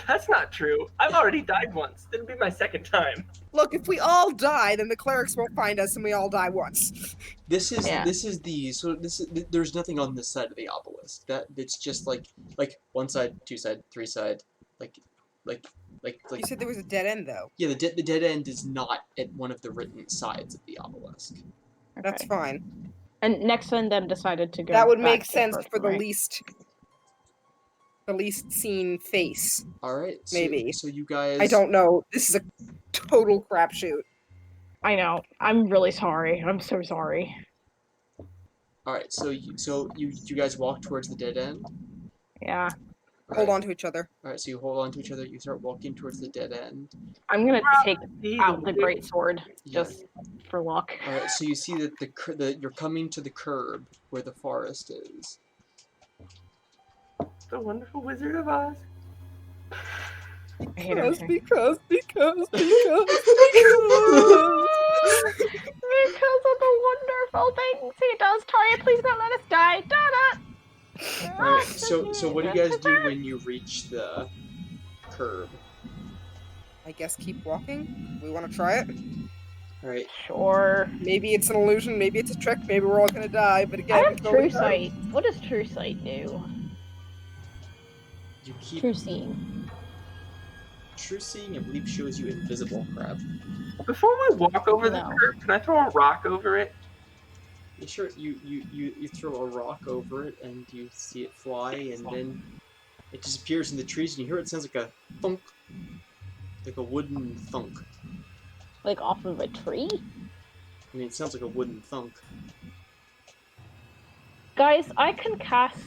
H: That's not true. I've already died once. It'll be my 2nd time.
C: Look, if we all die, then the clerics won't find us and we all die once.
B: There's nothing on this side of the obelisk. It's just like 1 side, 2 side, 3 side, like.
C: You said there was a dead end, though.
B: Yeah, the dead end is not at one of the written sides of the obelisk.
A: Okay.
C: That's fine.
A: And Nexa and them decided to go.
C: That would
A: back
C: make
A: to
C: sense
A: first,
C: for
A: right?
C: the least seen face.
B: Alright,
C: maybe.
B: So you guys...
C: I don't know. This is a total crapshoot.
A: I know. I'm really sorry. I'm so sorry.
B: Alright, so you guys walk towards the dead end?
A: Yeah.
C: Hold on to each other.
B: Alright, so you hold on to each other, you start walking towards the dead end.
A: I'm gonna take
H: See
A: out the
H: way-
A: great sword
B: Yeah.
A: just for luck.
B: Alright, so you see that you're coming to the curb where the forest is.
H: The wonderful Wizard of Oz.
A: I hate everything.
C: Because.
A: Because of the wonderful things he does. Taria, please don't let us die.
B: Alright, so what do you guys do when you reach the curb?
C: I guess keep walking. We want to try it.
B: Alright,
A: Sure.
C: Maybe it's an illusion. Maybe it's a trick. Maybe we're all gonna die. But again,
A: I have
C: until we
A: true
C: die-
A: sight. What does true sight do?
B: you keep
A: True seeing.
B: true seeing, I believe, shows you invisible crap.
H: Before we walk over the
A: No.
H: curb, can I throw a rock over it?
B: Yeah, sure, you throw a rock over it and you see it fly, and then it disappears in the trees, and you hear it sounds like a thunk, like a wooden thunk.
A: Like off of a tree?
B: I mean, it sounds like a wooden thunk.
A: Guys, I can cast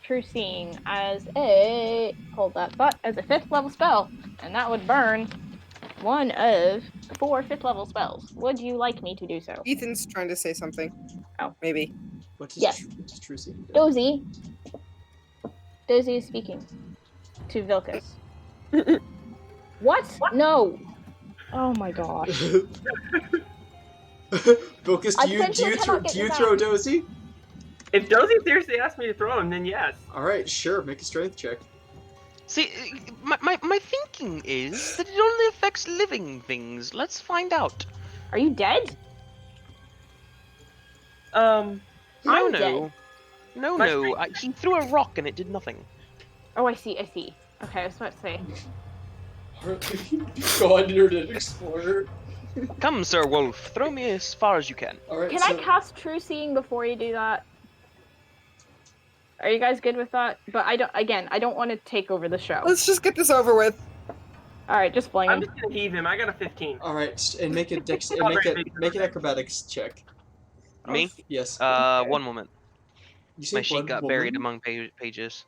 A: true seeing as a as a 5th level spell, and that would burn one of 4 5th level spells. Would you like me to do so?
C: Ethan's trying to say something.
A: Oh.
C: Maybe.
B: What does
A: Yes.
B: true seeing do?
A: Dozy is speaking to Vilcus. What? No. Oh my gosh.
B: Vilcus,
A: I
B: do
A: potentially
B: you
A: cannot get this
B: throw
A: out.
B: Dozy?
H: If Dozy seriously asked me to throw him, then yes.
B: Alright, sure, make a strength check.
E: See, my thinking is that it only affects living things. Let's find out.
A: Are you dead?
E: No,
A: I'm
E: no.
A: dead.
E: No,
H: My
E: no. He threw a rock and it did nothing.
A: Oh, I see. Okay, I was about to say.
B: Go on, Internet Explorer.
E: Come, Sir Wolf, throw me as far as you can.
B: Alright,
A: Can
B: so
A: I cast True Seeing before you do that? Are you guys good with that? But I don't want to take over the show.
C: Let's just get this over with.
A: Alright, just fling
H: I'm
A: him.
H: just gonna heave him. I got a 15.
B: Alright, and make a make an acrobatics check.
E: Me?
B: Yes.
E: One moment.
B: You say
E: My sheet
B: one
E: got
B: woman?
E: buried among pages.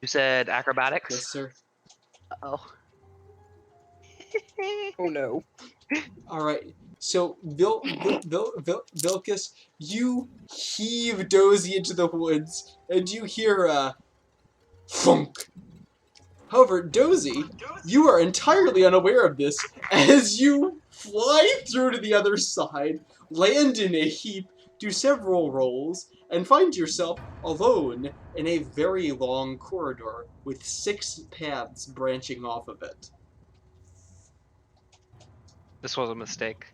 E: You said acrobatics?
B: Yes, sir.
E: Oh.
C: Oh no.
B: Alright, so Vilcus, you heave Dozy into the woods, and you hear a thunk. However, Dozy, you are entirely unaware of this as you fly through to the other side, land in a heap, do several rolls, and find yourself alone in a very long corridor with 6 paths branching off of it.
E: This was a mistake.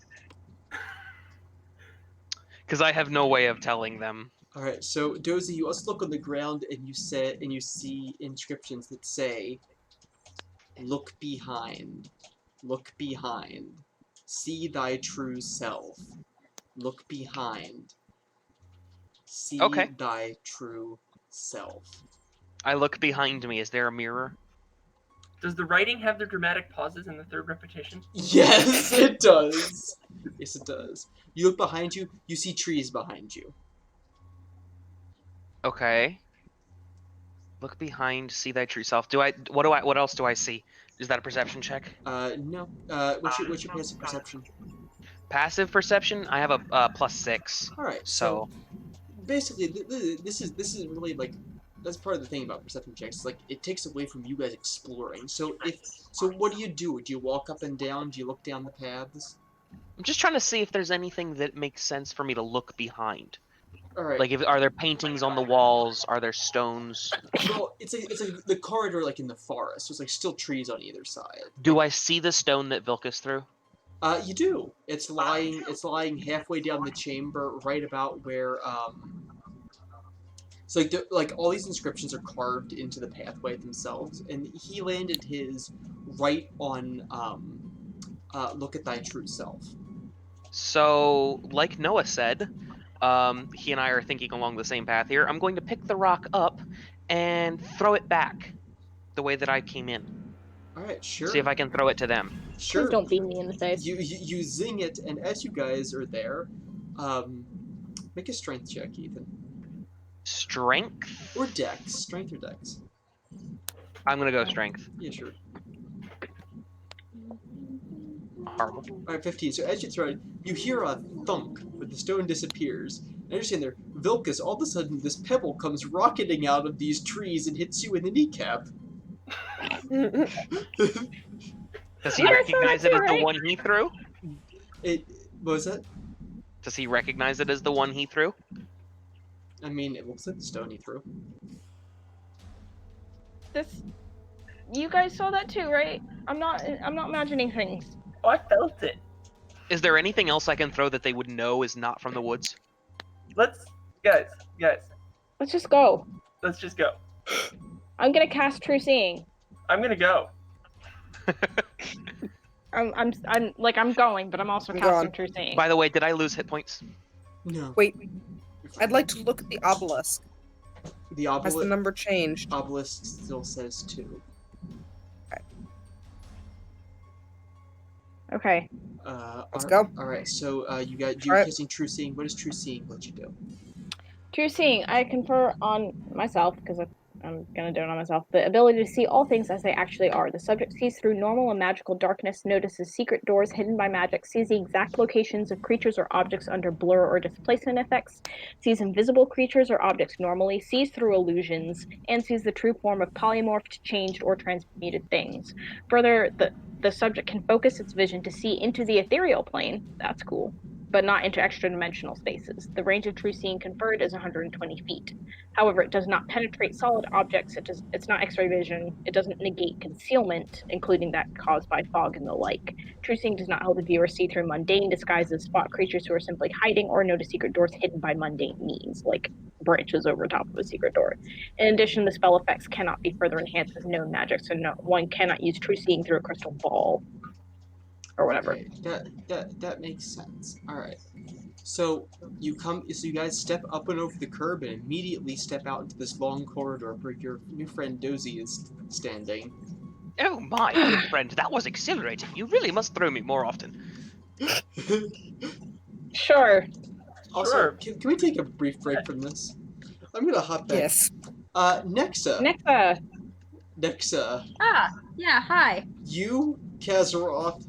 E: Because I have no way of telling them.
B: Alright, so Dozy, you also look on the ground and you see inscriptions that say, "Look behind. Look behind. See thy true self. Look behind. See
E: Okay.
B: thy true self."
E: I look behind me. Is there a mirror?
H: Does the writing have the dramatic pauses in the third repetition?
B: Yes, it does. Yes, it does. You look behind you, you see trees behind you.
E: Okay. Look behind, see thy true self. What else do I see? Is that a perception check?
B: No. What's your passive perception?
E: Passive perception? I have a +6.
B: Alright,
E: So
B: basically, this is really like, that's part of the thing about perception checks. It's like it takes away from you guys exploring. So what do? Do you walk up and down? Do you look down the paths?
E: I'm just trying to see if there's anything that makes sense for me to look behind.
B: All right.
E: Like, are there paintings on the walls? Are there stones?
B: Well, it's like the corridor, like in the forest. So it's like still trees on either side.
E: Do I see the stone that Vilcus threw?
B: You do. It's lying halfway down the chamber, right about where So like all these inscriptions are carved into the pathway themselves, and he landed his right on "Look at thy true self."
E: So, like Noah said, he and I are thinking along the same path here. I'm going to pick the rock up and throw it back the way that I came in.
B: All right, sure.
E: See if I can throw it to them.
B: Sure.
A: Please don't beat me in the face.
B: You zing it, and as you guys are there, Make a strength check, Ethan.
E: Strength?
B: Or dex. Strength or dex.
E: I'm gonna go strength.
B: Yeah, sure.
E: Horrible.
B: Alright, 15. So as you throw it, you hear a thunk, but the stone disappears. And you're standing there, Vilcus, all of a sudden this pebble comes rocketing out of these trees and hits you in the kneecap.
E: Does he
A: You guys
E: recognize
A: saw
E: it
A: that
E: as
A: too,
E: the
A: right?
E: one he threw?
B: What was that?
E: Does he recognize it as the one he threw?
B: I mean, it looks like the stone he threw.
A: This. You guys saw that too, right? I'm not imagining things.
H: Oh, I felt it.
E: Is there anything else I can throw that they would know is not from the woods?
H: Guys,
A: Let's just go.
H: let's just go.
A: I'm gonna cast True Seeing.
H: I'm gonna go.
A: I'm going, but I'm also
C: I'm
A: casting
C: gone.
A: True Seeing.
E: By the way, did I lose hit points?
B: No.
C: Wait, I'd like to look at the obelisk.
B: The
C: Has the number changed?
B: obelisk still says 2.
A: Okay.
C: Let's go.
B: Alright, so you're
C: Alright.
B: casting True Seeing. What does True Seeing let you do?
A: True Seeing, I confer on myself, because I'm gonna do it on myself, the ability to see all things as they actually are. The subject sees through normal and magical darkness, notices secret doors hidden by magic, sees the exact locations of creatures or objects under blur or displacement effects, sees invisible creatures or objects normally, sees through illusions, and sees the true form of polymorphed, changed, or transmuted things. Further, the subject can focus its vision to see into the ethereal plane, that's cool, but not into extra-dimensional spaces. The range of True Seeing conferred is 120 feet. However, it does not penetrate solid objects. It's not X-ray vision. It doesn't negate concealment, including that caused by fog and the like. True Seeing does not help the viewer see through mundane disguises, spot creatures who are simply hiding, or notice secret doors hidden by mundane means, like branches over top of a secret door. In addition, the spell effects cannot be further enhanced with known magic, so one cannot use True Seeing through a crystal ball or whatever.
B: Okay, that makes sense. Alright. So you guys step up and over the curb and immediately step out into this long corridor where your new friend Dozy is standing.
E: Oh my, good friend, that was exhilarating. You really must throw me more often.
A: Sure.
B: Also,
H: Sure.
B: can we take a brief break from this? I'm gonna hop back.
C: Yes.
B: Nexa. Nexa.
D: Ah, yeah, hi.
B: You, Kazaroth,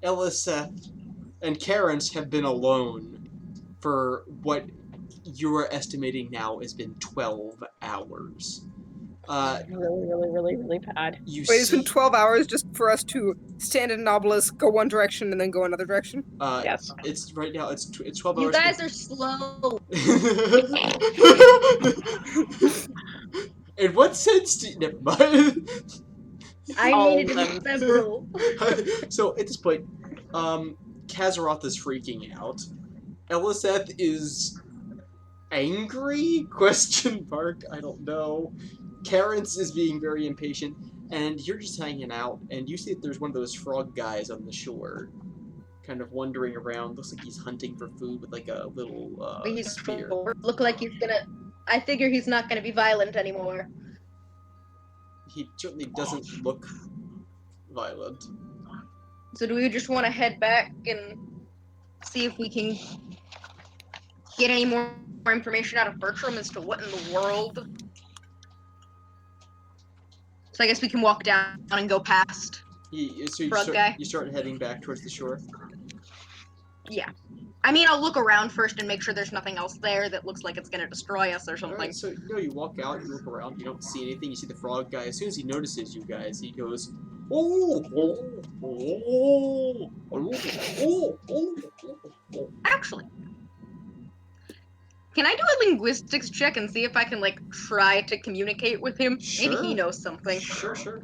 B: Eliseth, and Karens have been alone for what you are estimating now has been 12 hours.
A: Really bad.
B: You
C: Wait, it's
B: see,
C: been 12 hours just for us to stand in an obelisk, go one direction, and then go another direction?
A: Yes.
B: It's right now. It's 12
D: You
B: hours.
D: guys are slow.
B: In what sense do you... Never mind.
D: I
A: All
D: needed
A: of
D: to
A: them.
D: be several.
B: So at this point, Kazaroth is freaking out. Eliseth is angry? Question mark. I don't know. Karens is being very impatient, and you're just hanging out, and you see that there's one of those frog guys on the shore, kind of wandering around. Looks like he's hunting for food with like a little
D: He's
B: spear.
D: look like he's gonna. I figure he's not gonna be violent anymore.
B: He certainly doesn't look violent.
D: So do we just want to head back and see if we can get any more information out of Bertram as to what in the world? So I guess we can walk down and go past.
B: So
D: Frog guy.
B: you start heading back towards the shore.
D: Yeah. I mean, I'll look around first and make sure there's nothing else there that looks like it's gonna destroy us or something.
B: Alright, so you walk out, you look around, you don't see anything. You see the frog guy. As soon as he notices you guys, he goes, "Oh, oh, oh, oh, oh, oh."
D: Actually, can I do a linguistics check and see if I can, like, try to communicate with him? Maybe
B: Sure.
D: he knows something.
B: Sure.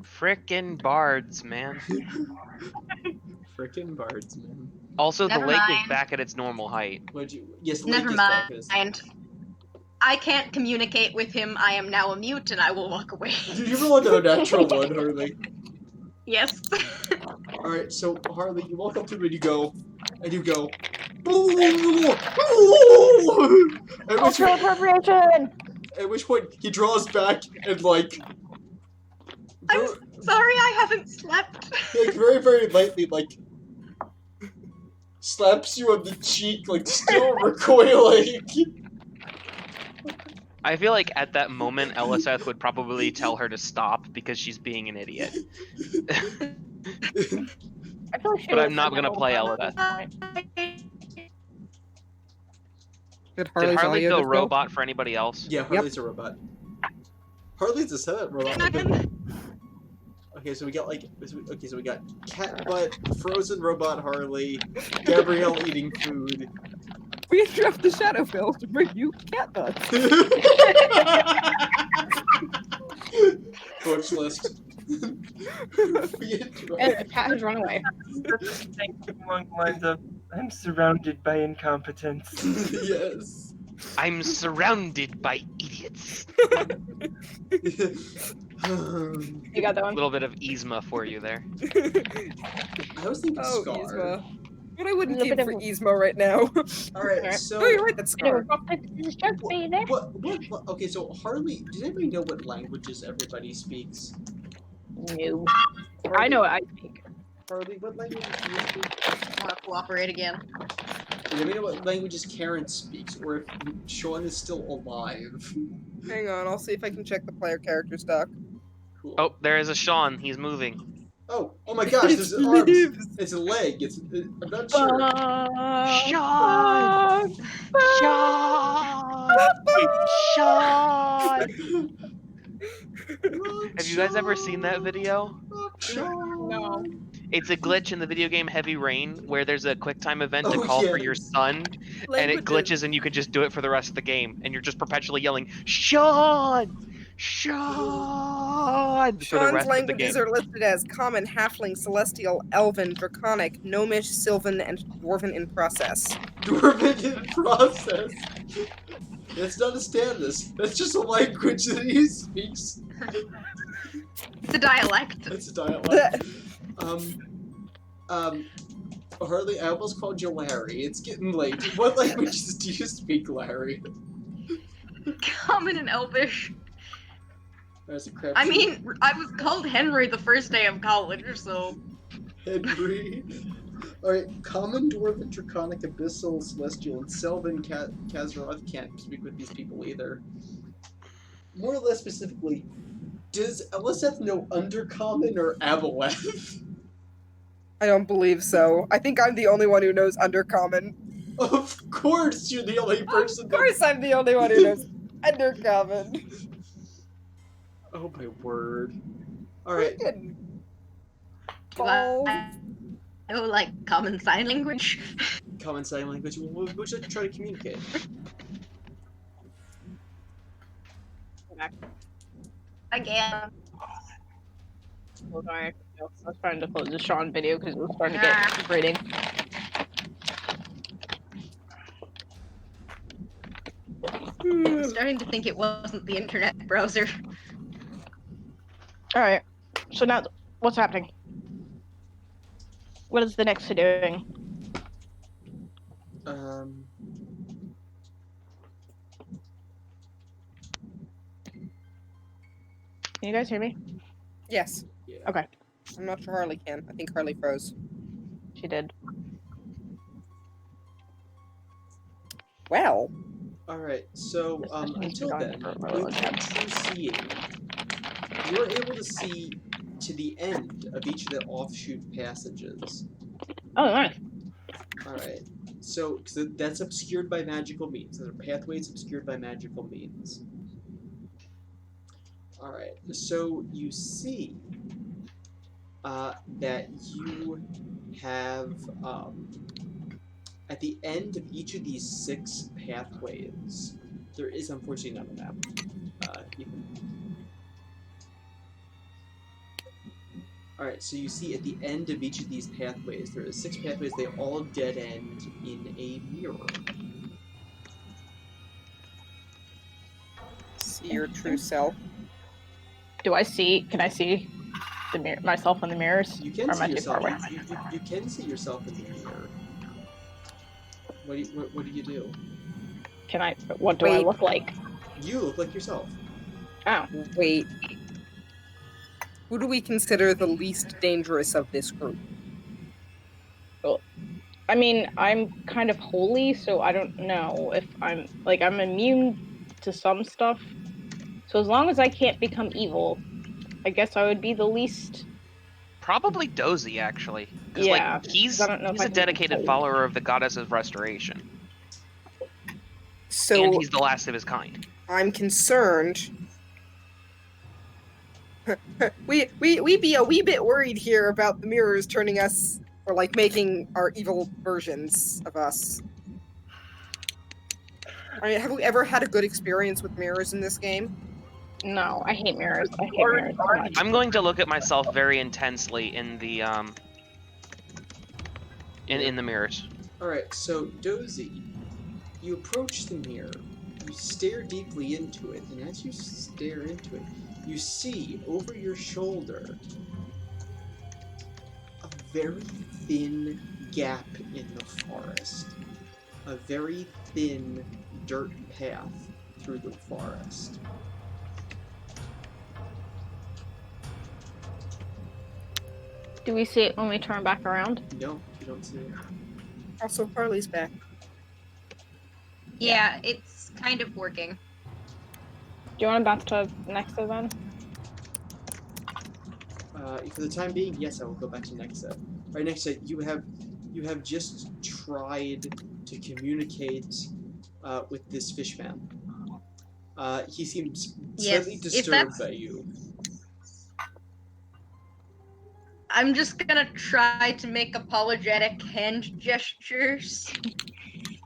E: Frickin' bards, man.
B: Frickin' bards, man.
E: Also,
D: Never
E: the lake
D: mind.
E: is back at its normal height.
B: Yes, the
D: Never
B: lake is back.
D: mind. I can't communicate with him. I am now a mute, and I will walk away.
B: You roll another natural one, Harley.
D: Yes.
B: Alright, so Harley, you walk up to him and you go,
A: Cultural appropriation!
B: at which point he draws back and like
D: I'm sorry, I haven't slept.
B: very, very lightly, like, slaps you on the cheek, like still recoiling.
E: I feel like at that moment, Eliseth would probably tell her to stop because she's being an idiot.
A: I feel like she
E: But I'm
A: was
E: not
A: in
E: gonna
A: the
E: play
A: whole
E: Eliseth.
A: time at this point.
C: Did
E: Did
C: Harley's
E: Harley
C: audio
E: go
C: just go?
E: robot for anybody else?
B: Yeah, Harley's a robot. Harley's a setup robot. Okay, so we got so we got cat butt, frozen robot Harley, Gabrielle eating food.
C: We interrupt the Shadowfell to bring you cat butts.
B: Butch list.
A: And the cat has run away.
H: Along the lines of, I'm surrounded by incompetence.
B: Yes.
E: I'm surrounded by idiots.
A: You got that
E: A
A: one?
E: little bit of Yzma for you there.
B: I was thinking
C: Oh,
B: Scar.
C: Yzma. What I wouldn't
A: Little
C: give
A: bit
C: for
A: of-
C: Yzma right now.
B: Alright, so...
C: Oh, you're right, that's Scar.
B: What? Okay, so Harley, does anybody know what languages everybody speaks?
A: No. I know what I speak.
B: Harley, what languages do you speak?
D: I want to cooperate again.
B: Let me know what languages Karen speaks, or if Sean is still alive.
C: Hang on, I'll see if I can check the player character stock.
B: Cool.
E: Oh, there is a Sean. He's moving.
B: Oh my gosh, there's arms. It's a leg. I'm not sure.
E: Sean! Sean! Sean! Have you guys ever seen that video?
A: No.
E: It's a glitch in the video game Heavy Rain where there's a QuickTime event to
B: Oh,
E: call for
B: yes.
E: your son, and it glitches and you can just do it for the rest of the game, and you're just perpetually yelling, Sean! Sean! For the
C: Sean's
E: rest of the
C: languages
E: game.
C: are listed as Common, Halfling, Celestial, Elven, Draconic, Gnomish, Sylvan, and Dwarven in process.
B: Dwarven in process. That's not a status. That's just a language that he speaks.
D: It's a dialect.
B: That's a dialect. Harley, I almost called you Larry. It's getting late. What languages do you speak, Larry?
D: Common and Elvish.
B: That's a crap.
D: I mean, I was called Henry the first day of college, so...
B: Henry. Alright, Common, Dwarven, Draconic, Abyssal, Celestial, and Sylvan Kazaroth can't speak with these people either. More or less specifically, does Eliseth know Undercommon or Aboleth?
C: I don't believe so. I think I'm the only one who knows Undercommon.
B: Of course you're the only person
C: Of course I'm the only one who knows Undercommon.
B: Oh my word. Alright.
D: Do I know, like, common sign language?
B: Common sign language. We'll just try to communicate.
D: Again.
A: Oh, sorry. I was trying to close the Sean video because it was starting to get grating.
D: I'm starting to think it wasn't the internet browser.
A: Alright. So now, what's happening? What is the next doing? Can you guys hear me?
C: Yes.
B: Yeah.
A: Okay.
C: I'm not sure Harley can. I think Harley froze.
A: She did.
C: Well.
B: Alright, so until then,
A: really
B: with true seeing, you're able to see to the end of each of the offshoot passages.
A: Oh, nice.
B: Alright, so cause that's obscured by magical means. There are pathways obscured by magical means. Alright, so you see that you have, at the end of each of these 6 pathways, there is unfortunately not a map. Alright, so you see at the end of each of these pathways, there are 6 pathways, they all dead end in a mirror.
C: See your true self.
A: Can I see the myself in the mirrors?
B: You can
A: Or am I
B: see
A: too far
B: yourself.
A: away?
B: You can see yourself in the mirror. What do you do?
A: What do I look like?
B: You look like yourself.
A: Oh.
C: Wait. Who do we consider the least dangerous of this group?
A: I mean, I'm kind of holy, so I don't know if I'm immune to some stuff. So as long as I can't become evil, I guess I would be the least.
E: Probably Dozy, actually, because
A: Yeah, 'cause I
E: he's
A: don't know if I
E: a
A: can become
E: dedicated
A: holy.
E: follower of the goddess of restoration, and
C: So
E: he's the last of his kind.
C: I'm concerned. we be a wee bit worried here about the mirrors turning us, or like making our evil versions of us. I mean, have we ever had a good experience with mirrors in this game?
A: No, I hate mirrors. I hate mirrors so much.
E: I'm going to look at myself very intensely in the in the mirrors.
B: Alright, so Dozy, you approach the mirror, you stare deeply into it, and as you stare into it, you see over your shoulder a very thin gap in the forest. A very thin dirt path through the forest.
A: Do we see it when we turn back around?
B: No, you don't see it.
C: Also, Harley's back.
D: Yeah, it's kind of working.
A: Do you want to bounce to Nexa then?
B: For the time being, yes, I will go back to Nexa. Right, Nexa, you have just tried to communicate with this fishman. He seems slightly disturbed by you.
D: I'm just gonna try to make apologetic hand gestures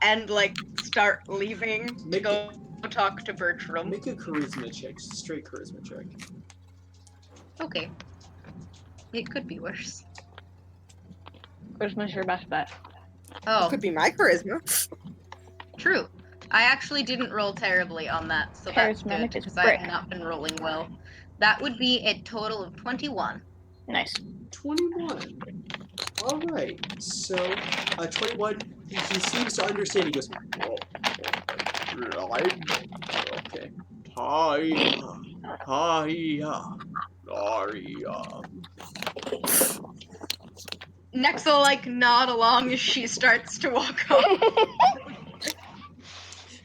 D: and like start leaving to go talk to Bertram.
B: Make a charisma check, just a straight charisma check.
D: Okay. It could be worse.
A: Charisma's your best bet.
D: Oh,
C: It could be my charisma.
D: true. I actually didn't roll terribly on that, so that's good
A: Charismatic is
D: because I
A: brick.
D: have not been rolling well. That would be a total of 21.
A: Nice.
B: 21. Alright, so 21, he seems to understand. He goes, oh, okay.
D: Next will like nod along as she starts to walk off.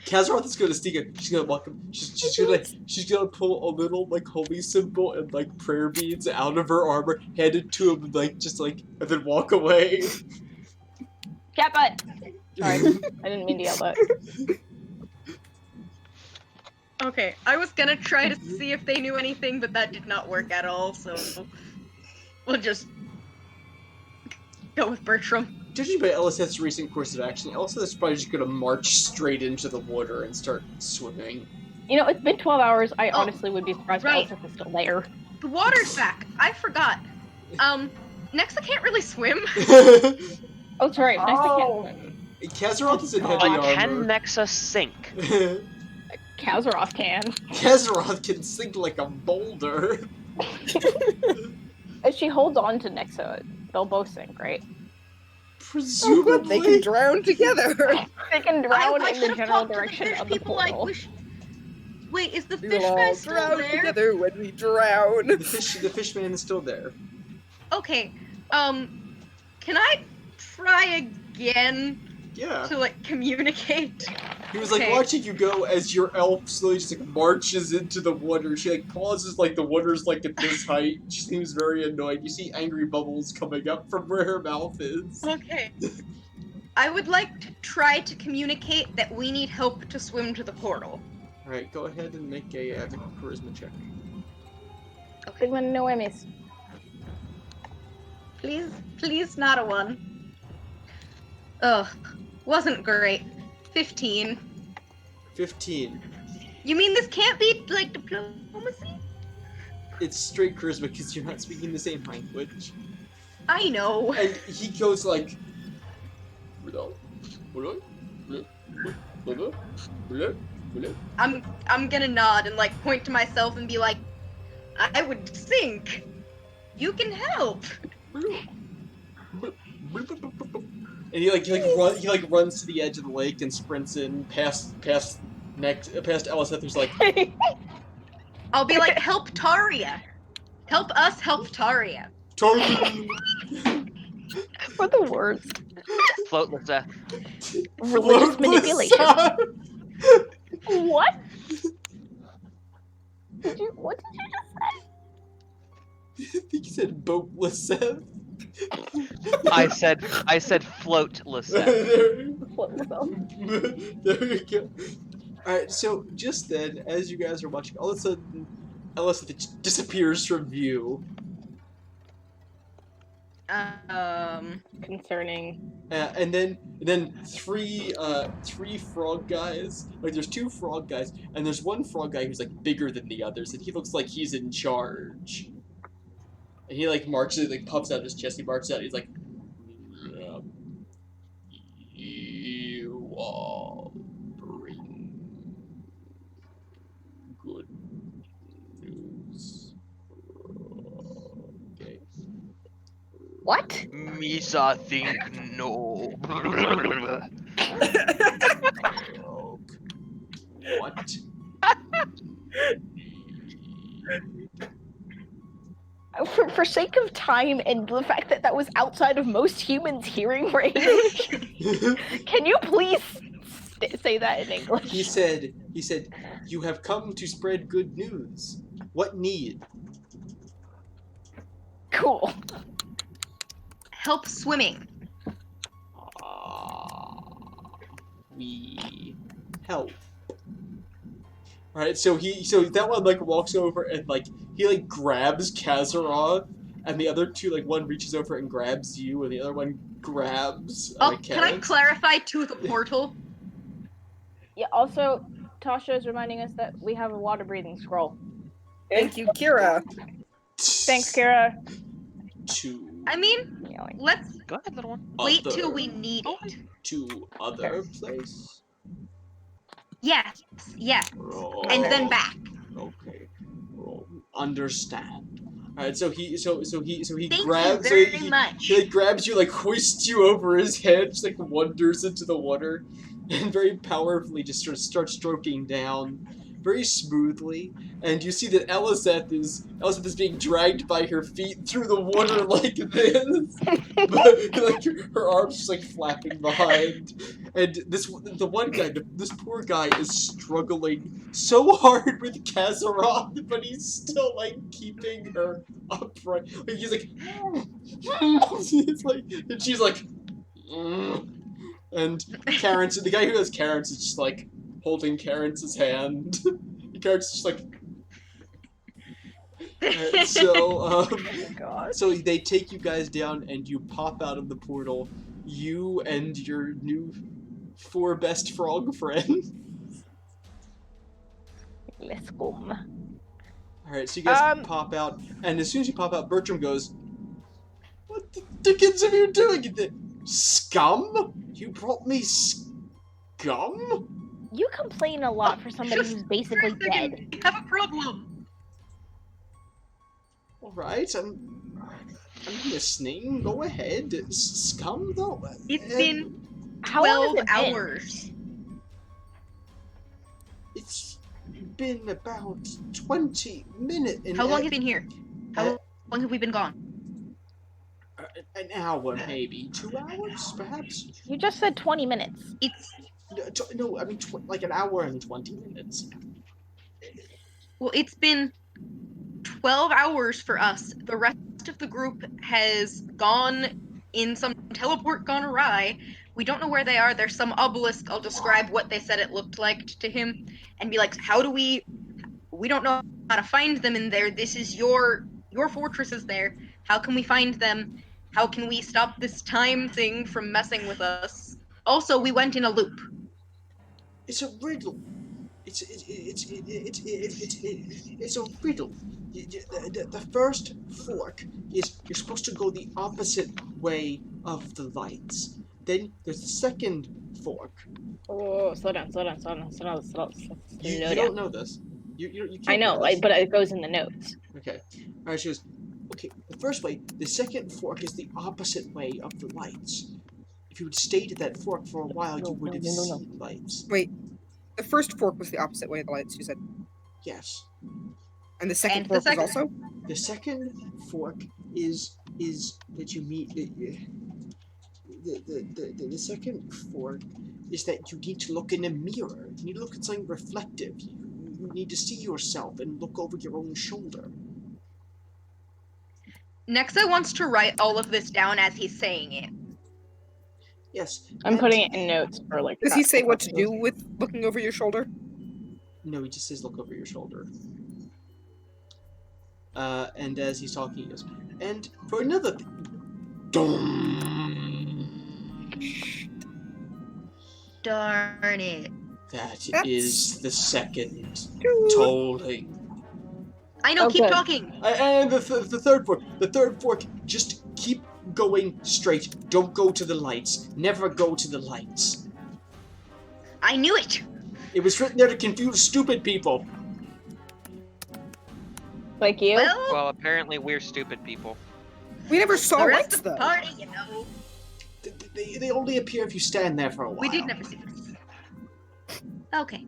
B: Kazaroth is gonna sneak in. She's gonna walk him. She's gonna pull a little like holy symbol and like prayer beads out of her armor, hand it to him, and and then walk away.
A: Cat butt. Sorry, I didn't mean to yell that.
D: Okay, I was gonna try to see if they knew anything, but that did not work at all, so we'll just go with Bertram.
B: Judging by Eliseth's recent course of action, Eliseth is probably just gonna march straight into the water and start swimming.
A: You know, it's been 12 hours. I honestly would be surprised if Eliseth is still there.
D: The water's back. I forgot. Nexa can't really swim.
A: Oh, sorry. Nexa can't swim.
B: Kazaroth is in heavy
E: But
B: armor.
E: can Nexa sink?
A: Kazaroth can.
B: Kazaroth can sink like a boulder.
A: If she holds on to Nexa, they'll both sink, right?
B: Presumably.
C: Oh, good, they can drown together.
A: They can drown
D: I
A: in the
D: should've
A: general
D: talked to the
A: direction
D: fish
A: of the
D: people,
A: portal.
D: Wait, is the
C: We
D: fish
C: will
D: guy
C: all
D: still
C: drown
D: there?
C: together when we drown.
B: The fishman is still there.
D: Okay, can I try again
B: Yeah.
D: to like communicate?
B: He was like
D: Okay.
B: watching you go as your elf slowly just like marches into the water. She like pauses like the water's like at this height. She seems very annoyed. You see angry bubbles coming up from where her mouth is.
D: Okay. I would like to try to communicate that we need help to swim to the portal.
B: Alright, go ahead and make a charisma check.
A: Sigma no Emmys.
D: Please not a 1. Ugh, wasn't great. 15.
B: 15.
D: You mean this can't be, like, diplomacy?
B: It's straight charisma because you're not speaking the same language.
D: I know.
B: And he goes like...
D: I'm gonna nod and, like, point to myself and be like, I would sink. You can help.
B: And he runs to the edge of the lake and sprints in past Eliseth, who's like,
D: I'll be like, help Taria. Help us help Taria.
B: Taria.
A: What the words?
E: float Lisette.
A: Religious manipulation. What? What did you just say?
B: I think you said boatless Seth.
E: I said float Lisette.
B: there you go. Alright, so just then, as you guys are watching, all of a sudden, Elisabeth disappears from view.
A: Concerning.
B: And then three frog guys. Like there's two frog guys, and there's one frog guy who's like bigger than the others, and he looks like he's in charge. And he like marches, like puffs out his chest. He marches out. He's like, "You all bring good news." Okay.
A: What?
E: Misa think no.
B: What?
A: For sake of time and the fact that that was outside of most humans' hearing range, can you please say that in English?
B: He said, "You have come to spread good news. What need?"
A: Cool.
D: Help swimming.
B: We help. Alright, so that one like walks over and like he like grabs Kazaroth, and the other two like one reaches over and grabs you, and the other one grabs
D: Can I clarify to the portal?
A: Yeah, also, Tasha is reminding us that we have a water breathing scroll.
C: Thank you, Kira.
A: Thanks, Kira.
D: I mean, let's
E: Go ahead, little one.
D: wait till we need it.
B: To other place.
D: Yes, and then back.
B: Okay. Understand. Alright, so he
D: Thank
B: grabs
D: you very much.
B: He like grabs you, like hoists you over his head, just like wanders into the water, and very powerfully just sort of starts stroking down, very smoothly. And you see that Elisabeth is being dragged by her feet through the water like this, but like her arms just like flapping behind. And this poor guy is struggling so hard with Kazaroth, but he's still like keeping her upright. Like, he's like, it's like, and she's like, and Karen's, the guy who has Karen's is just like holding Karen's hand. Karen's just like. So they take you guys down, and you pop out of the portal. You and your new 4 best frog friends.
A: Let's go.
B: Alright, so you guys pop out, and as soon as you pop out, Bertram goes, "What the dickens are you doing? Scum? You brought me scum?"
A: You complain a lot for somebody who's basically dead.
D: We have a problem.
B: Alright, I'm listening. Go ahead. Scum, though?
D: It's been
A: How long
D: 12
A: has it been?
D: hours.
B: It's been about 20 minutes.
D: How long have you been here? How long have we been gone?
B: An hour, maybe. 2 hours, perhaps?
A: You just said 20 minutes.
B: No, I mean, like an hour and 20 minutes.
D: Well, it's been 12 hours for us. The rest of the group has gone in some teleport gone awry. We don't know where they are. There's some obelisk. I'll describe what they said it looked like to him and be like, we don't know how to find them in there. This is your fortress is there. How can we find them? How can we stop this time thing from messing with us? Also, we went in a loop.
B: It's a riddle. It's a riddle. The first fork is you're supposed to go the opposite way of the lights. Then there's the second fork.
A: Oh, slow down.
B: You don't know this. You can't
A: I know, but it goes in the notes.
B: Okay. Alright, she goes, okay, the first way, the second fork is the opposite way of the lights. If you had stayed at that fork for a while, you would have seen lights.
C: Wait, the first fork was the opposite way of the lights, you said?
B: Yes.
C: And the second fork was also?
B: The second fork is that you meet... the second fork is that you need to look in a mirror. You need to look at something reflective. You need to see yourself and look over your own shoulder.
D: Nexa wants to write all of this down as he's saying it.
B: Yes.
A: I'm putting it in notes for like.
C: Does he say what to do with looking over your shoulder?
B: No, he just says look over your shoulder. And as he's talking, he goes, and for another
D: Darn it.
B: That is the second tolling.
D: I know, keep talking.
B: And the third fork. The third fork, just keep going straight. Don't go to the lights. Never go to the lights.
D: I knew it.
B: It was written there to confuse stupid people.
A: Like you?
E: Well, apparently we're stupid people.
C: We never saw
D: the rest
C: lights,
D: of the
C: though.
D: party, you know.
B: They only appear if you stand there for a while.
D: We did never see them. Okay.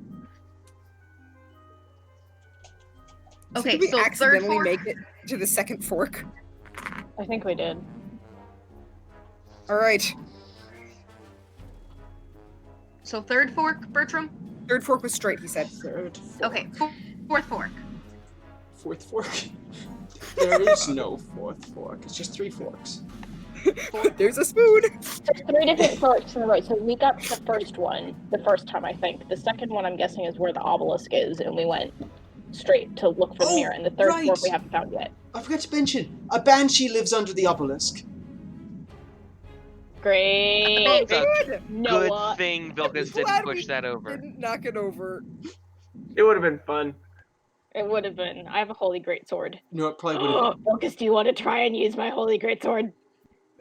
D: Okay,
C: Did we
D: so third
C: accidentally
D: fork.
C: make it to the second fork?
A: I think we did.
C: All right.
D: So third fork, Bertram?
C: Third fork was straight, he said.
B: Third fork.
D: Okay, fourth fork.
B: Fourth fork? There is no fourth fork. It's just 3 forks.
C: There's a spoon.
A: There's 3 different forks in the road. So we got the first one the first time, I think. The second one, I'm guessing, is where the obelisk is, and we went straight to look for the mirror. And the third fork we haven't found yet.
B: I forgot to mention, a banshee lives under the obelisk.
A: Great.
E: Good
A: Noah.
E: thing Vilkas
C: Glad
E: didn't
C: we
E: push that over.
C: Didn't knock it over.
H: It would have been fun.
A: It would have been. I have a holy great sword.
B: No, it probably would have
A: Lucas, do you want to try and use my holy great sword?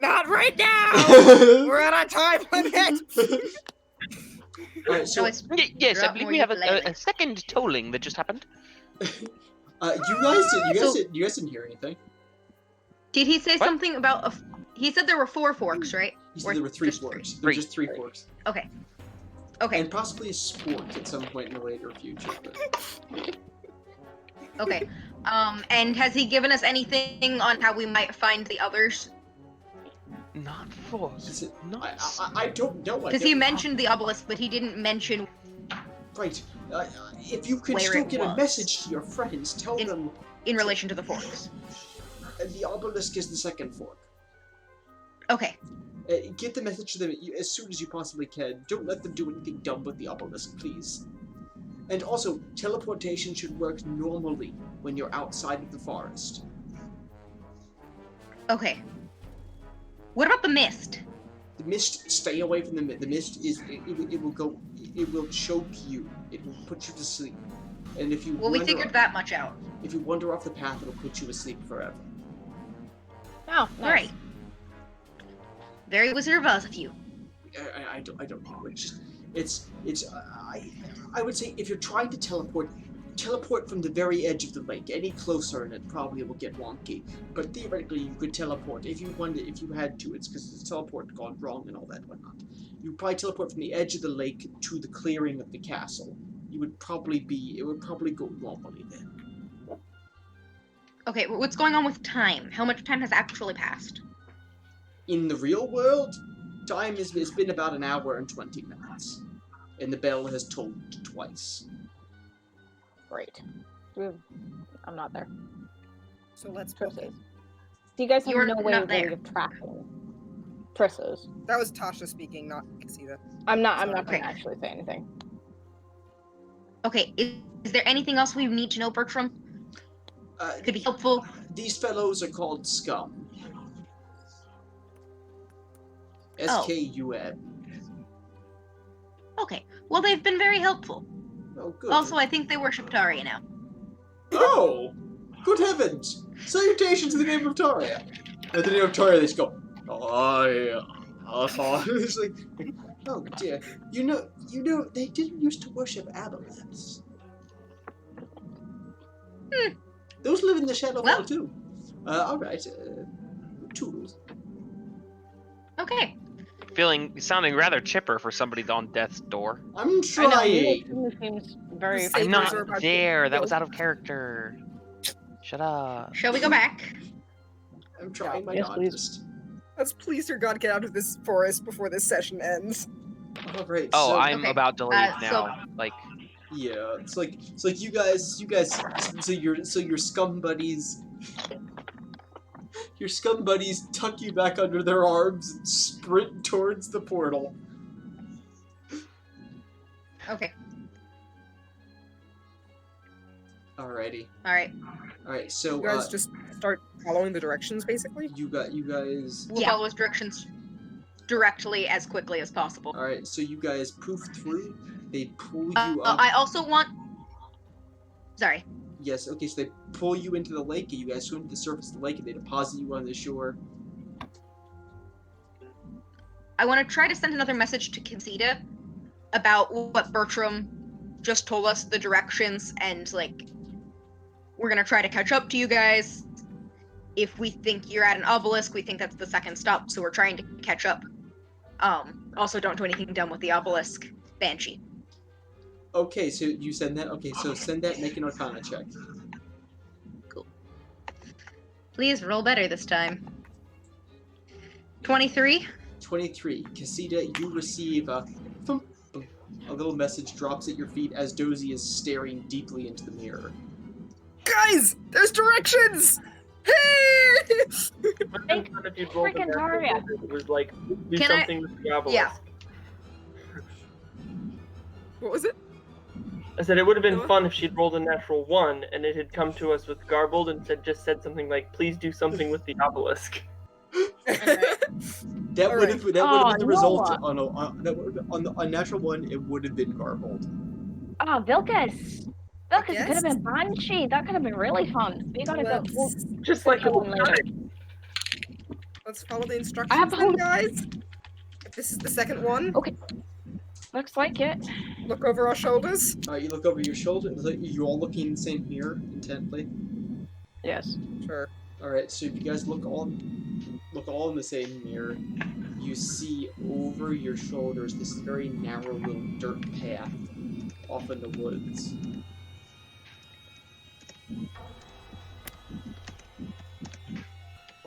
C: Not right now.
B: been.
C: We're on a time limit.
B: Alright, so,
D: No, it's
E: Yes, I
D: drop
E: believe
D: more
E: we have a
D: ukulele.
E: second tolling that just happened.
B: you guys didn't hear anything.
D: Did he say
E: What?
D: something about he said there were 4 forks, right?
B: He
D: Or
B: said there were 3
D: just
B: forks. There
E: Three.
B: were just 3 forks.
D: Okay. Okay.
B: And possibly a spork at some point in the later future. But...
D: Okay. And has he given us anything on how we might find the others?
E: Not force.
B: Is it,
E: Not.
B: I don't know.
D: Because he mentioned the obelisk, but he didn't mention.
B: Right. If you could
D: Where
B: still
D: it
B: get a
D: was.
B: message to your friends, tell them
D: in relation to the forks.
B: the obelisk is the second fork.
D: Okay.
B: Get the message to them as soon as you possibly can. Don't let them do anything dumb with the obelisk, please. And also, teleportation should work normally when you're outside of the forest.
D: Okay. What about the mist?
B: The mist, stay away from the mist. The mist is, it will go, it will choke you. It will put you to sleep. And if you
D: Well, we
B: wander
D: figured
B: off,
D: that much out.
B: if you wander off the path, it'll put you asleep forever.
A: Oh, nice.
D: Right. Very Wizard of Oz of you.
B: I don't know. I would say if you're trying to teleport from the very edge of the lake. Any closer and it probably will get wonky. But theoretically, you could teleport if you wanted, if you had to. It's because the teleport gone wrong and all that whatnot. You probably teleport from the edge of the lake to the clearing of the castle. It would probably go normally then.
D: Okay, what's going on with time? How much time has actually passed?
B: In the real world, time has been about an hour and 20 minutes. And the bell has tolled twice.
A: Great. I'm not there.
C: So let's book
A: Triss
C: it.
A: is. Do you guys have
D: You're
A: no way
D: not
A: of really
D: there.
A: of tracking Triss is?
C: That was Tasha speaking, not Casita.
A: I'm not
C: Sorry.
A: going
D: Okay.
A: to actually say anything.
D: Okay, is there anything else we need to know, Bertram? Could be helpful.
B: These fellows are called Scum.
D: Oh.
B: SKUM.
D: Okay, well, they've been very helpful.
B: Oh, good.
D: Also, I think they worship Taria now.
B: Oh! Good heavens! Salutations in the name of Taria! At the name of Taria, they just go, oh, yeah. It's like, oh dear. You know, they didn't used to worship aboleths. Those live in the Shadow
D: Well-
B: Hall too. Alright, toodles.
D: Okay.
E: Sounding rather chipper for somebody on death's door.
B: I'm
A: I know.
B: trying!
A: He seems very.
C: Just
E: I'm
C: Sabers
E: not
C: are about to
E: there. That
C: go.
E: was out of character. Shut up.
D: Shall we go back?
B: I'm trying my
A: Yes, please.
B: darndest.
C: Let's please, dear God, get out of this forest before this session ends.
B: All right.
E: Oh,
B: so,
E: I'm
D: Okay,
E: about to leave
D: so-
E: now. Like,
B: yeah, it's like you guys, so your scum buddies. Your scum buddies tuck you back under their arms and sprint towards the portal.
D: Okay.
B: Alrighty.
D: Alright.
B: Alright, so
C: You guys just start following the directions, basically?
B: you guys.
D: We'll follow his directions directly as quickly as possible.
B: Alright, so you guys poof through. They pull you up.
D: I also want. Sorry.
B: Yes, okay, so they pull you into the lake, and you guys swim to the surface of the lake, and they deposit you on the shore.
D: I want to try to send another message to Kinsita about what Bertram just told us, the directions, and, like, we're going to try to catch up to you guys. If we think you're at an obelisk, we think that's the second stop, so we're trying to catch up. Also, don't do anything dumb with the obelisk. Banshee.
B: Okay, so you send that? Okay, so send that, make an Arcana check.
D: Cool. Please roll better this time. 23.
B: 23. Casita, you receive a thump. A little message drops at your feet as Dozy is staring deeply into the mirror.
C: Guys! There's directions! Hey!
H: If you'd rolled a
A: Freaking
H: natural
A: Daria.
H: one, it was like, do
D: Can I-
H: something with the obelisk.
D: Yeah.
C: What was it?
H: I said it would have been
C: Noah?
H: fun if she'd rolled a natural 1 and it had come to us with garbled and just said something like, "Please do something with the obelisk."
B: That would have been the result
A: Noah.
B: on the unnatural one. It would have been garbled.
A: Oh, Vilkas. Vilkas, it could
C: Yes?
A: have been Banshee. That could have been really fun. We gotta go. Well,
H: Just like the
A: Go
H: whole
A: on later.
H: time.
C: Let's follow the
A: I have
C: instructions
A: the
C: then,
A: whole-
C: guys. If this is the second one,
A: looks like it.
C: look over our shoulders.
B: Alright, you look over your shoulder. You all looking in the same mirror intently.
A: Yes.
C: Sure.
B: Alright, so if you guys look all in the same mirror, you see over your shoulders this very narrow little dirt path off in the woods.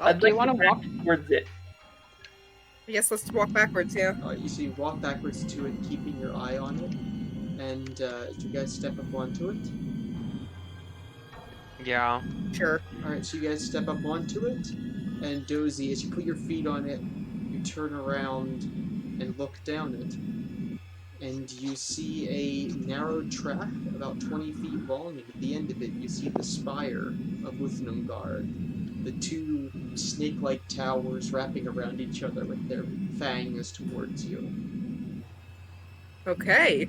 H: I'd
A: do you
H: like
A: wanna
H: to
A: walk-
H: back towards it.
C: I guess let's walk backwards, yeah.
B: You walk backwards to it, keeping your eye on it, and do you guys step up onto it?
E: yeah.
C: Sure.
B: Alright, so you guys step up onto it, and Dozy, as you put your feet on it, you turn around and look down it, and you see a narrow track about 20 feet long, and at the end of it you see the spire of Uthnumgard, the two snake-like towers wrapping around each other with their fangs towards you.
C: Okay.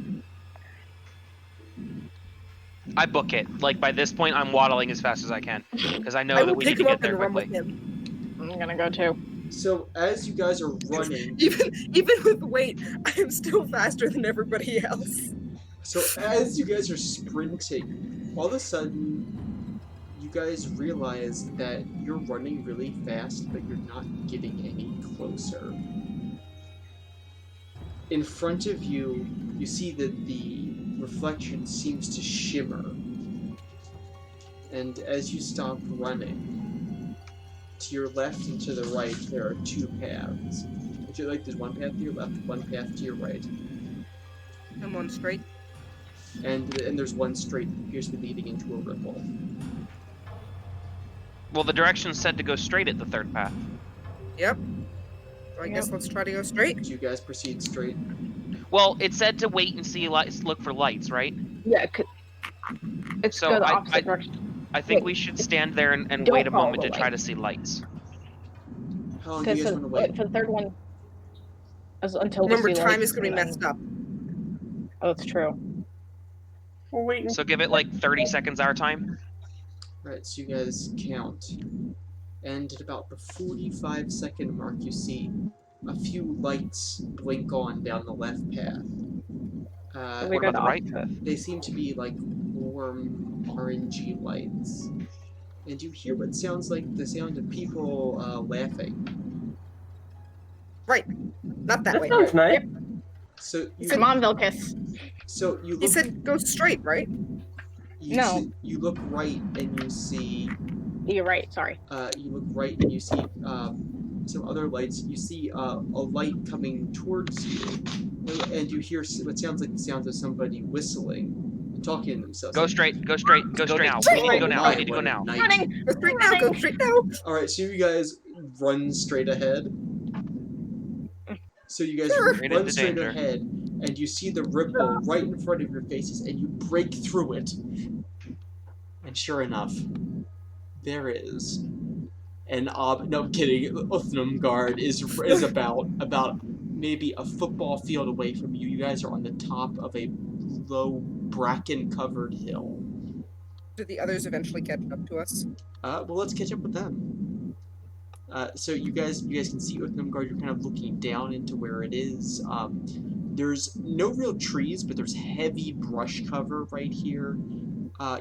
E: I book it. Like, by this point, I'm waddling as fast as I can. Because I know
C: I
E: that
C: will
E: we need
C: pick
E: to
C: him
E: get
C: up
E: there
C: and run
E: quickly.
C: with him.
A: I'm gonna go too.
B: So, as you guys are running,
C: Even with weight, I am still faster than everybody else.
B: So as you guys are sprinting, all of a sudden, you guys realize that you're running really fast, but you're not getting any closer. In front of you, you see that the reflection seems to shimmer. And as you stop running, to your left and to the right, there are two paths. There's one path to your left, one path to your right.
C: I'm on straight.
B: And there's one straight that appears to be leading into a ripple.
E: Well, the directions said to go straight at the third path.
C: Yep. So I guess let's try to go straight.
B: Do you guys proceed straight?
E: Well, it said to wait and see lights, look for lights, right?
A: Yeah, it's
E: So
A: go the
E: I-
A: opposite direction.
E: I think
A: Wait,
E: we should stand there and
A: don't
E: wait a
A: follow
E: moment
A: the
E: to try
A: light.
E: to see lights.
B: How long do you
A: Because
B: guys want to wait?
A: for the third one, until we
C: Remember,
A: see
C: time
A: lights,
C: is going to be
A: and
C: messed up.
A: Oh, that's true.
H: We're waiting.
E: So give it like 30 seconds our time.
B: Right, so you guys count. And at about the 45-second mark, you see a few lights blink on down the left path.
A: We
E: What
A: go
E: about the
A: the
E: right?
A: opposite.
B: They seem to be like warm, orangey lights. And you hear what sounds like the sound of people laughing.
C: Right. Not that
H: That
C: way.
H: sounds nice.
B: So you,
A: Come on, Vilkas.
B: so you
C: He
B: look.
C: said go straight, right?
A: No.
B: You look right and you see.
A: You're right. Sorry.
B: You look right and you see some other lights. You see a light coming towards you, and you hear what sounds like the sounds of somebody whistling, talking to themselves.
E: Go straight. Go straight. Go straight.
A: now.
E: We need to go
B: Oh
E: now.
B: my,
E: We need to go
B: what a
E: now.
B: night.
A: Running.
C: Go straight now. Go straight now.
B: All right, so you guys run straight ahead. So you guys
E: Straight
B: run
E: into
B: straight
E: danger.
B: ahead, and you see the ripple right in front of your faces, and you break through it. And sure enough, there is an no, I'm kidding. Uthnam Guard is about maybe a football field away from you. You guys are on the top of a low bracken-covered hill.
C: Do the others eventually catch up to us?
B: Well, let's catch up with them. So you guys can see Uthnam Guard. You're kind of looking down into where it is. There's no real trees, but there's heavy brush cover right here.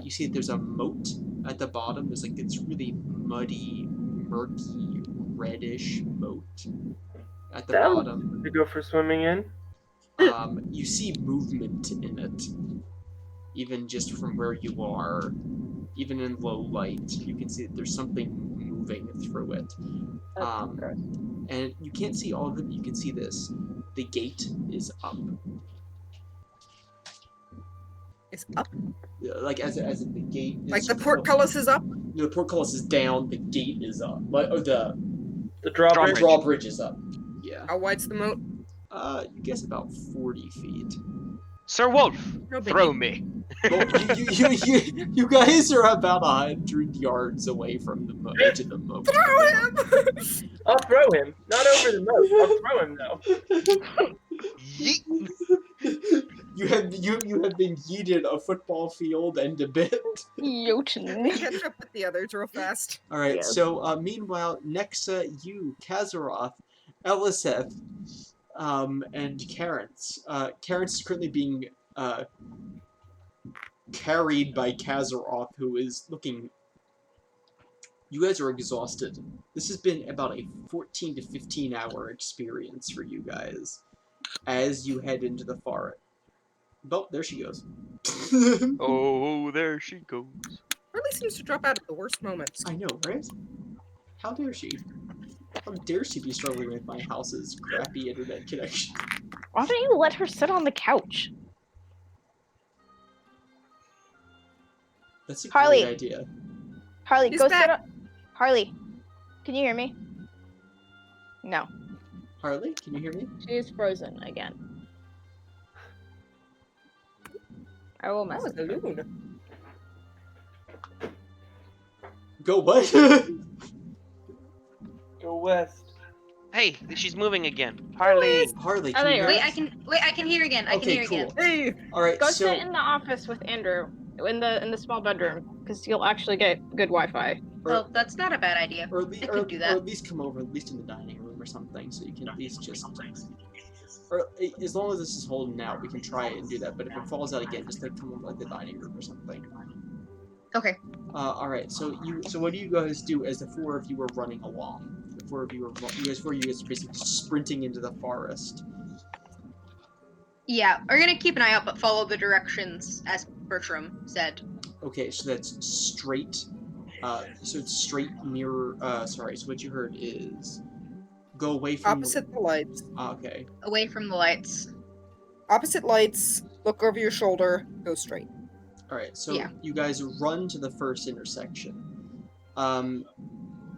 B: You see that there's a moat at the bottom. There's like this really muddy, murky, reddish moat at the bottom.
H: To go for swimming in.
B: You see movement in it, even just from where you are. Even in low light, you can see that there's something moving through it. And you can't see all of it. You can see this. The gate is up.
C: It's up?
B: Like as in the gate is
C: Like the portcullis is up?
B: No, the portcullis is down, the gate is up. Or the
H: drawbridge.
B: drawbridge is up. Yeah.
C: How wide's the moat?
B: You guess about 40 feet.
E: Sir Wolf,
C: No biggie.
E: throw me.
B: Well, you guys are about 100 yards away from the edge of the moat.
C: Throw him!
H: I'll throw him. Not over the moat. I'll throw him though.
E: Yeet.
B: You have been yeeted a football field and a bit.
A: Jotun.
C: Catch up with the others real fast.
B: All right.
A: Yes.
B: So meanwhile, Nexa, you, Kazaroth, Eliseth, and Karens. Karens is currently being carried by Kazaroth, who is looking. You guys are exhausted. This has been about a 14 to 15 hour experience for you guys as you head into the forest. Oh, there she goes.
E: Oh, there she goes.
C: Really seems to drop out at the worst moments.
B: I know, right? How dare she? How dare she be struggling with my house's crappy internet connection?
A: Why don't you let her sit on the couch?
B: That's a
A: Harley.
B: great idea.
A: Harley,
C: He's
A: go
C: back.
A: sit on... Harley, can you hear me? No.
B: Harley, can you hear me?
A: She is frozen again. I will
C: That was
A: message
C: a
A: her.
C: loon.
B: Go what?
H: Go west.
E: Hey, she's moving again. Harley.
B: Harley,
A: Oh,
B: can you
A: there
B: hear
A: you
B: us?
D: I can hear again. I can
B: Okay,
D: hear
B: cool.
D: again.
C: Hey!
B: Alright,
A: Go
B: so...
A: sit in the office with Andrew in the small bedroom because you'll actually get good Wi-Fi.
D: Well, that's not a bad idea.
B: Or,
D: I could do that.
B: or at least come over, at least in the dining room or something, so you can at least just... Or as long as this is holding out, we can try it and do that, but if it falls out again, just like come over like the dining room or something.
D: Okay.
B: Alright, so what do you guys do as the four of you are running along? The four of you are basically just sprinting into the forest.
D: Yeah, we're gonna keep an eye out, but follow the directions as Bertram said.
B: Okay, so that's straight. So it's straight near. Sorry. So what you heard is go away from
C: Opposite the lights.
B: Okay.
D: Away from the lights.
C: Opposite lights, look over your shoulder, go straight.
B: All right. So
D: Yeah.
B: you guys run to the first intersection.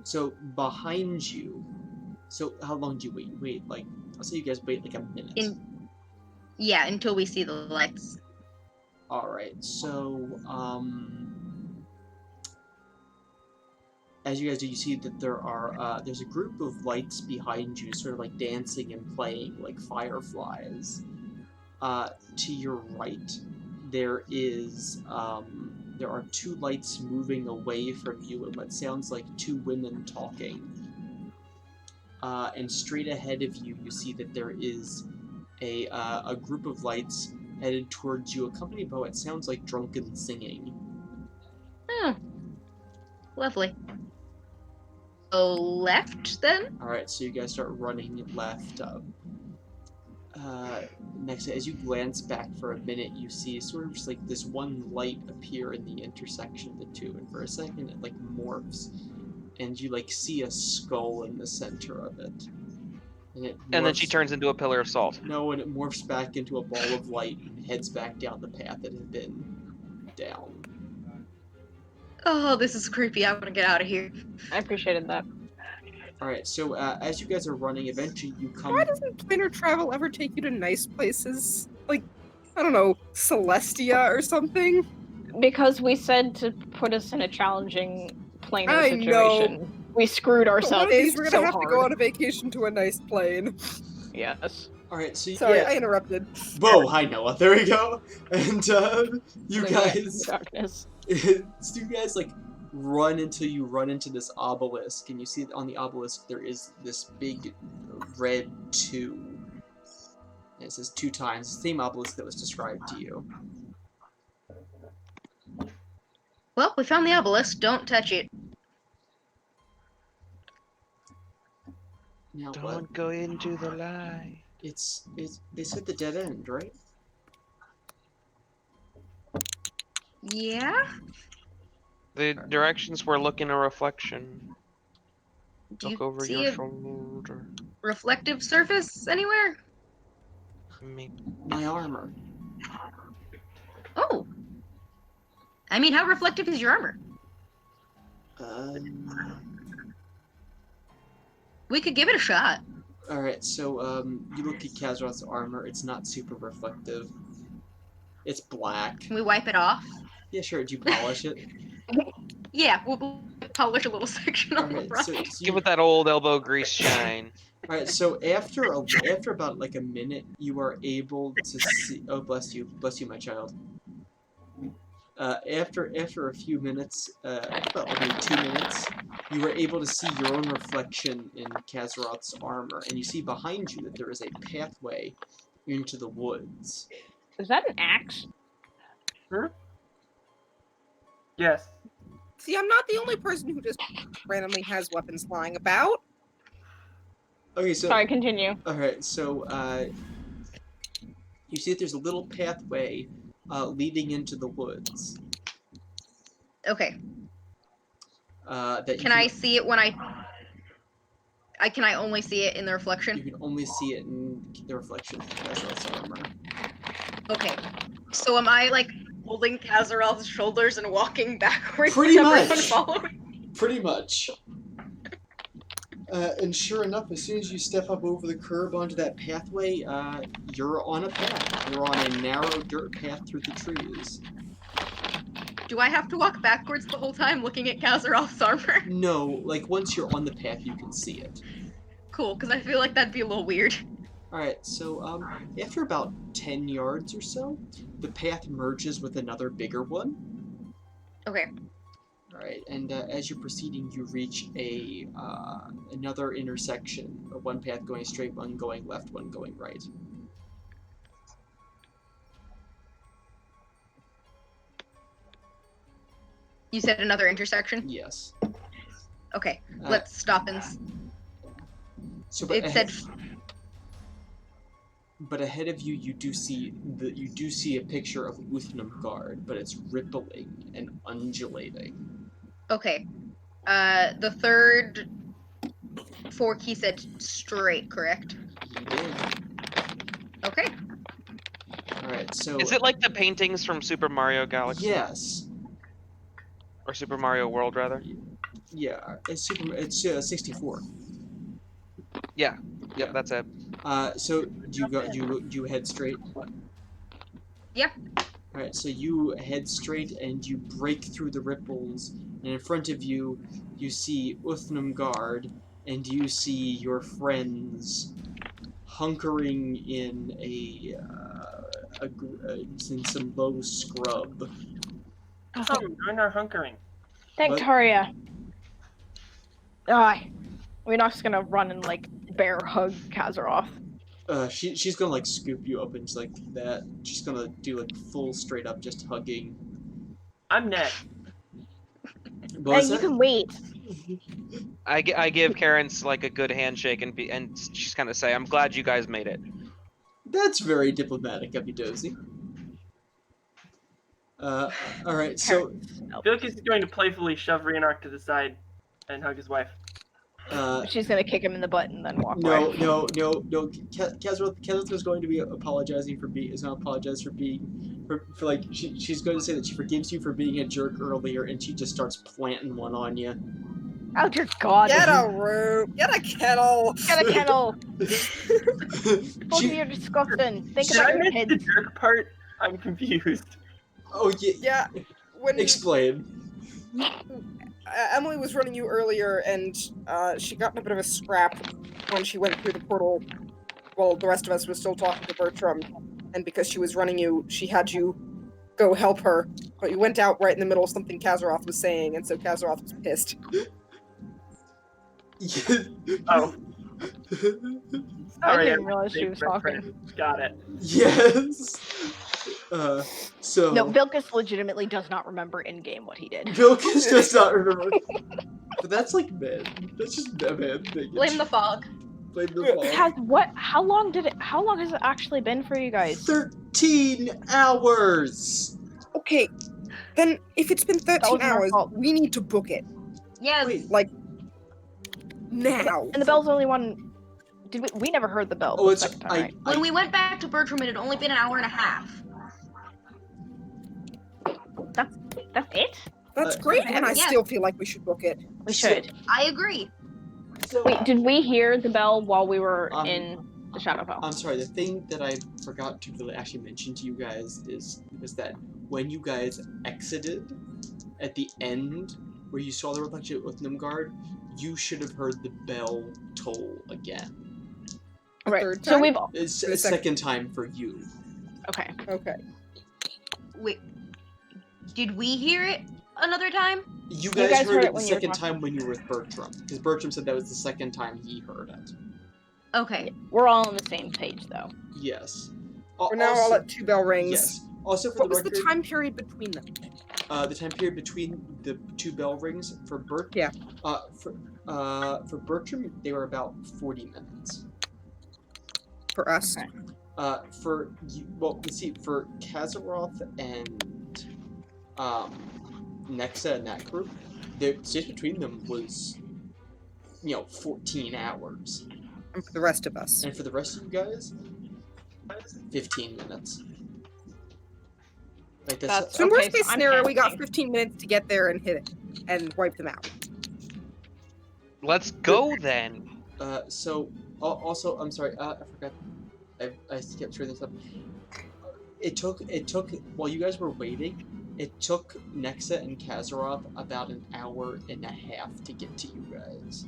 B: So behind you. So how long do you wait? Wait, like I'll say you guys wait like a minute.
D: Yeah, until we see the lights.
B: All right. So as you guys do, you see that there's a group of lights behind you, sort of like dancing and playing like fireflies. To your right, there are two lights moving away from you and what sounds like two women talking. And straight ahead of you, you see that there is a group of lights headed towards you, accompanied by what sounds like drunken singing.
D: Lovely. Go left then?
B: Alright, so you guys start running left. Next, as you glance back for a minute, you see sort of just like this one light appear in the intersection of the two, and for a second it like morphs, and you like see a skull in the center of it.
E: And then she turns into a pillar of salt.
B: No, and it morphs back into a ball of light and heads back down the path it had been down.
D: Oh, this is creepy. I want to get out of here.
A: I appreciated that.
B: Alright, so as you guys are running, eventually you come...
C: Why doesn't planar travel ever take you to nice places? Like, I don't know, Celestia or something?
A: Because we said to put us in a challenging planar
C: I
A: situation.
C: know.
A: We screwed
C: But one
A: ourselves
C: of these, we're gonna
A: so
C: have
A: hard.
C: to go on a vacation to a nice plane.
A: Yes.
B: Alright, so
C: Sorry,
B: yeah.
C: I interrupted.
B: Whoa, hi Noah, there we go. And you guys...
A: Darkness.
B: So you guys like run until you run into this obelisk, and you see on the obelisk there is this big red 2. And it says 2 times, the same obelisk that was described to you.
D: Well, we found the obelisk. Don't touch it.
B: Now
E: Don't go into the light.
B: it's at the dead end, right?
D: Yeah?
E: The directions we're looking a reflection.
D: Do
E: Look
D: you
E: over
D: see
E: your
D: a
E: shoulder.
D: reflective surface anywhere?
E: Maybe.
B: My armor.
D: Oh. I mean, how reflective is your armor? We could give it a shot.
B: Alright, so you look at Kazurat's armor, it's not super reflective. It's black.
D: Can we wipe it off?
B: Yeah, sure, do you polish it?
D: Yeah, we'll polish a little section on the
B: Alright,
D: front.
B: so
E: Give it that old elbow grease shine.
B: Alright, so after about like a minute, you are able to see... Oh, bless you, my child. After a few minutes, about maybe 2 minutes, you are able to see your own reflection in Kazurat's armor, and you see behind you that there is a pathway into the woods.
A: Is that an axe?
H: Yes.
C: See, I'm not the only person who just randomly has weapons lying about.
B: Okay, so...
A: Sorry, continue.
B: Alright, so, you see that there's a little pathway leading into the woods.
D: Okay.
B: That
D: Can I see it when can I only see it in the reflection?
B: You can only see it in the reflection of Kazurat's armor.
D: Okay. So am I, like, holding Kazaral's shoulders and walking backwards?
B: Pretty
D: with everyone
B: much.
D: following?
B: Pretty much. And sure enough, as soon as you step up over the curb onto that pathway, you're on a path. You're on a narrow dirt path through the trees.
D: Do I have to walk backwards the whole time looking at Kazaral's armor?
B: No, like once you're on the path, you can see it.
D: Cool, because I feel like that'd be a little weird.
B: Alright, so after about 10 yards or so, the path merges with another bigger one.
D: Okay.
B: Alright, and as you're proceeding, you reach another intersection. One path going straight, one going left, one going right.
D: You said another intersection?
B: Yes.
D: Okay, let's stop and...
B: So,
D: It said...
B: But ahead of you, you do see a picture of Uthnumgard, but it's rippling and undulating.
D: Okay. The third fork he said straight, correct?
B: He did.
D: Okay.
B: Alright, so...
E: Is it like the paintings from Super Mario Galaxy?
B: Yes.
E: Or Super Mario World, rather?
B: Yeah, it's 64.
E: Yeah. Yep, that's it.
B: So do you head straight?
D: Yeah.
B: Alright, so you head straight and you break through the ripples, and in front of you, you see Uthnumgard, and you see your friends hunkering in in some low scrub.
H: Come, join our hunkering.
A: Victoria. We're not just gonna run and like bear hug Kazaroff.
B: She's gonna like scoop you up and just like that. She's gonna do like full straight up just hugging.
H: I'm next.
A: You can wait.
E: I give Karen's like a good handshake and she's kind of say, "I'm glad you guys made it."
B: That's very diplomatic of you, Dozy. Alright, so...
H: Felix is going to playfully shove Reinark to the side and hug his wife.
A: She's gonna kick him in the butt and then walk
B: No.
A: away.
B: Kazroth was going to be apologizing for being. Is not apologize for being. For like she's going to say that she forgives you for being a jerk earlier, and she just starts planting one on you.
A: Oh dear God!
C: Get a room. Get a kettle.
A: Get a kettle. Both of you are disgusting. Think
H: Should
A: about
H: I
A: your
H: miss the
A: kids.
H: jerk part? I'm confused.
B: Oh yeah.
C: Yeah. When
B: Explain.
C: Emily was running you earlier, and she got in a bit of a scrap when she went through the portal while the rest of us was still talking to Bertram. And because she was running you, she had you go help her. But you went out right in the middle of something Kazaroth was saying, and so Kazaroth was pissed.
H: Oh.
A: I
H: Sorry,
A: didn't realize she was talking.
H: Got it.
B: Yes. So.
A: No, Vilkas legitimately does not remember in game what he did.
B: Vilkas does not remember. But that's like mid. That's just a mid thing.
D: Blame the fog.
B: Blame the fog.
A: How long has it actually been for you guys?
B: 13 hours.
C: Okay, then if it's been 13
A: wasn't our
C: hours,
A: fault.
C: we need to book it.
D: Yes.
B: Wait.
C: Like, now.
A: And the bell's only one. Did we never heard the bell?
B: Oh,
A: the
B: it's
A: second time, right?
D: When we went back to Bertram, it had only been an hour and a half.
A: That's it.
C: That's great, and I
D: yeah.
C: still feel like we should book it.
A: We should.
D: I agree.
B: So,
A: Wait, did we hear the bell while we were in the Shadowfell?
B: I'm sorry, the thing that I forgot to really actually mention to you guys was that when you guys exited at the end, where you saw the reflection with Nimgard, you should have heard the bell toll again.
A: Right.
C: Third
A: So
C: time?
A: we've
B: It's
C: The
B: a
C: second-
B: second time for you.
A: okay.
C: Okay.
D: Wait. Did we hear it another time?
B: You guys
A: guys
B: heard
A: heard
B: it
A: it
B: the
A: when you were
B: second
A: talking.
B: time when you were with Bertram, because Bertram said that was the second time he heard it.
D: Okay.
A: We're all on the same page though.
B: Yes.
C: We're now all at 2 bell rings.
B: Yes. Also, for
C: What
B: the
C: was
B: record,
C: the time period between them?
B: the time period between the 2 bell rings for
C: Yeah.
B: For Bertram, they were about 40 minutes.
C: For us?
A: Okay.
B: For you, well, let's see, for Kazaroth and Nexa and that group, the distance between them was, 14 hours.
C: And for the rest of us?
B: And for the rest of you guys, 15 minutes. Like that's
C: So in
A: Okay,
C: worst case
A: so I'm
C: scenario, we got
A: panicking.
C: 15 minutes to get there and hit it. And wipe them out.
E: Let's go then.
B: Also, I'm sorry, I forgot. I skipped through this up. It took while you guys were waiting. It took Nexa and Kazaroth about an hour and a half to get to you guys.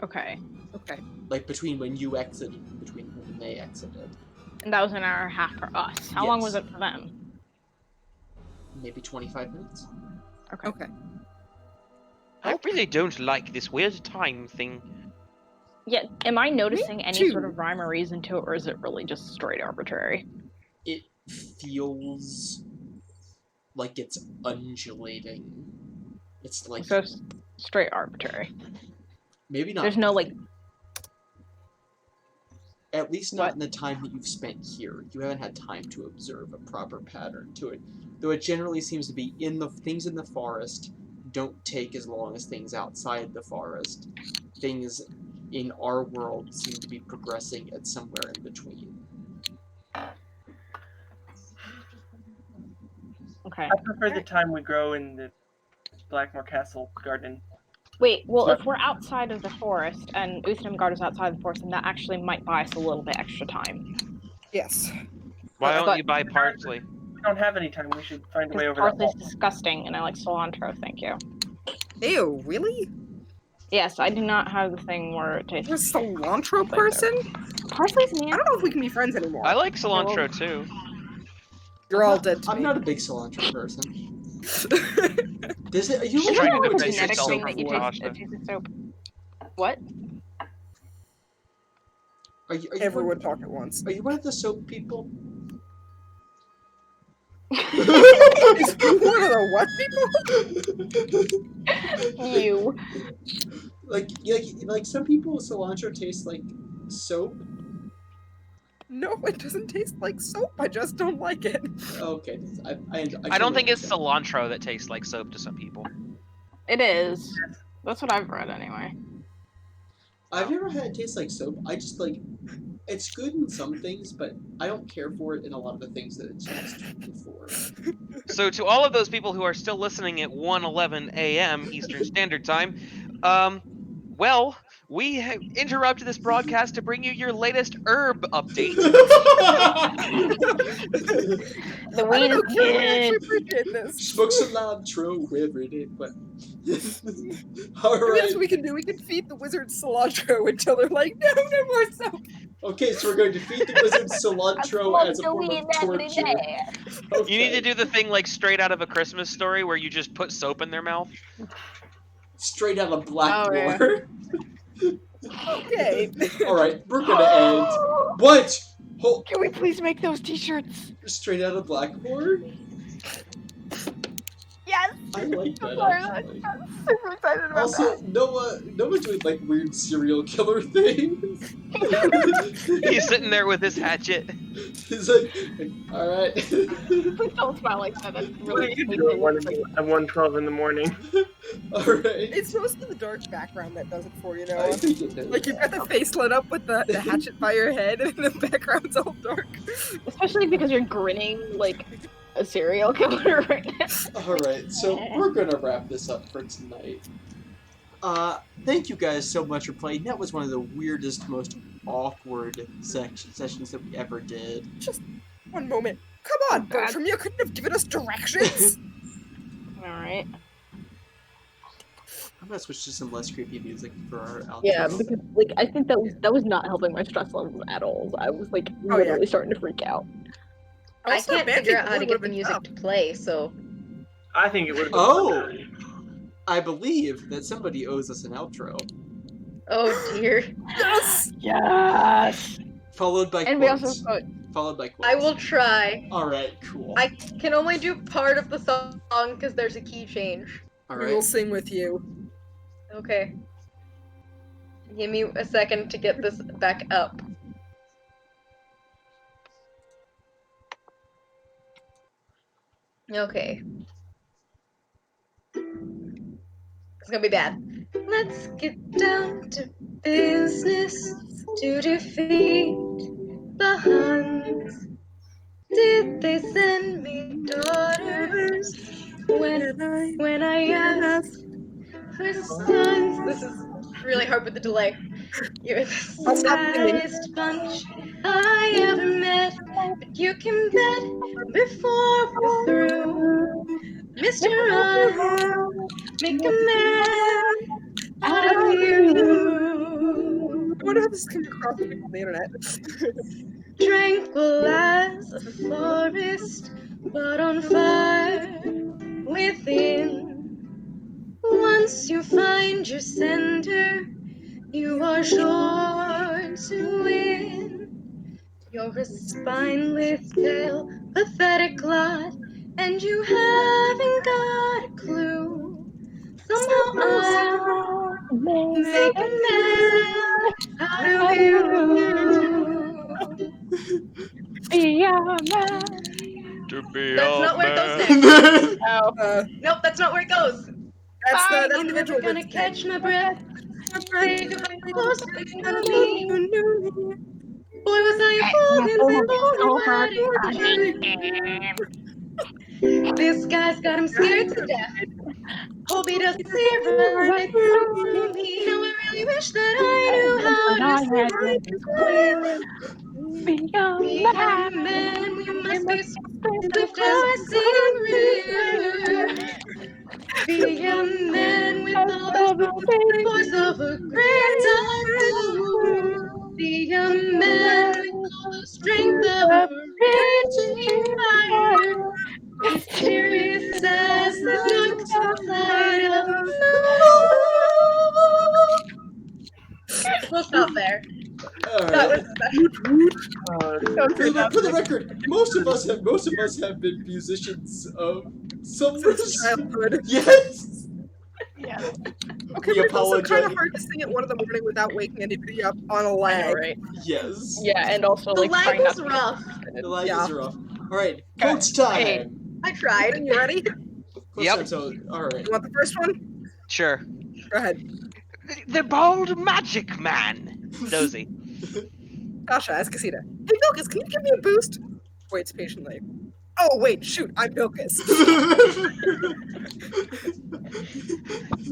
A: Okay.
C: Okay.
B: Like between when you exited and between when they exited.
A: And that was an hour and a half for us. How long
B: Yes.
A: was it for them?
B: Maybe 25 minutes.
A: Okay.
C: Okay.
E: I really don't like this weird time thing.
A: Yeah. Am I noticing any
C: too.
A: sort of rhyme or reason to it, or is it really just straight arbitrary?
B: It feels like it's undulating. It's like
A: So it's straight arbitrary.
B: maybe not.
A: There's no like.
B: At least not
A: What?
B: in the time that you've spent here. You haven't had time to observe a proper pattern to it. Though it generally seems to be things in the forest don't take as long as things outside the forest. Things in our world seem to be progressing at somewhere in between.
A: Okay.
H: I prefer the time we grow in the Blackmore Castle garden.
A: Wait. Well, if we're outside of the forest and Uthnamgard is outside of the forest, then that actually might buy us a little bit extra time.
C: Yes.
E: Why don't
A: But-
E: you buy parsley?
H: We don't have any time. We should find a way
A: Because
H: over that
A: parsley's
H: wall.
A: disgusting, and I like cilantro. Thank you.
C: Ew, really?
A: Yes, I do not have the thing where it tastes.
C: You're a cilantro
A: like that.
C: person?
A: Parsley's
C: I
A: nasty.
C: don't know if we can be friends anymore.
E: I like cilantro too.
C: You're all dead to
B: I'm
C: me.
B: not a big cilantro person. Does it? You
A: Is
B: like
A: there
E: trying to
A: a
E: defend
A: genetic
E: yourself
A: thing that you
E: before.
A: taste that tastes like soap? What?
B: Are you
C: Everyone talk at once.
B: Are you one of the soap people?
C: Is you one of the what people?
A: You.
B: like some people, cilantro tastes like soap.
C: No, it doesn't taste like soap. I just don't like it.
B: Okay, I
E: I don't think it's
B: cilantro.
E: cilantro that tastes like soap to some people.
A: It is. That's what I've read anyway.
B: I've never had it taste like soap. I just like it's good in some things, but I don't care for it in a lot of the things that it's used for.
E: So to all of those people who are still listening at 1:11 a.m. Eastern Standard Time, well, we have interrupted this broadcast to bring you your latest herb update.
A: The weed is
C: Karen actually
A: good.
C: appreciate this.
B: Smoke cilantro every day, but all
C: Maybe
B: right.
C: that's what we can do. We can feed the wizards cilantro until they're like, no more soap.
B: Okay, so we're going to feed the wizard cilantro as a form of torture. Okay.
E: You need to do the thing like straight out of A Christmas Story where you just put soap in their mouth.
B: Straight out of Blackmore.
A: Oh,
C: Okay.
B: All right, we're gonna end. What? Hold.
A: Can we please make those t-shirts?
B: Straight out of Blackmore?
A: Yes.
B: I like that.
A: Sorry,
B: Actually.
A: I'm super excited about
B: Also, Noah's doing like weird serial killer things.
E: He's sitting there with his hatchet.
B: He's like, all right.
A: Please don't smile like that. That's
H: What are
A: really
H: you doing at 1:12 in the morning?
B: All right.
C: It's mostly the dark background that does it for you,
B: I
C: Noah.
B: think it is.
C: Like you've got the face lit up with the hatchet by your head, and the background's all dark.
A: Especially because you're grinning like a serial killer right now.
B: All right, so we're gonna wrap this up for tonight. Thank you guys so much for playing. That was one of the weirdest, most awkward sessions that we ever did.
C: Just one moment. Come on, Bertram, you couldn't have given us directions.
A: All right.
B: I'm gonna switch to some less creepy music for our outro.
A: Yeah, because like I think that was not helping my stress levels at all. I was like literally starting to freak out.
G: I
C: Also,
G: can't figure out how to
C: Bandit
G: get the
C: would've
G: music
C: been
G: to play, so
H: I think it would have been.
B: Oh, I believe that somebody owes us an outro.
G: oh dear.
C: Yes.
A: Yes.
B: Followed by
A: And we
B: quotes.
A: also
B: Followed by quotes.
G: I will try.
B: All right, cool.
G: I can only do part of the song because there's a key change.
B: All
C: We will
B: right.
C: sing with you.
G: Okay. Give me a second to get this back up. Okay. It's gonna be bad. Let's get down to business to defeat the Huns. Did they send me daughters when I asked for sons? This is really hard with the delay. You're the saddest bunch I ever met, but you can bet before we're through, Mr. I'll make a man out of you.
C: I wonder how this can be across on the internet.
G: Tranquil as a forest, but on fire within. Once you find your center, you are sure to win. You're a spineless tail, pathetic lot, and you haven't got a clue. Somehow I'll make a man out of you.
A: Be a man.
E: To be
G: That's
E: a
G: not where it goes
E: man.
G: next.
A: Oh.
G: Nope, that's not where it goes.
C: That's the
G: I'm
C: individual.
G: never gonna catch my breath. Say goodbye close to me. Boy, was I a fool. This guy's got him scared to death. Hope he doesn't see right through me. Now I really wish that I knew how to
A: Be a
G: be a man. We must be swift as rear. Be a man with all the force of a great typhoon. Be a man with all the strength of a raging fire. Mysterious as the dark side of the moon. We'll stop there.
B: All
G: That
B: right.
G: was
B: For the record, most of us have been musicians of some
C: Childhood.
B: Yes.
A: Yeah.
C: Okay,
B: We
C: but it's also kind
B: apologize.
C: of hard to sing at 1 in the morning without waking anybody up on a lag.
A: Right.
B: Yes.
A: Yeah, and also
G: the
A: like
G: lag
A: trying not
G: was
A: to-
G: rough.
B: The lag
C: Yeah.
B: is rough. All right, quotes time.
A: Hey.
G: I tried.
C: You ready?
B: Quotes
E: Yep.
B: time, so, all right.
C: You want the first one?
E: Sure.
C: Go ahead.
E: The bald magic man. Dozy.
C: Tasha, ask Casita. Hey, Vilcus, can you give me a boost? Waits patiently. Oh, wait, shoot, I'm Vilcus.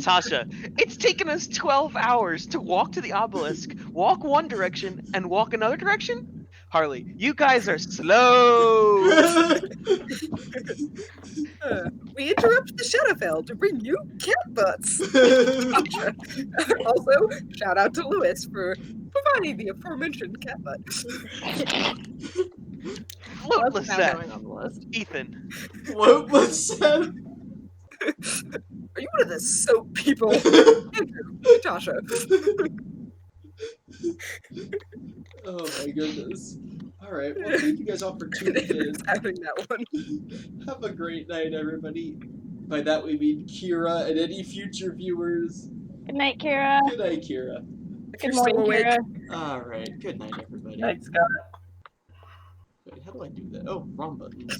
E: Tasha, it's taken us 12 hours to walk to the obelisk, walk one direction, and walk another direction? Harley, you guys are slow!
C: We interrupt the Shadowfell to bring you cat butts. Also, shout out to Lewis for providing the aforementioned cat butts.
E: Floatless
A: What's now
E: Seth.
A: going on the list?
E: Ethan.
B: Floatless Seth.
C: Are you one of the soap people? Andrew, Natasha.
B: Oh my goodness. Alright, well thank you guys all for tuning in.
C: Having that one.
B: Have a great night, everybody. By that we mean Kira and any future viewers.
A: Good night, Kira.
B: Good night, Kira.
A: Good morning, Kira.
B: Alright, good night, everybody.
H: Thanks, Scott.
B: Wait, how do I do that? Oh, wrong buttons.